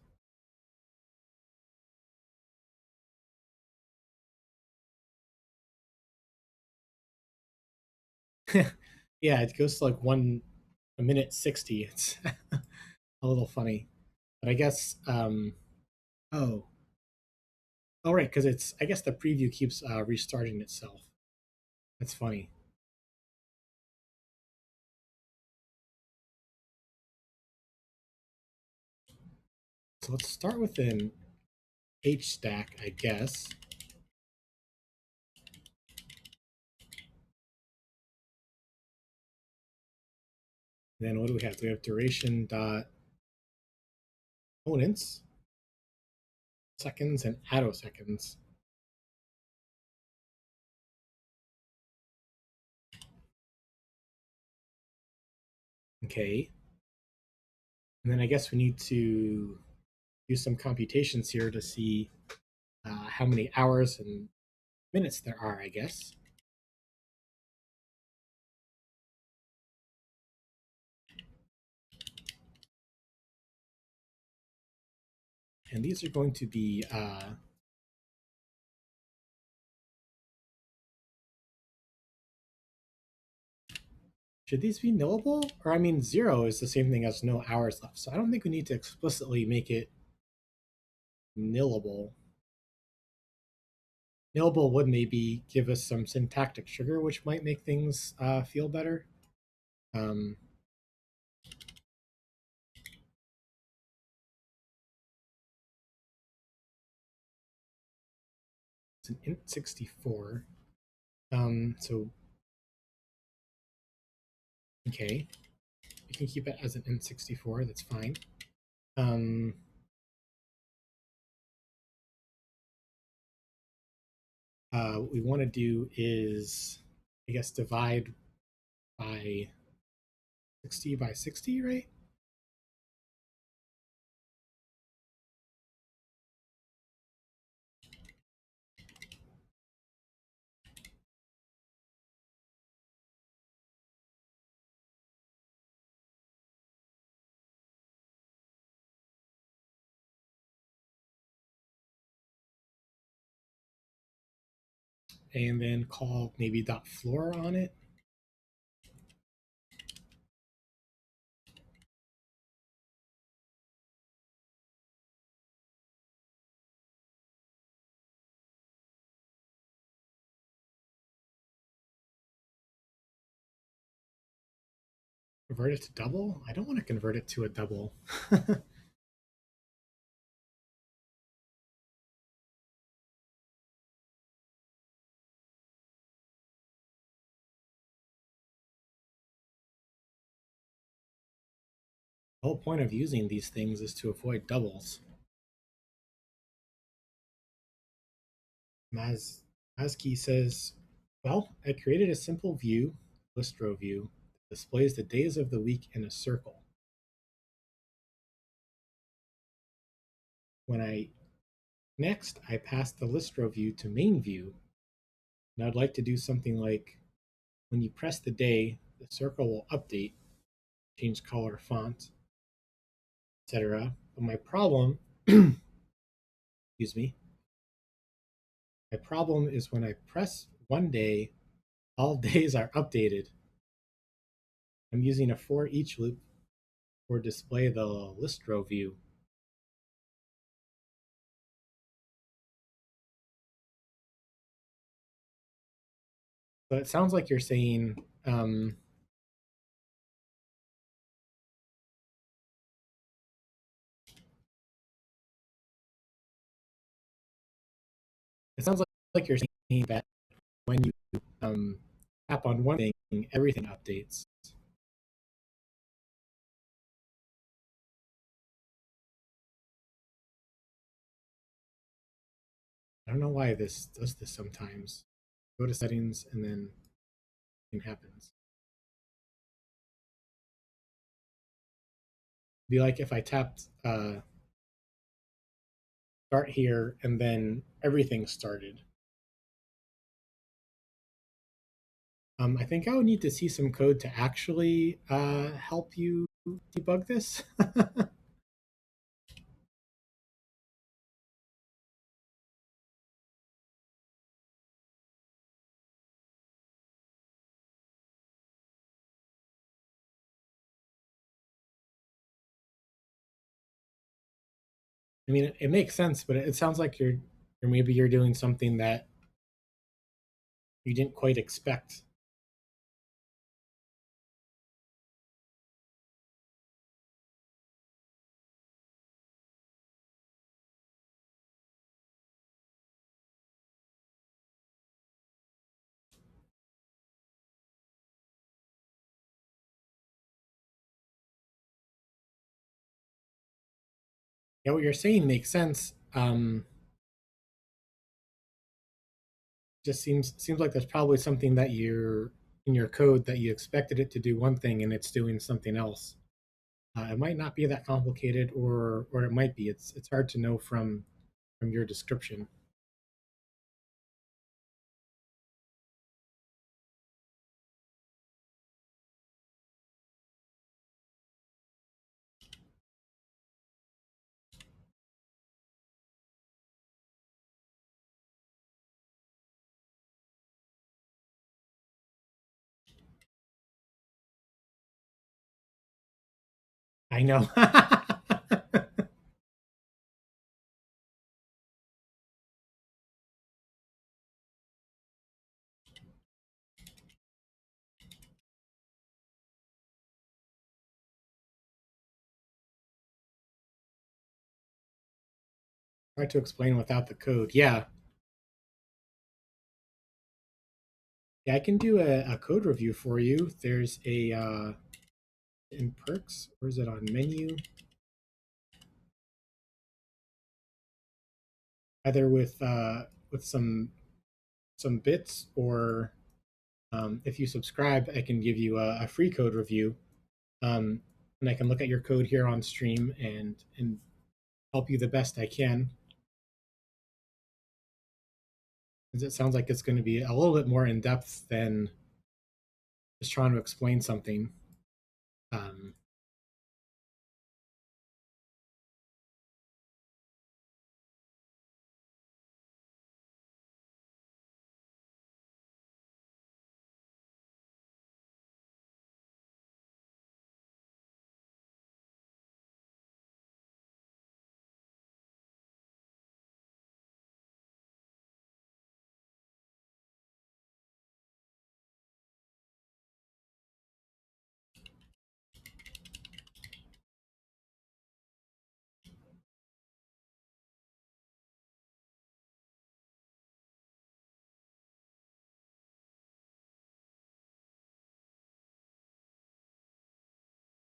Yeah, it goes to like 1 minute 60. It's a little funny. But I guess, oh, oh, right, because it's, I guess the preview keeps restarting itself. That's funny. So let's start with an H stack, I guess. Then what do we have? We have duration dot components, seconds, and attoseconds. Okay. And then I guess we need to do some computations here to see how many hours and minutes there are, I guess. And these are going to be should these be nillable? Or I mean, 0 is the same thing as no hours left. So I don't think we need to explicitly make it nillable. Nillable would maybe give us some syntactic sugar, which might make things feel better. It's an int64. So, okay. You can keep it as an int64, that's fine. What we want to do is, I guess, divide by 60 by 60, right? and then call maybe .floor on it. Convert it to double? I don't want to convert it to a double. The whole point of using these things is to avoid doubles. Maz Mazkey says, well, I created a simple view, list row view, that displays the days of the week in a circle. When I Next, I pass the list row view to main view, and I'd like to do something like when you press the day, the circle will update, change color, font, etc. But my problem, excuse me, my problem is when I press one day, all days are updated. I'm using a for each loop for display the list row view. So it sounds like you're saying it sounds like you're saying that when you um, tap on one thing, everything updates. I don't know why this does this sometimes. Go to settings and then it happens. It'd be like if I tapped start here and then everything started. I think I would need to see some code to actually help you debug this. I mean, it makes sense, but it sounds like you're doing something that you didn't quite expect. Yeah, what you're saying makes sense. Just seems like there's probably something that you're in your code that you expected it to do one thing and it's doing something else. It might not be that complicated, or it might be. It's hard to know from your description. I know. Hard to explain without the code. Yeah, yeah. I can do a code review for you. There's a in perks, or is it on menu? Either with some bits, or if you subscribe, I can give you a free code review, and I can look at your code here on stream and help you the best I can. Because it sounds like it's going to be a little bit more in depth than just trying to explain something. Um,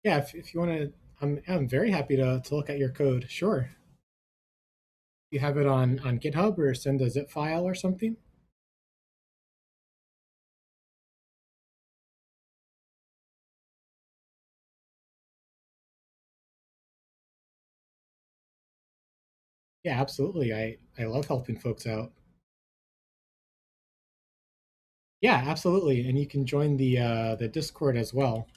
Yeah, if you want to, I'm very happy to look at your code. Sure. You have it on GitHub or send a zip file or something? Yeah, absolutely. I love helping folks out. Yeah, absolutely. And you can join the Discord as well.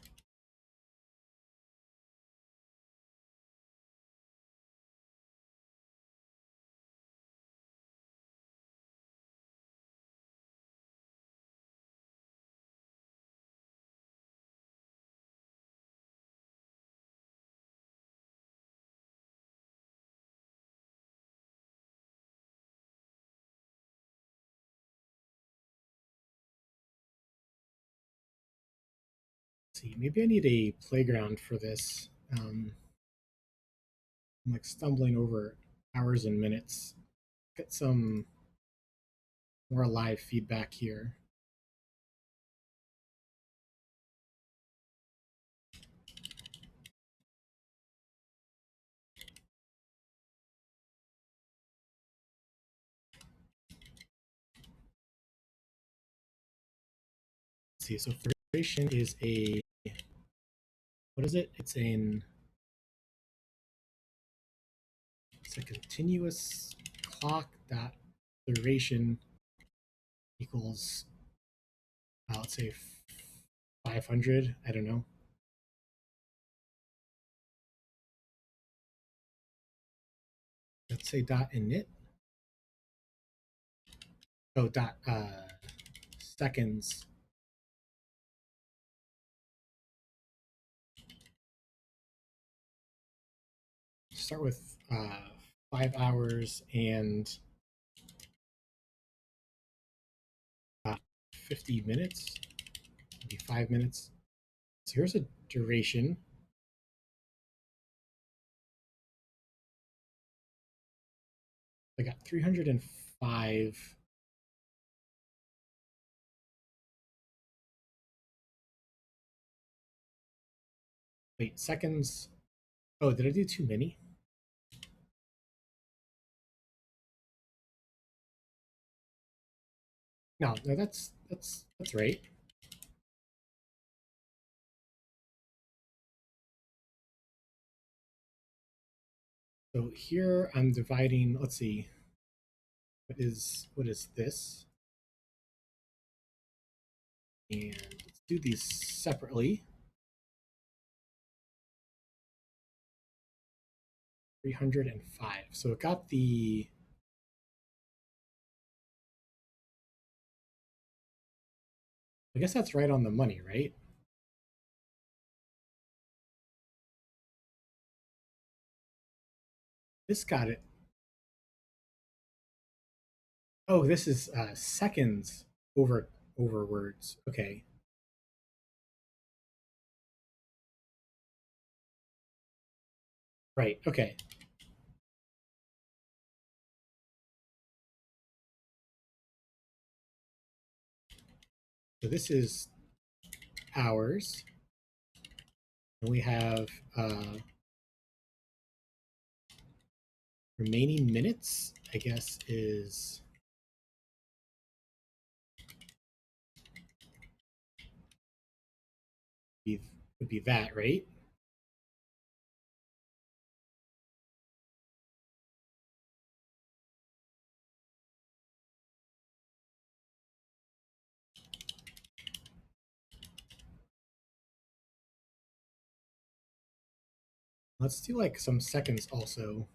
Let's see, maybe I need a playground for this. I'm like stumbling over hours and minutes. Get some more live feedback here. Let's see, so duration is a, what is it? It's a continuous clock dot duration equals, let's say 500. I don't know. Let's say dot init. Oh, dot seconds. Start with 5 hours and 50 minutes, maybe 5 minutes. So here's a duration. I got 305. Wait, seconds. Oh, did I do too many? No, no, that's right. So here I'm dividing, let's see, what is this? And let's do these separately. 305. So it got the, I guess that's right on the money, right? This got it. Oh, this is seconds over words. Okay. Right. Okay. So this is hours. And we have remaining minutes, I guess, is be would be that, right? Let's do like some seconds also.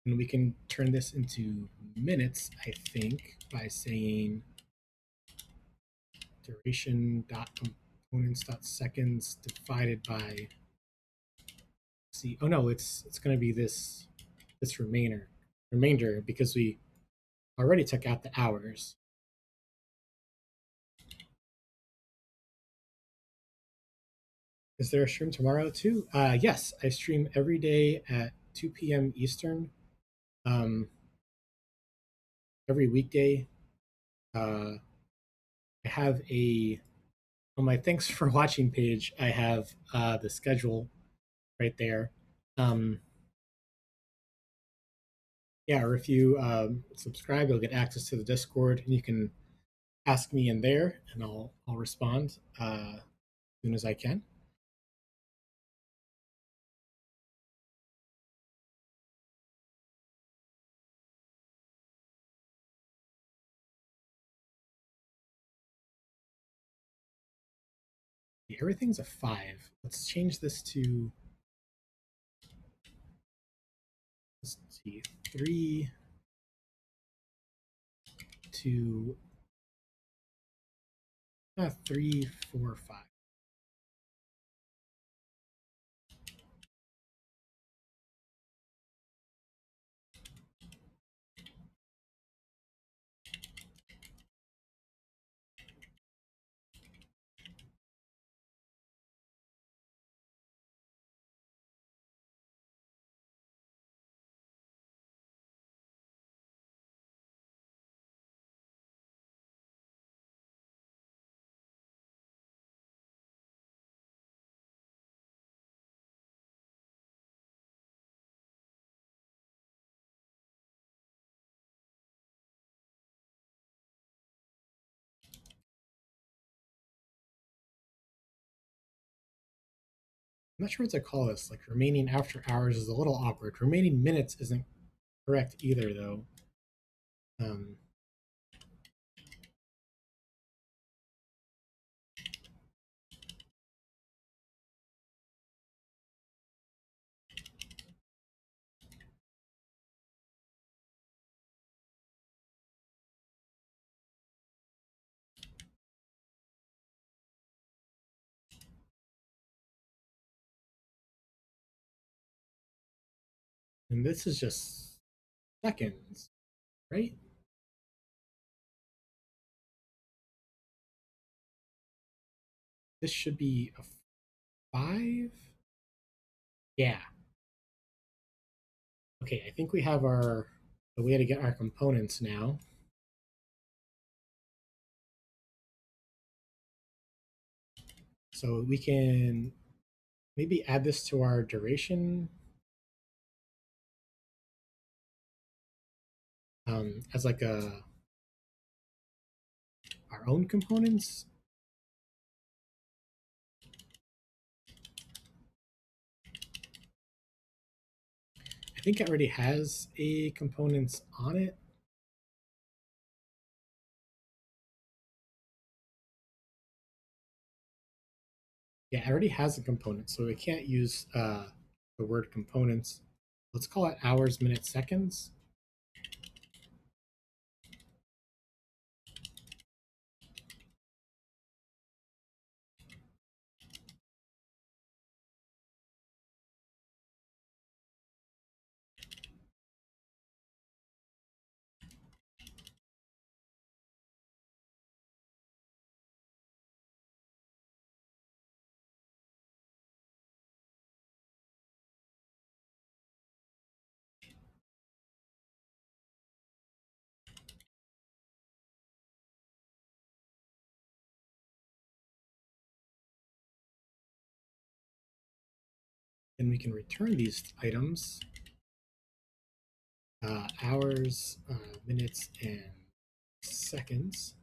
And we can turn this into minutes, I think, by saying duration dot components dot seconds divided by, see, oh no, it's going to be this remainder because we already took out the hours. Is there a stream tomorrow too? Yes, I stream every day at 2 p.m. Eastern. Um, every weekday. Uh, I have a on my thanks for watching page. I have the schedule right there. Um, yeah, or if you subscribe, you'll get access to the Discord, and you can ask me in there, and I'll respond as soon as I can. Everything's a 5. Let's change this to, let's see, 3 to 3, 4, 5. I'm not sure what to call this. Like remaining after hours is a little awkward. Remaining minutes isn't correct either, though. Um, and this is just seconds, right? This should be a 5. Yeah. Okay, I think we have our the way to get our components now. So we can maybe add this to our duration as like our own components. I think it already has a components on it. Yeah, it already has a component, so we can't use the word components. Let's call it hours, minutes, seconds. And we can return these items, hours, minutes, and seconds.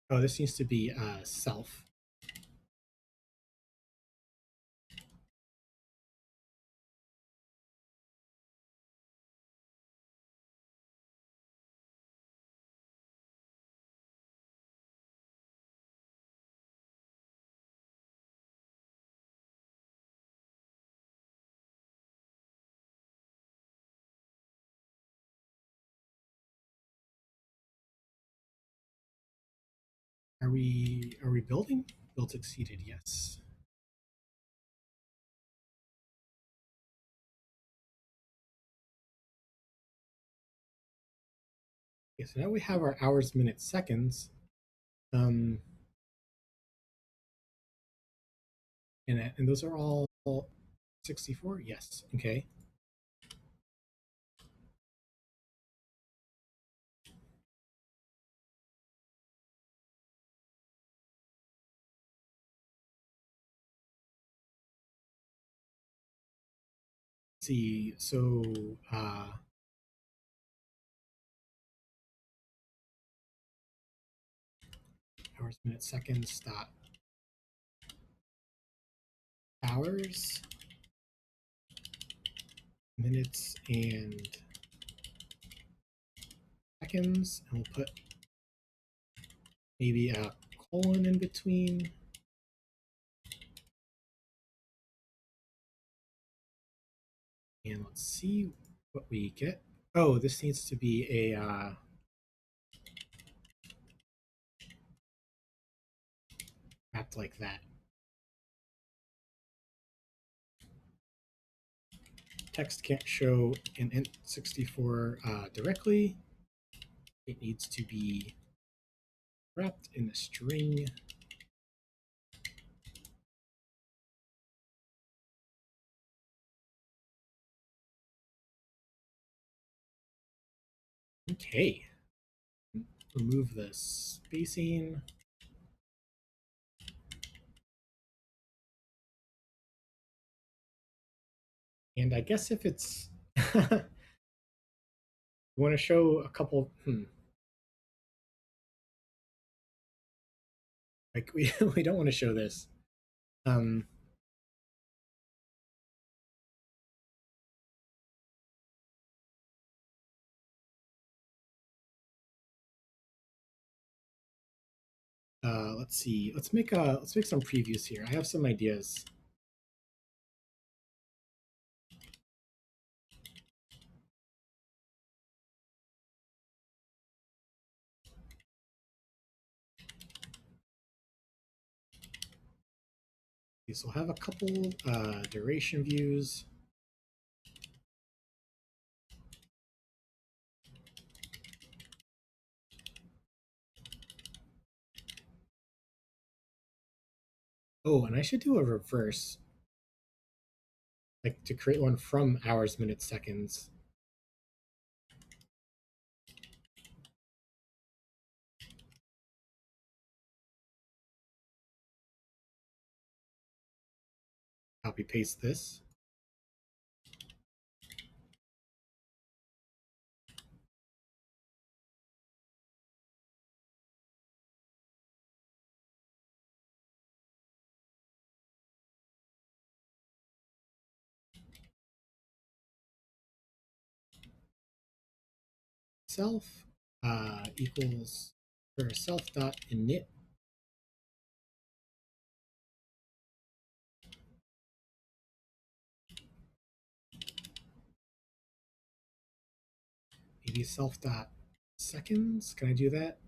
Oh, this needs to be self. Are we building? Build succeeded, yes. Okay, so now we have our hours, minutes, seconds. And those are all 64? Yes. Okay. Let's see, so hours, minutes, seconds, dot hours, minutes, and seconds, and we'll put maybe a colon in between. And let's see what we get. Oh, this needs to be a wrapped like that. Text can't show an int64 directly. It needs to be wrapped in a string. Okay. Remove the spacing. And I guess if it's you want to show a couple like we don't want to show this. Um let's see. Let's make some previews here. I have some ideas. Okay, so I'll have a couple duration views. Oh, and I should do a reverse, like to create one from hours, minutes, seconds. Copy paste this. Self equals for self dot init. Maybe self dot seconds. Can I do that?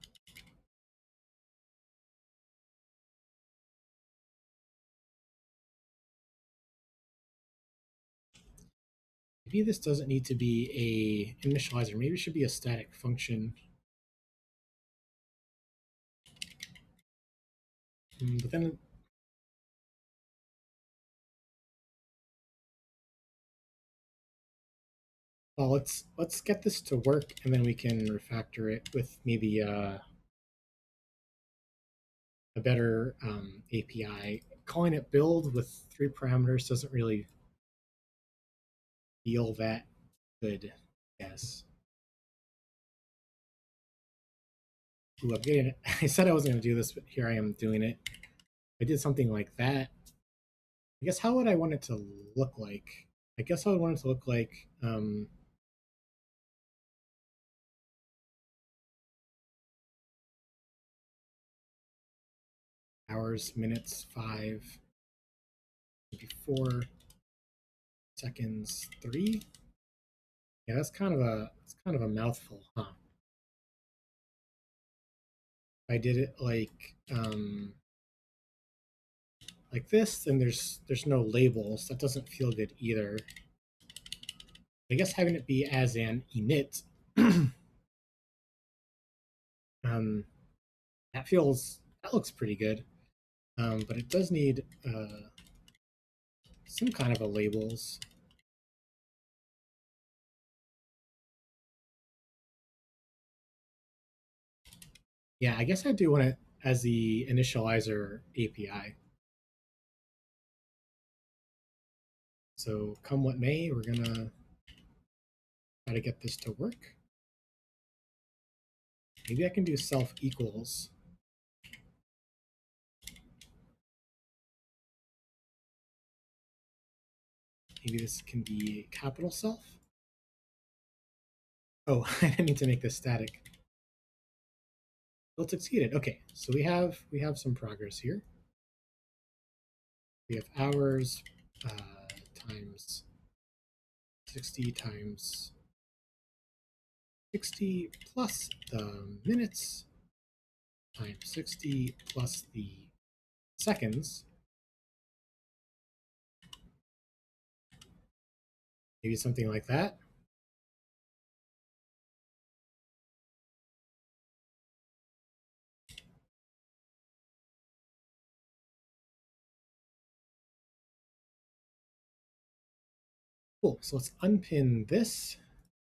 Maybe this doesn't need to be a initializer. Maybe it should be a static function. But then well, let's get this to work, and then we can refactor it with maybe a better API. Calling it build with 3 parameters doesn't really feel that good. Yes. Ooh, I'm getting it. I said I wasn't going to do this, but here I am doing it. I did something like that. I guess how would I want it to look like? I guess I would want it to look like hours, minutes, 5, maybe 4, seconds, 3. Yeah, that's kind of a mouthful, huh? If I did it like this, then there's no labels. That doesn't feel good either. I guess having it be as an init, um, that looks pretty good. But it does need some kind of a labels. Yeah, I guess I do want it as the initializer API. So come what may, we're gonna try to get this to work. Maybe I can do self equals. Maybe this can be capital self. Oh, I didn't need to make this static. Well, it succeeded. Okay, so we have some progress here. We have hours times 60 times 60 plus the minutes times 60 plus the seconds. Maybe something like that. Cool. So let's unpin this.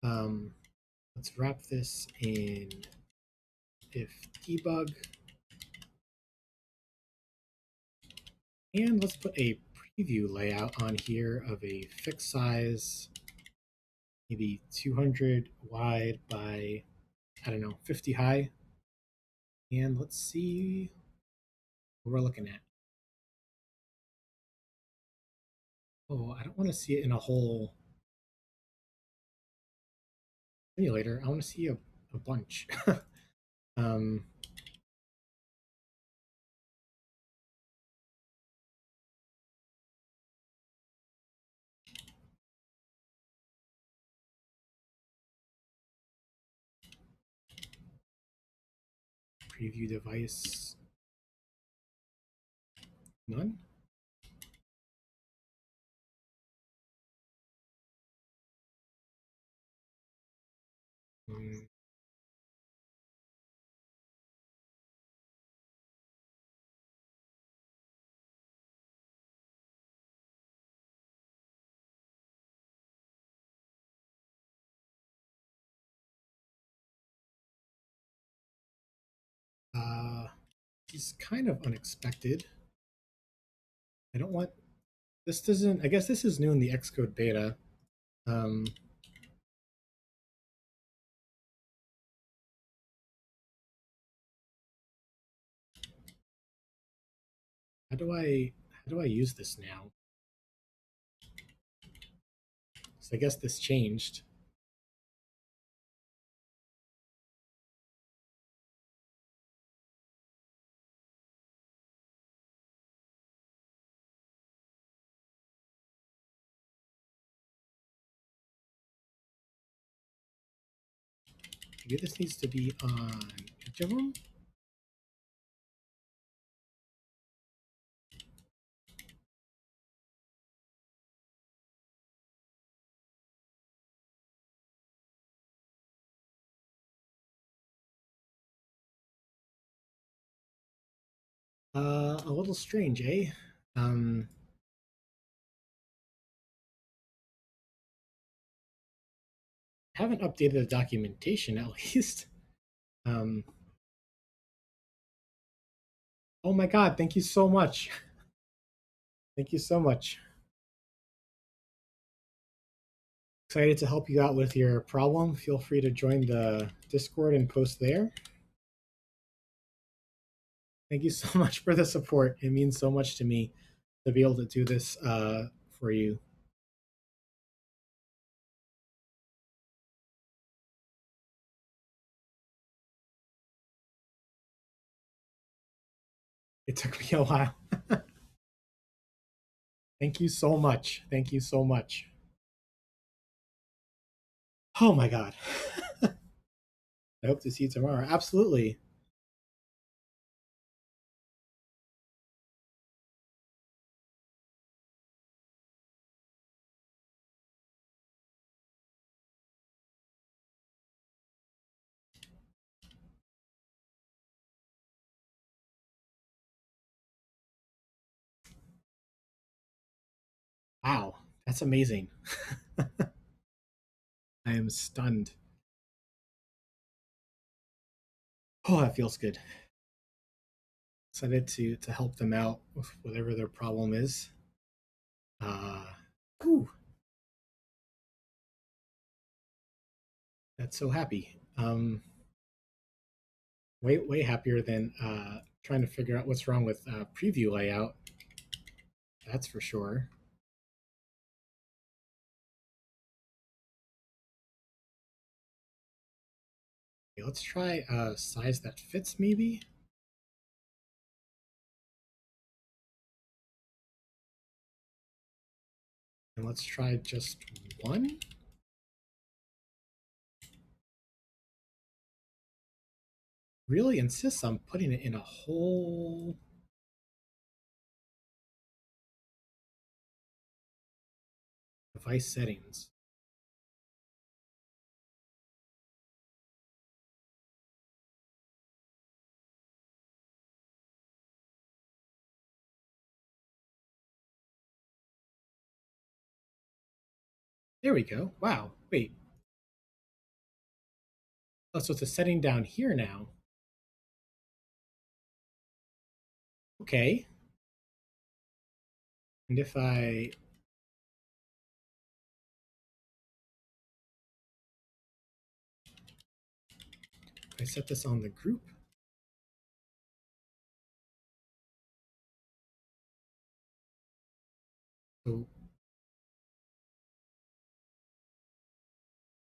Let's wrap this in if debug. And let's put a preview layout on here of a fixed size, maybe 200 wide by, I don't know, 50 high. And let's see what we're looking at. Oh, I don't want to see it in a whole simulator. I want to see a bunch. um, preview device, none. Mm, this is kind of unexpected. I don't want this doesn't, I guess this is new in the Xcode beta. Um, how do I use this now? So I guess this changed. Maybe this needs to be on each of them. A little strange, eh? Um, haven't updated the documentation at least. Um, oh my God, thank you so much. Thank you so much. Excited to help you out with your problem. Feel free to join the Discord and post there. Thank you so much for the support. It means so much to me to be able to do this for you. It took me a while. Thank you so much. Thank you so much. Oh my God. I hope to see you tomorrow. Absolutely. That's amazing. I am stunned. Oh, that feels good. Excited to help them out with whatever their problem is. Uh, whew, that's so happy. Way happier than trying to figure out what's wrong with preview layout. That's for sure. Okay, let's try a size that fits, maybe. And let's try just one. Really insists on putting it in a whole device settings. There we go. Wow. Wait. Oh, so it's a setting down here now. Okay. And if I set this on the group, so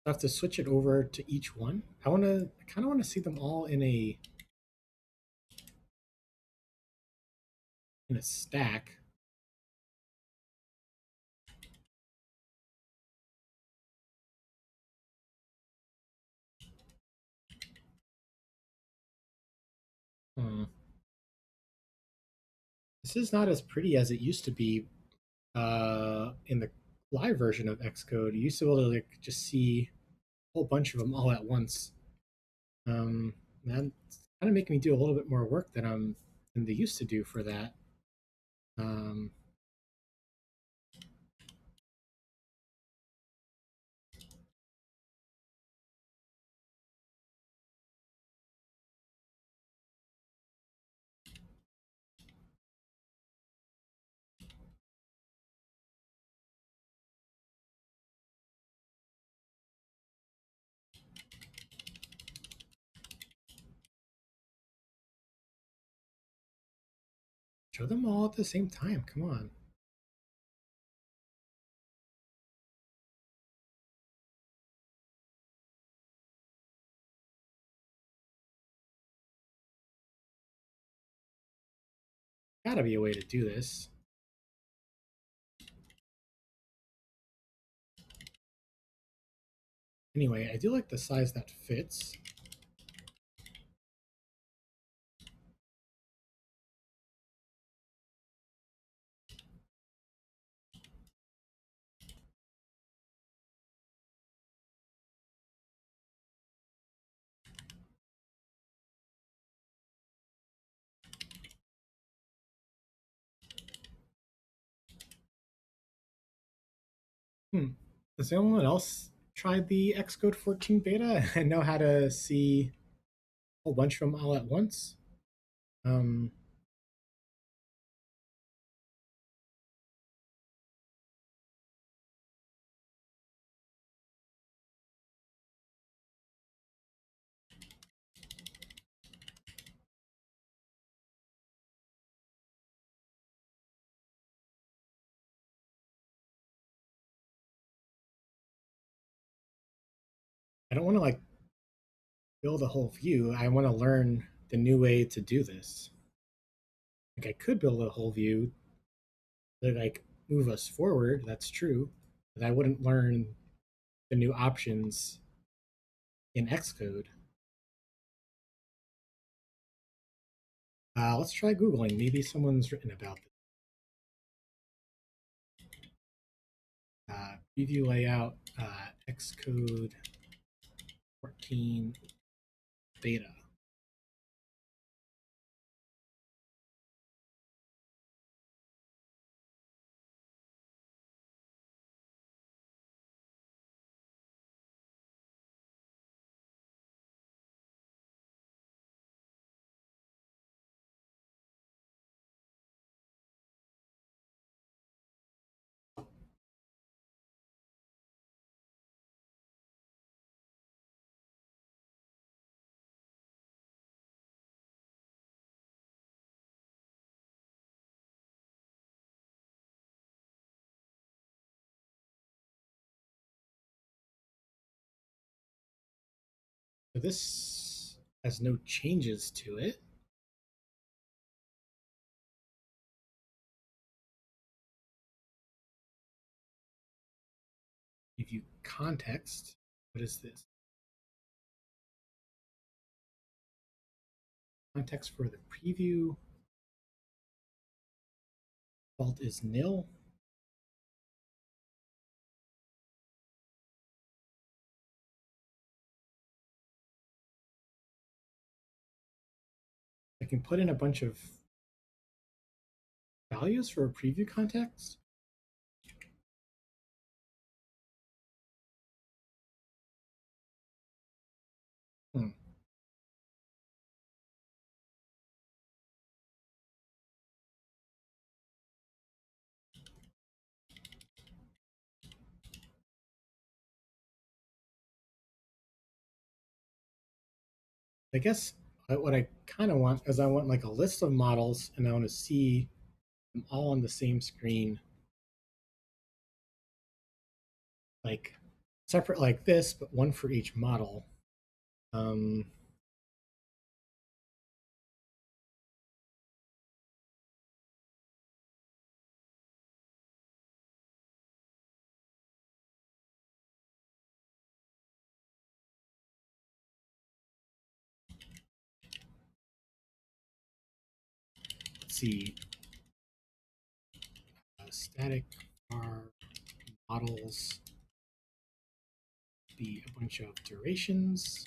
I have to switch it over to each one. I kind of want to see them all in a stack. Hmm. This is not as pretty as it used to be in the live version of Xcode. You used to be able to like just see a whole bunch of them all at once. That's kind of making me do a little bit more work than they used to do for that. Um, show them all at the same time. Come on. Gotta be a way to do this. Anyway, I do like the size that fits. Hmm. Has anyone else tried the Xcode 14 beta and know how to see a whole bunch of them all at once? Um, I don't want to like build a whole view. I want to learn the new way to do this. Like I could build a whole view that like move us forward. That's true, but I wouldn't learn the new options in Xcode. Let's try Googling. Maybe someone's written about this. Preview layout, Xcode 14 beta. So this has no changes to it. Give you context. What is this? Context for the preview. Default is nil. I can put in a bunch of values for a preview context. Hmm. I guess what I kind of want is I want like a list of models and I want to see them all on the same screen, like separate like this, but one for each model. Um, let's see, static var models be a bunch of durations.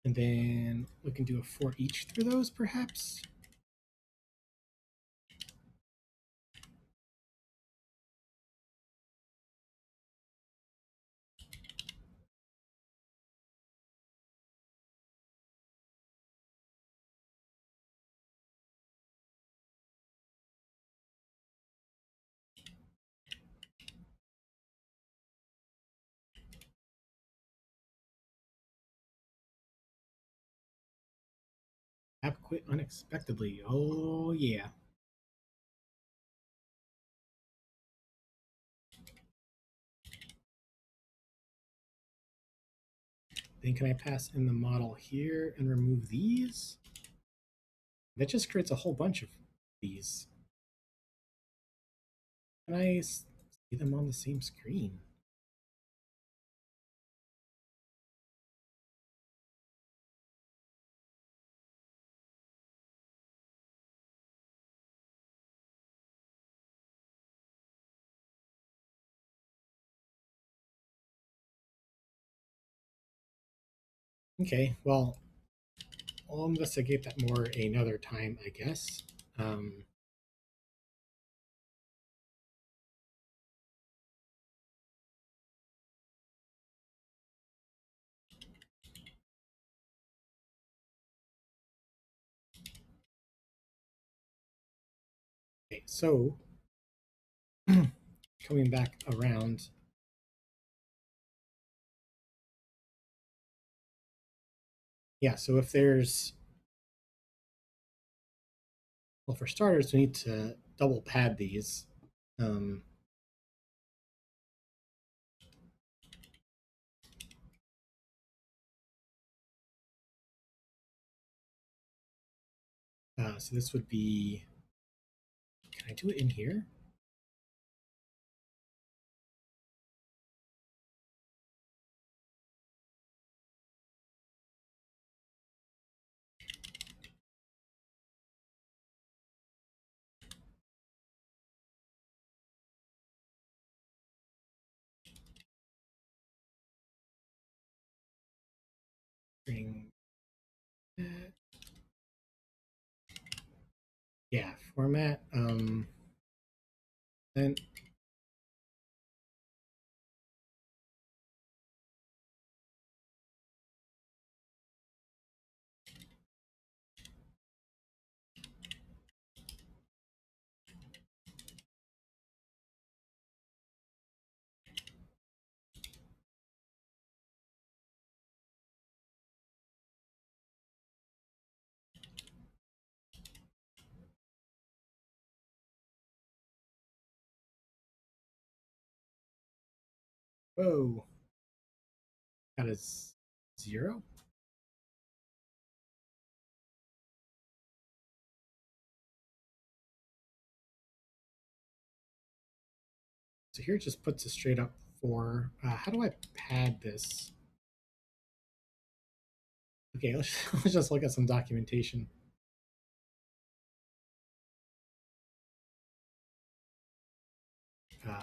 And then we can do a for each through those, perhaps. App quit unexpectedly. Oh, yeah. Then can I pass in the model here and remove these? That just creates a whole bunch of these. Can I see them on the same screen? Okay, well, I'll investigate that more another time, I guess. Um, okay, so coming back around, yeah, so if there's, well, for starters, we need to double pad these. Um, so this would be, can I do it in here? Bring that. Yeah, format. Then Whoa, that is 0. So here it just puts a straight up 4. How do I pad this? Okay, let's just look at some documentation. Uh,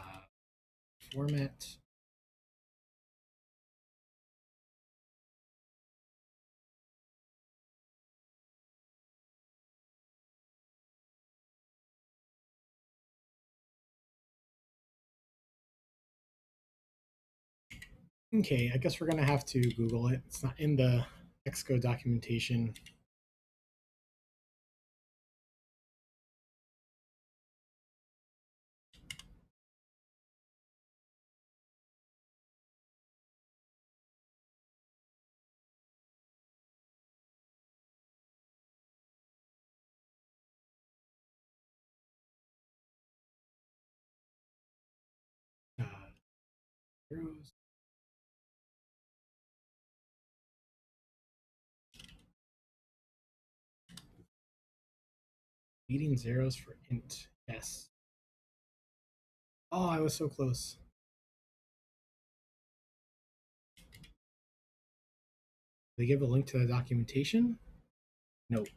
Format. Okay, I guess we're gonna have to Google it. It's not in the Xcode documentation. Uh, Zeros. Leading zeros for int. Yes. Oh, I was so close. They give a link to the documentation? Nope.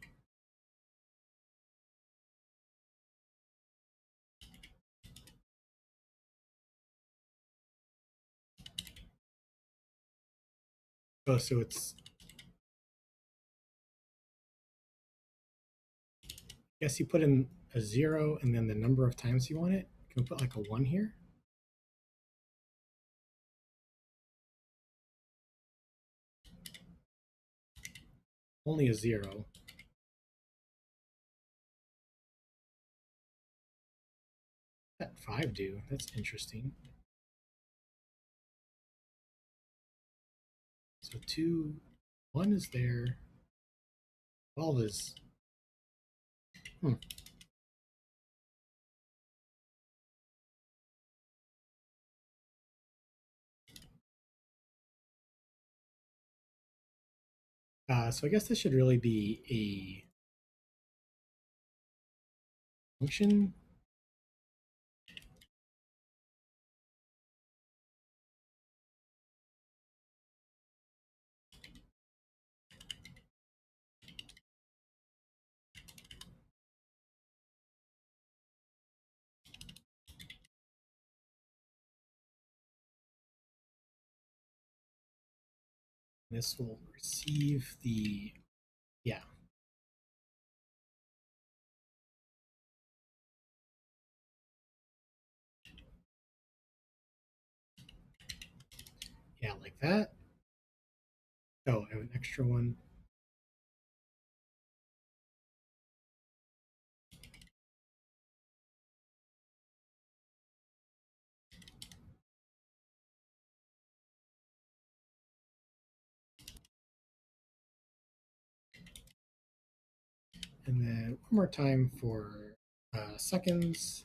Oh, so it's. Guess you put in a 0 and then the number of times you want it. Can we put like a 1 here? Only a 0. That 5 do? That's interesting. So 2, 1 is there. 12 is. Hmm. So I guess this should really be a function. This will receive the, yeah. Yeah, like that. Oh, I have an extra one. And then one more time for seconds.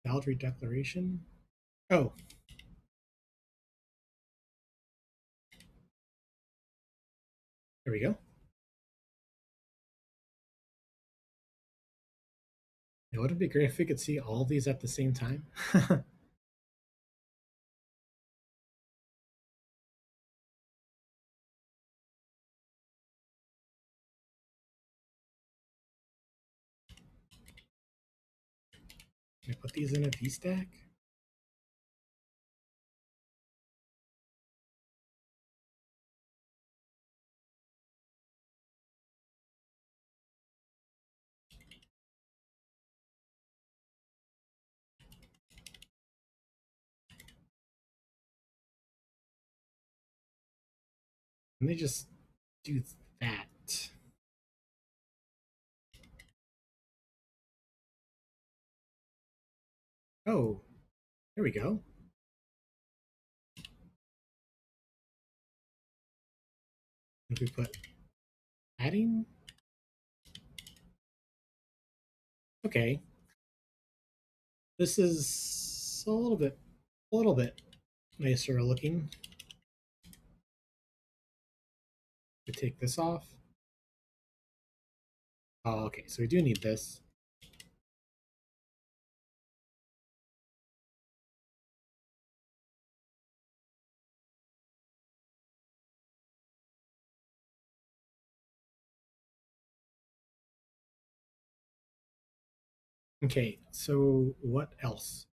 Boundary declaration. Oh, there we go. It would be great if we could see all these at the same time. Can I put these in a VStack? And they just do that. Oh, there we go. If we put adding, okay, this is a little bit nicer looking. We take this off. Oh, okay, so we do need this. Okay, so what else?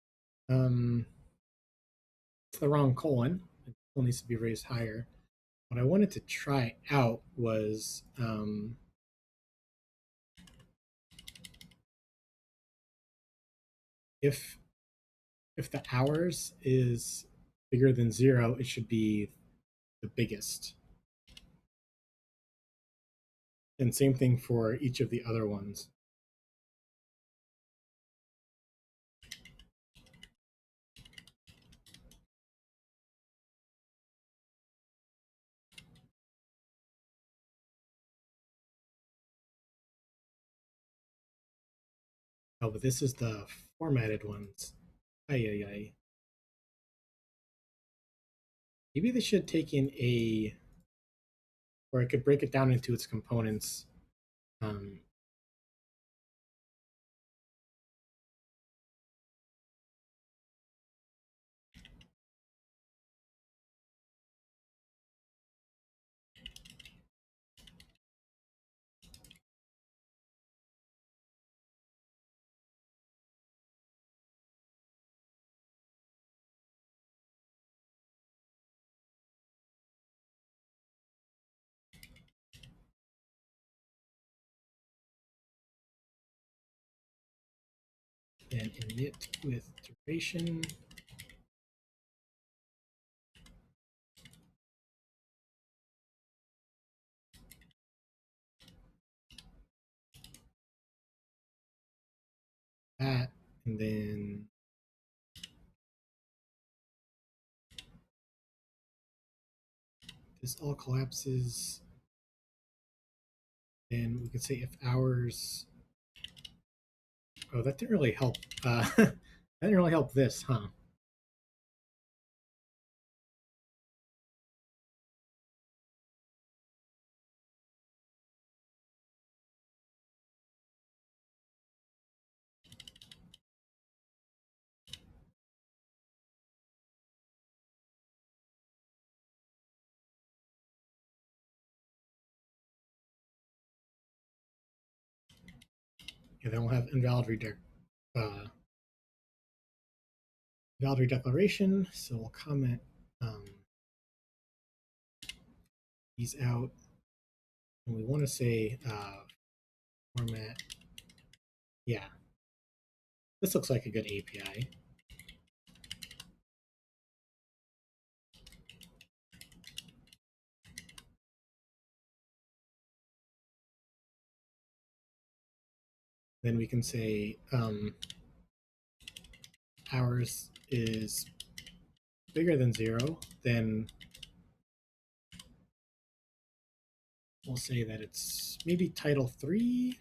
Um, it's the wrong colon. It still needs to be raised higher. What I wanted to try out was if the hours is bigger than 0, it should be the biggest. And same thing for each of the other ones. Oh, but this is the formatted ones. Ay, ay, ay. Maybe they should take in or I could break it down into its components. Um, and init with duration. That, and then this all collapses. Then we could say if hours. Oh, that didn't really help. That didn't really help this, huh? Yeah, then we'll have uh, invalid redeclaration. So we'll comment these out, and we want to say format. Yeah, this looks like a good API. Then we can say hours is bigger than 0, then we'll say that it's maybe title 3,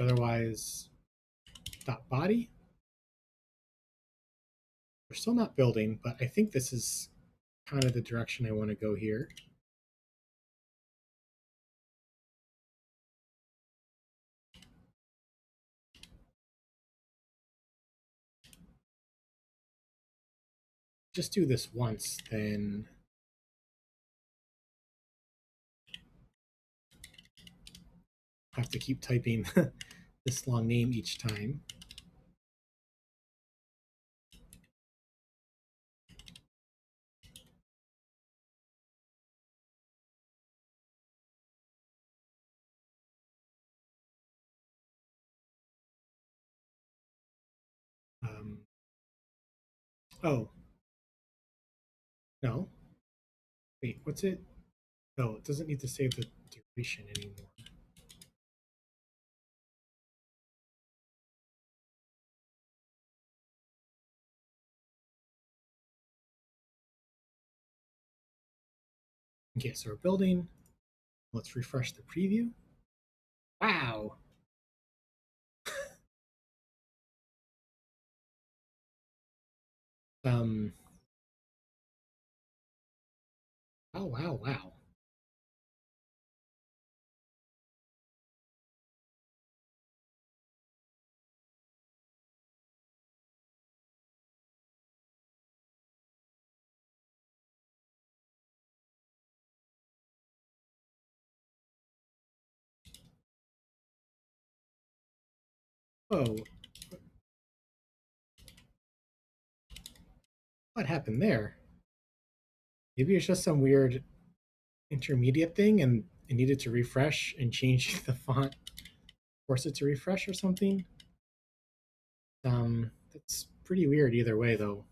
otherwise dot body. We're still not building, but I think this is kind of the direction I want to go here. Just do this once, then have to keep typing this long name each time. Um, oh, no. Wait, what's it? Oh, it doesn't need to save the duration anymore. Okay, so we're building. Let's refresh the preview. Wow. Um. Oh wow, wow. Whoa. What happened there? Maybe it's just some weird intermediate thing, and it needed to refresh and change the font, force it to refresh or something. That's pretty weird either way, though.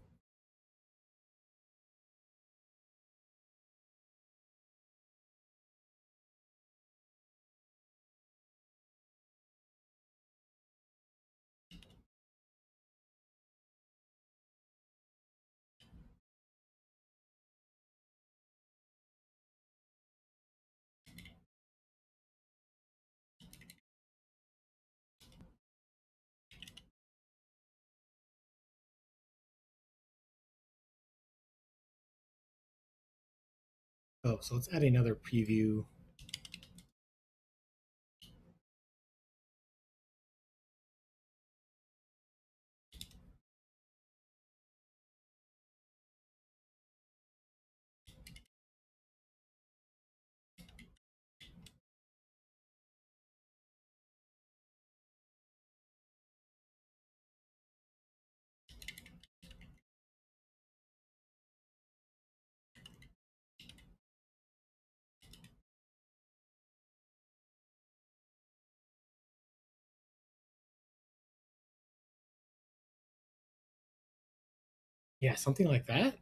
Oh, so let's add another preview. Yeah, something like that.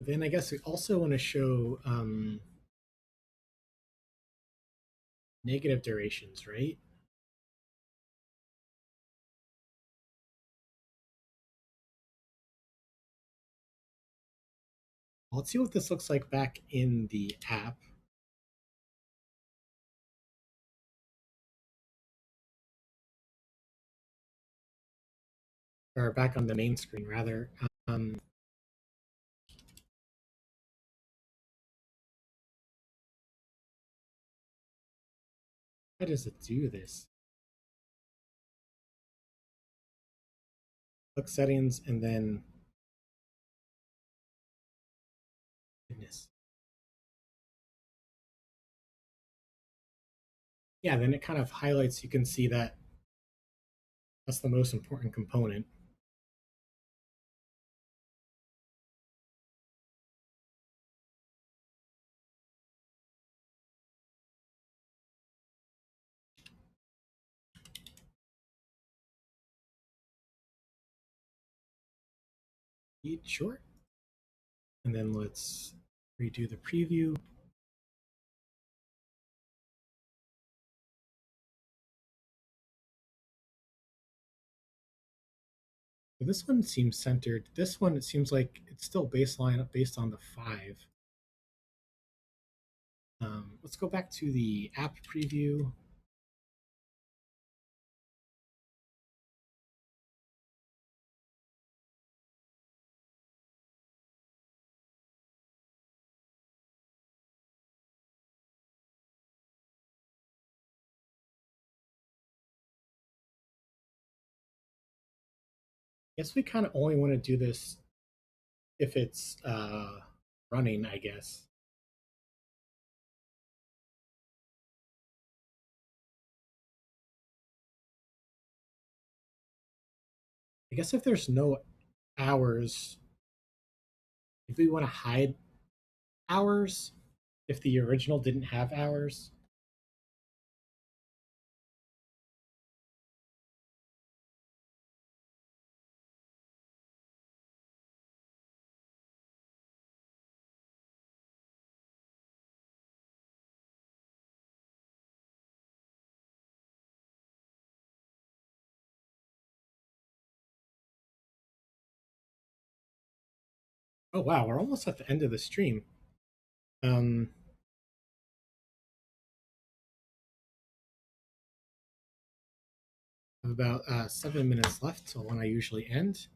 Then I guess we also want to show negative durations, right? Let's see what this looks like back in the app. Or back on the main screen, rather. Um, how does it do this? Click settings and then goodness. Yeah, then it kind of highlights. You can see that that's the most important component. Short. And then let's redo the preview. So this one seems centered. This one, it seems like it's still baseline based on the 5. Let's go back to the app preview. I guess we kind of only want to do this if it's running, I guess. I guess if there's no hours, if we want to hide hours, if the original didn't have hours, Oh wow, we're almost at the end of the stream. Um, I have about 7 minutes left till when I usually end.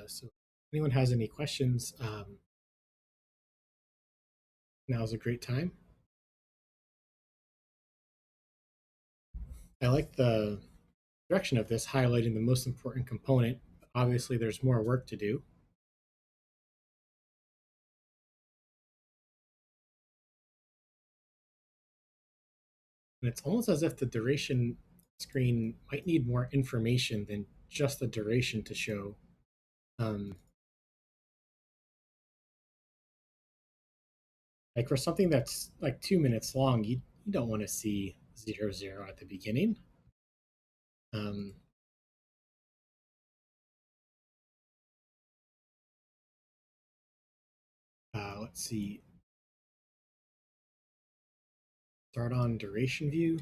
So if anyone has any questions, now's a great time. I like the direction of this, highlighting the most important component. Obviously, there's more work to do. And it's almost as if the duration screen might need more information than just the duration to show. Um, like for something that's like 2 minutes long, you don't want to see 00 at the beginning. Um, let's see. Start on duration view.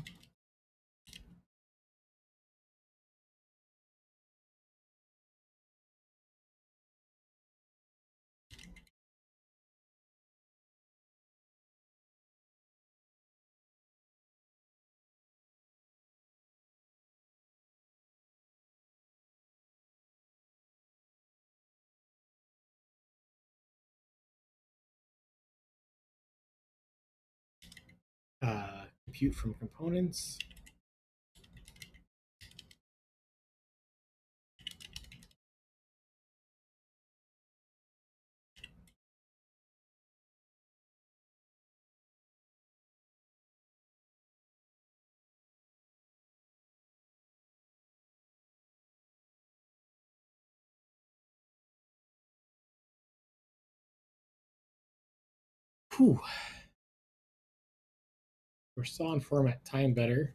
Compute from components. Whew. We're still on format time better.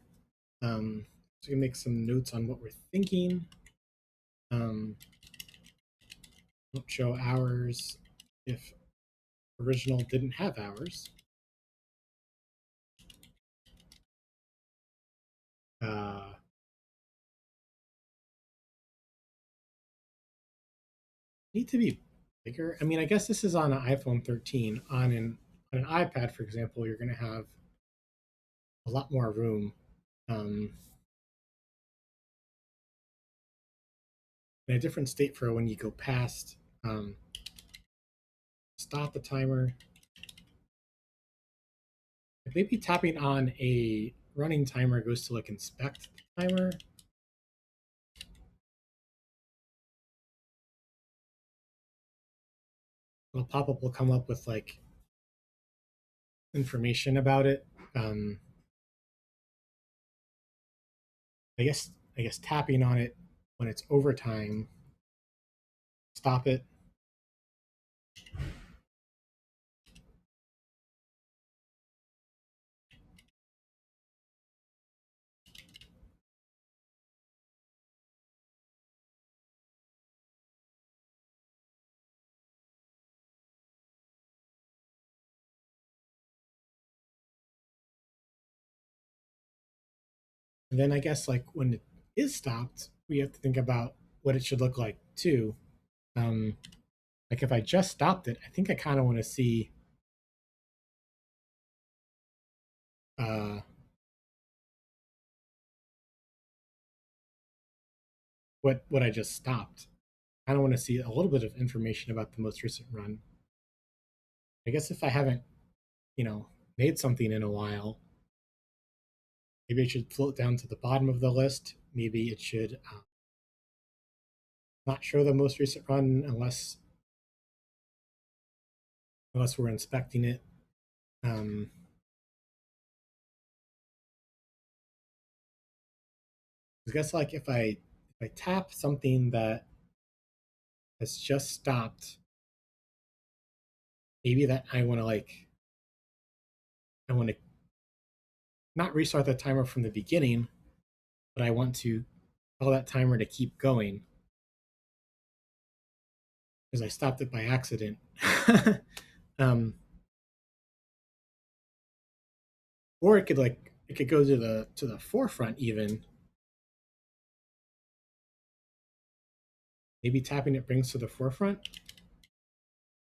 So we can make some notes on what we're thinking. Um, don't show hours if original didn't have hours. Need to be bigger. I mean, I guess this is on an iPhone 13. On an iPad, for example, you're going to have a lot more room. Um, in a different state for when you go past. Stop the timer. Maybe tapping on a running timer goes to like inspect the timer. A pop-up will come up with like information about it. Um, I guess tapping on it when it's overtime, stop it. And then I guess like when it is stopped, we have to think about what it should look like too. Um, like if I just stopped it, I think I kind of want to see uh, what I just stopped. I kind of want to see a little bit of information about the most recent run. I guess if I haven't, you know, made something in a while, maybe it should float down to the bottom of the list. Maybe it should not show the most recent run unless we're inspecting it. Um, I guess like if I tap something that has just stopped, maybe that I want to not restart the timer from the beginning, but I want to tell that timer to keep going because I stopped it by accident. um, or it could go to the forefront even. Maybe tapping it brings to the forefront.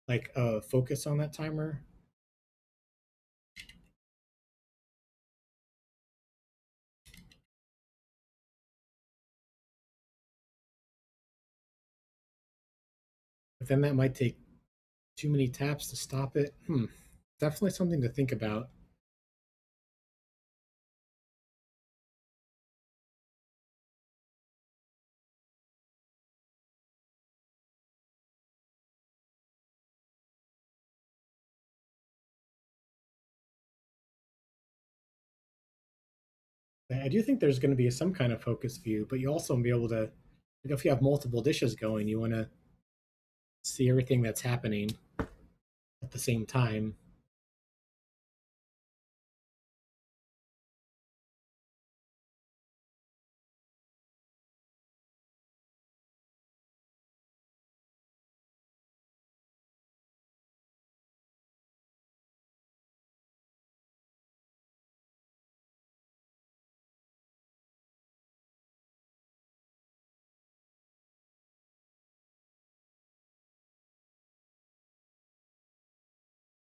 like a focus on that timer? But then that might take too many taps to stop it. Definitely something to think about. I do think there's going to be some kind of focus view, but you also want to be able to, like, if you have multiple dishes going, you want to see everything that's happening at the same time.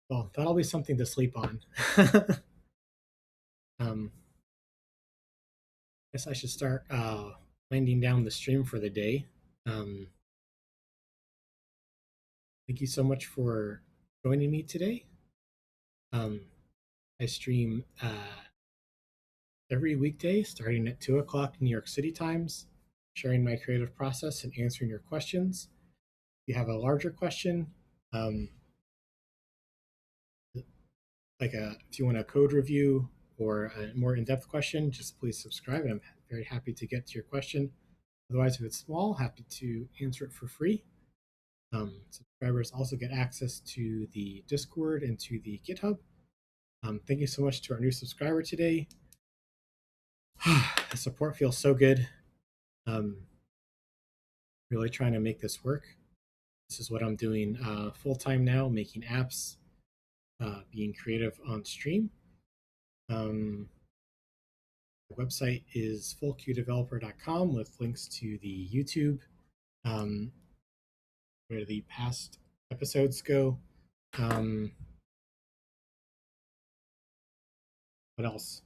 Well, that'll be something to sleep on. um, Guess I should start winding down the stream for the day. Um, thank you so much for joining me today. Um, I stream every weekday starting at 2 o'clock New York City times, sharing my creative process and answering your questions. If you have a larger question, um, if you want a code review or a more in-depth question, just please subscribe, and I'm very happy to get to your question. Otherwise, if it's small, happy to answer it for free. Subscribers also get access to the Discord and to the GitHub. Thank you so much to our new subscriber today. The support feels so good. Um, really trying to make this work. This is what I'm doing full time now, making apps, being creative on stream. The website is fullqdeveloper.com with links to the YouTube, um, where the past episodes go. Um, what else?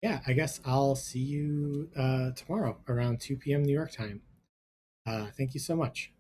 Yeah, I guess I'll see you tomorrow around 2 p.m. New York time. Thank you so much.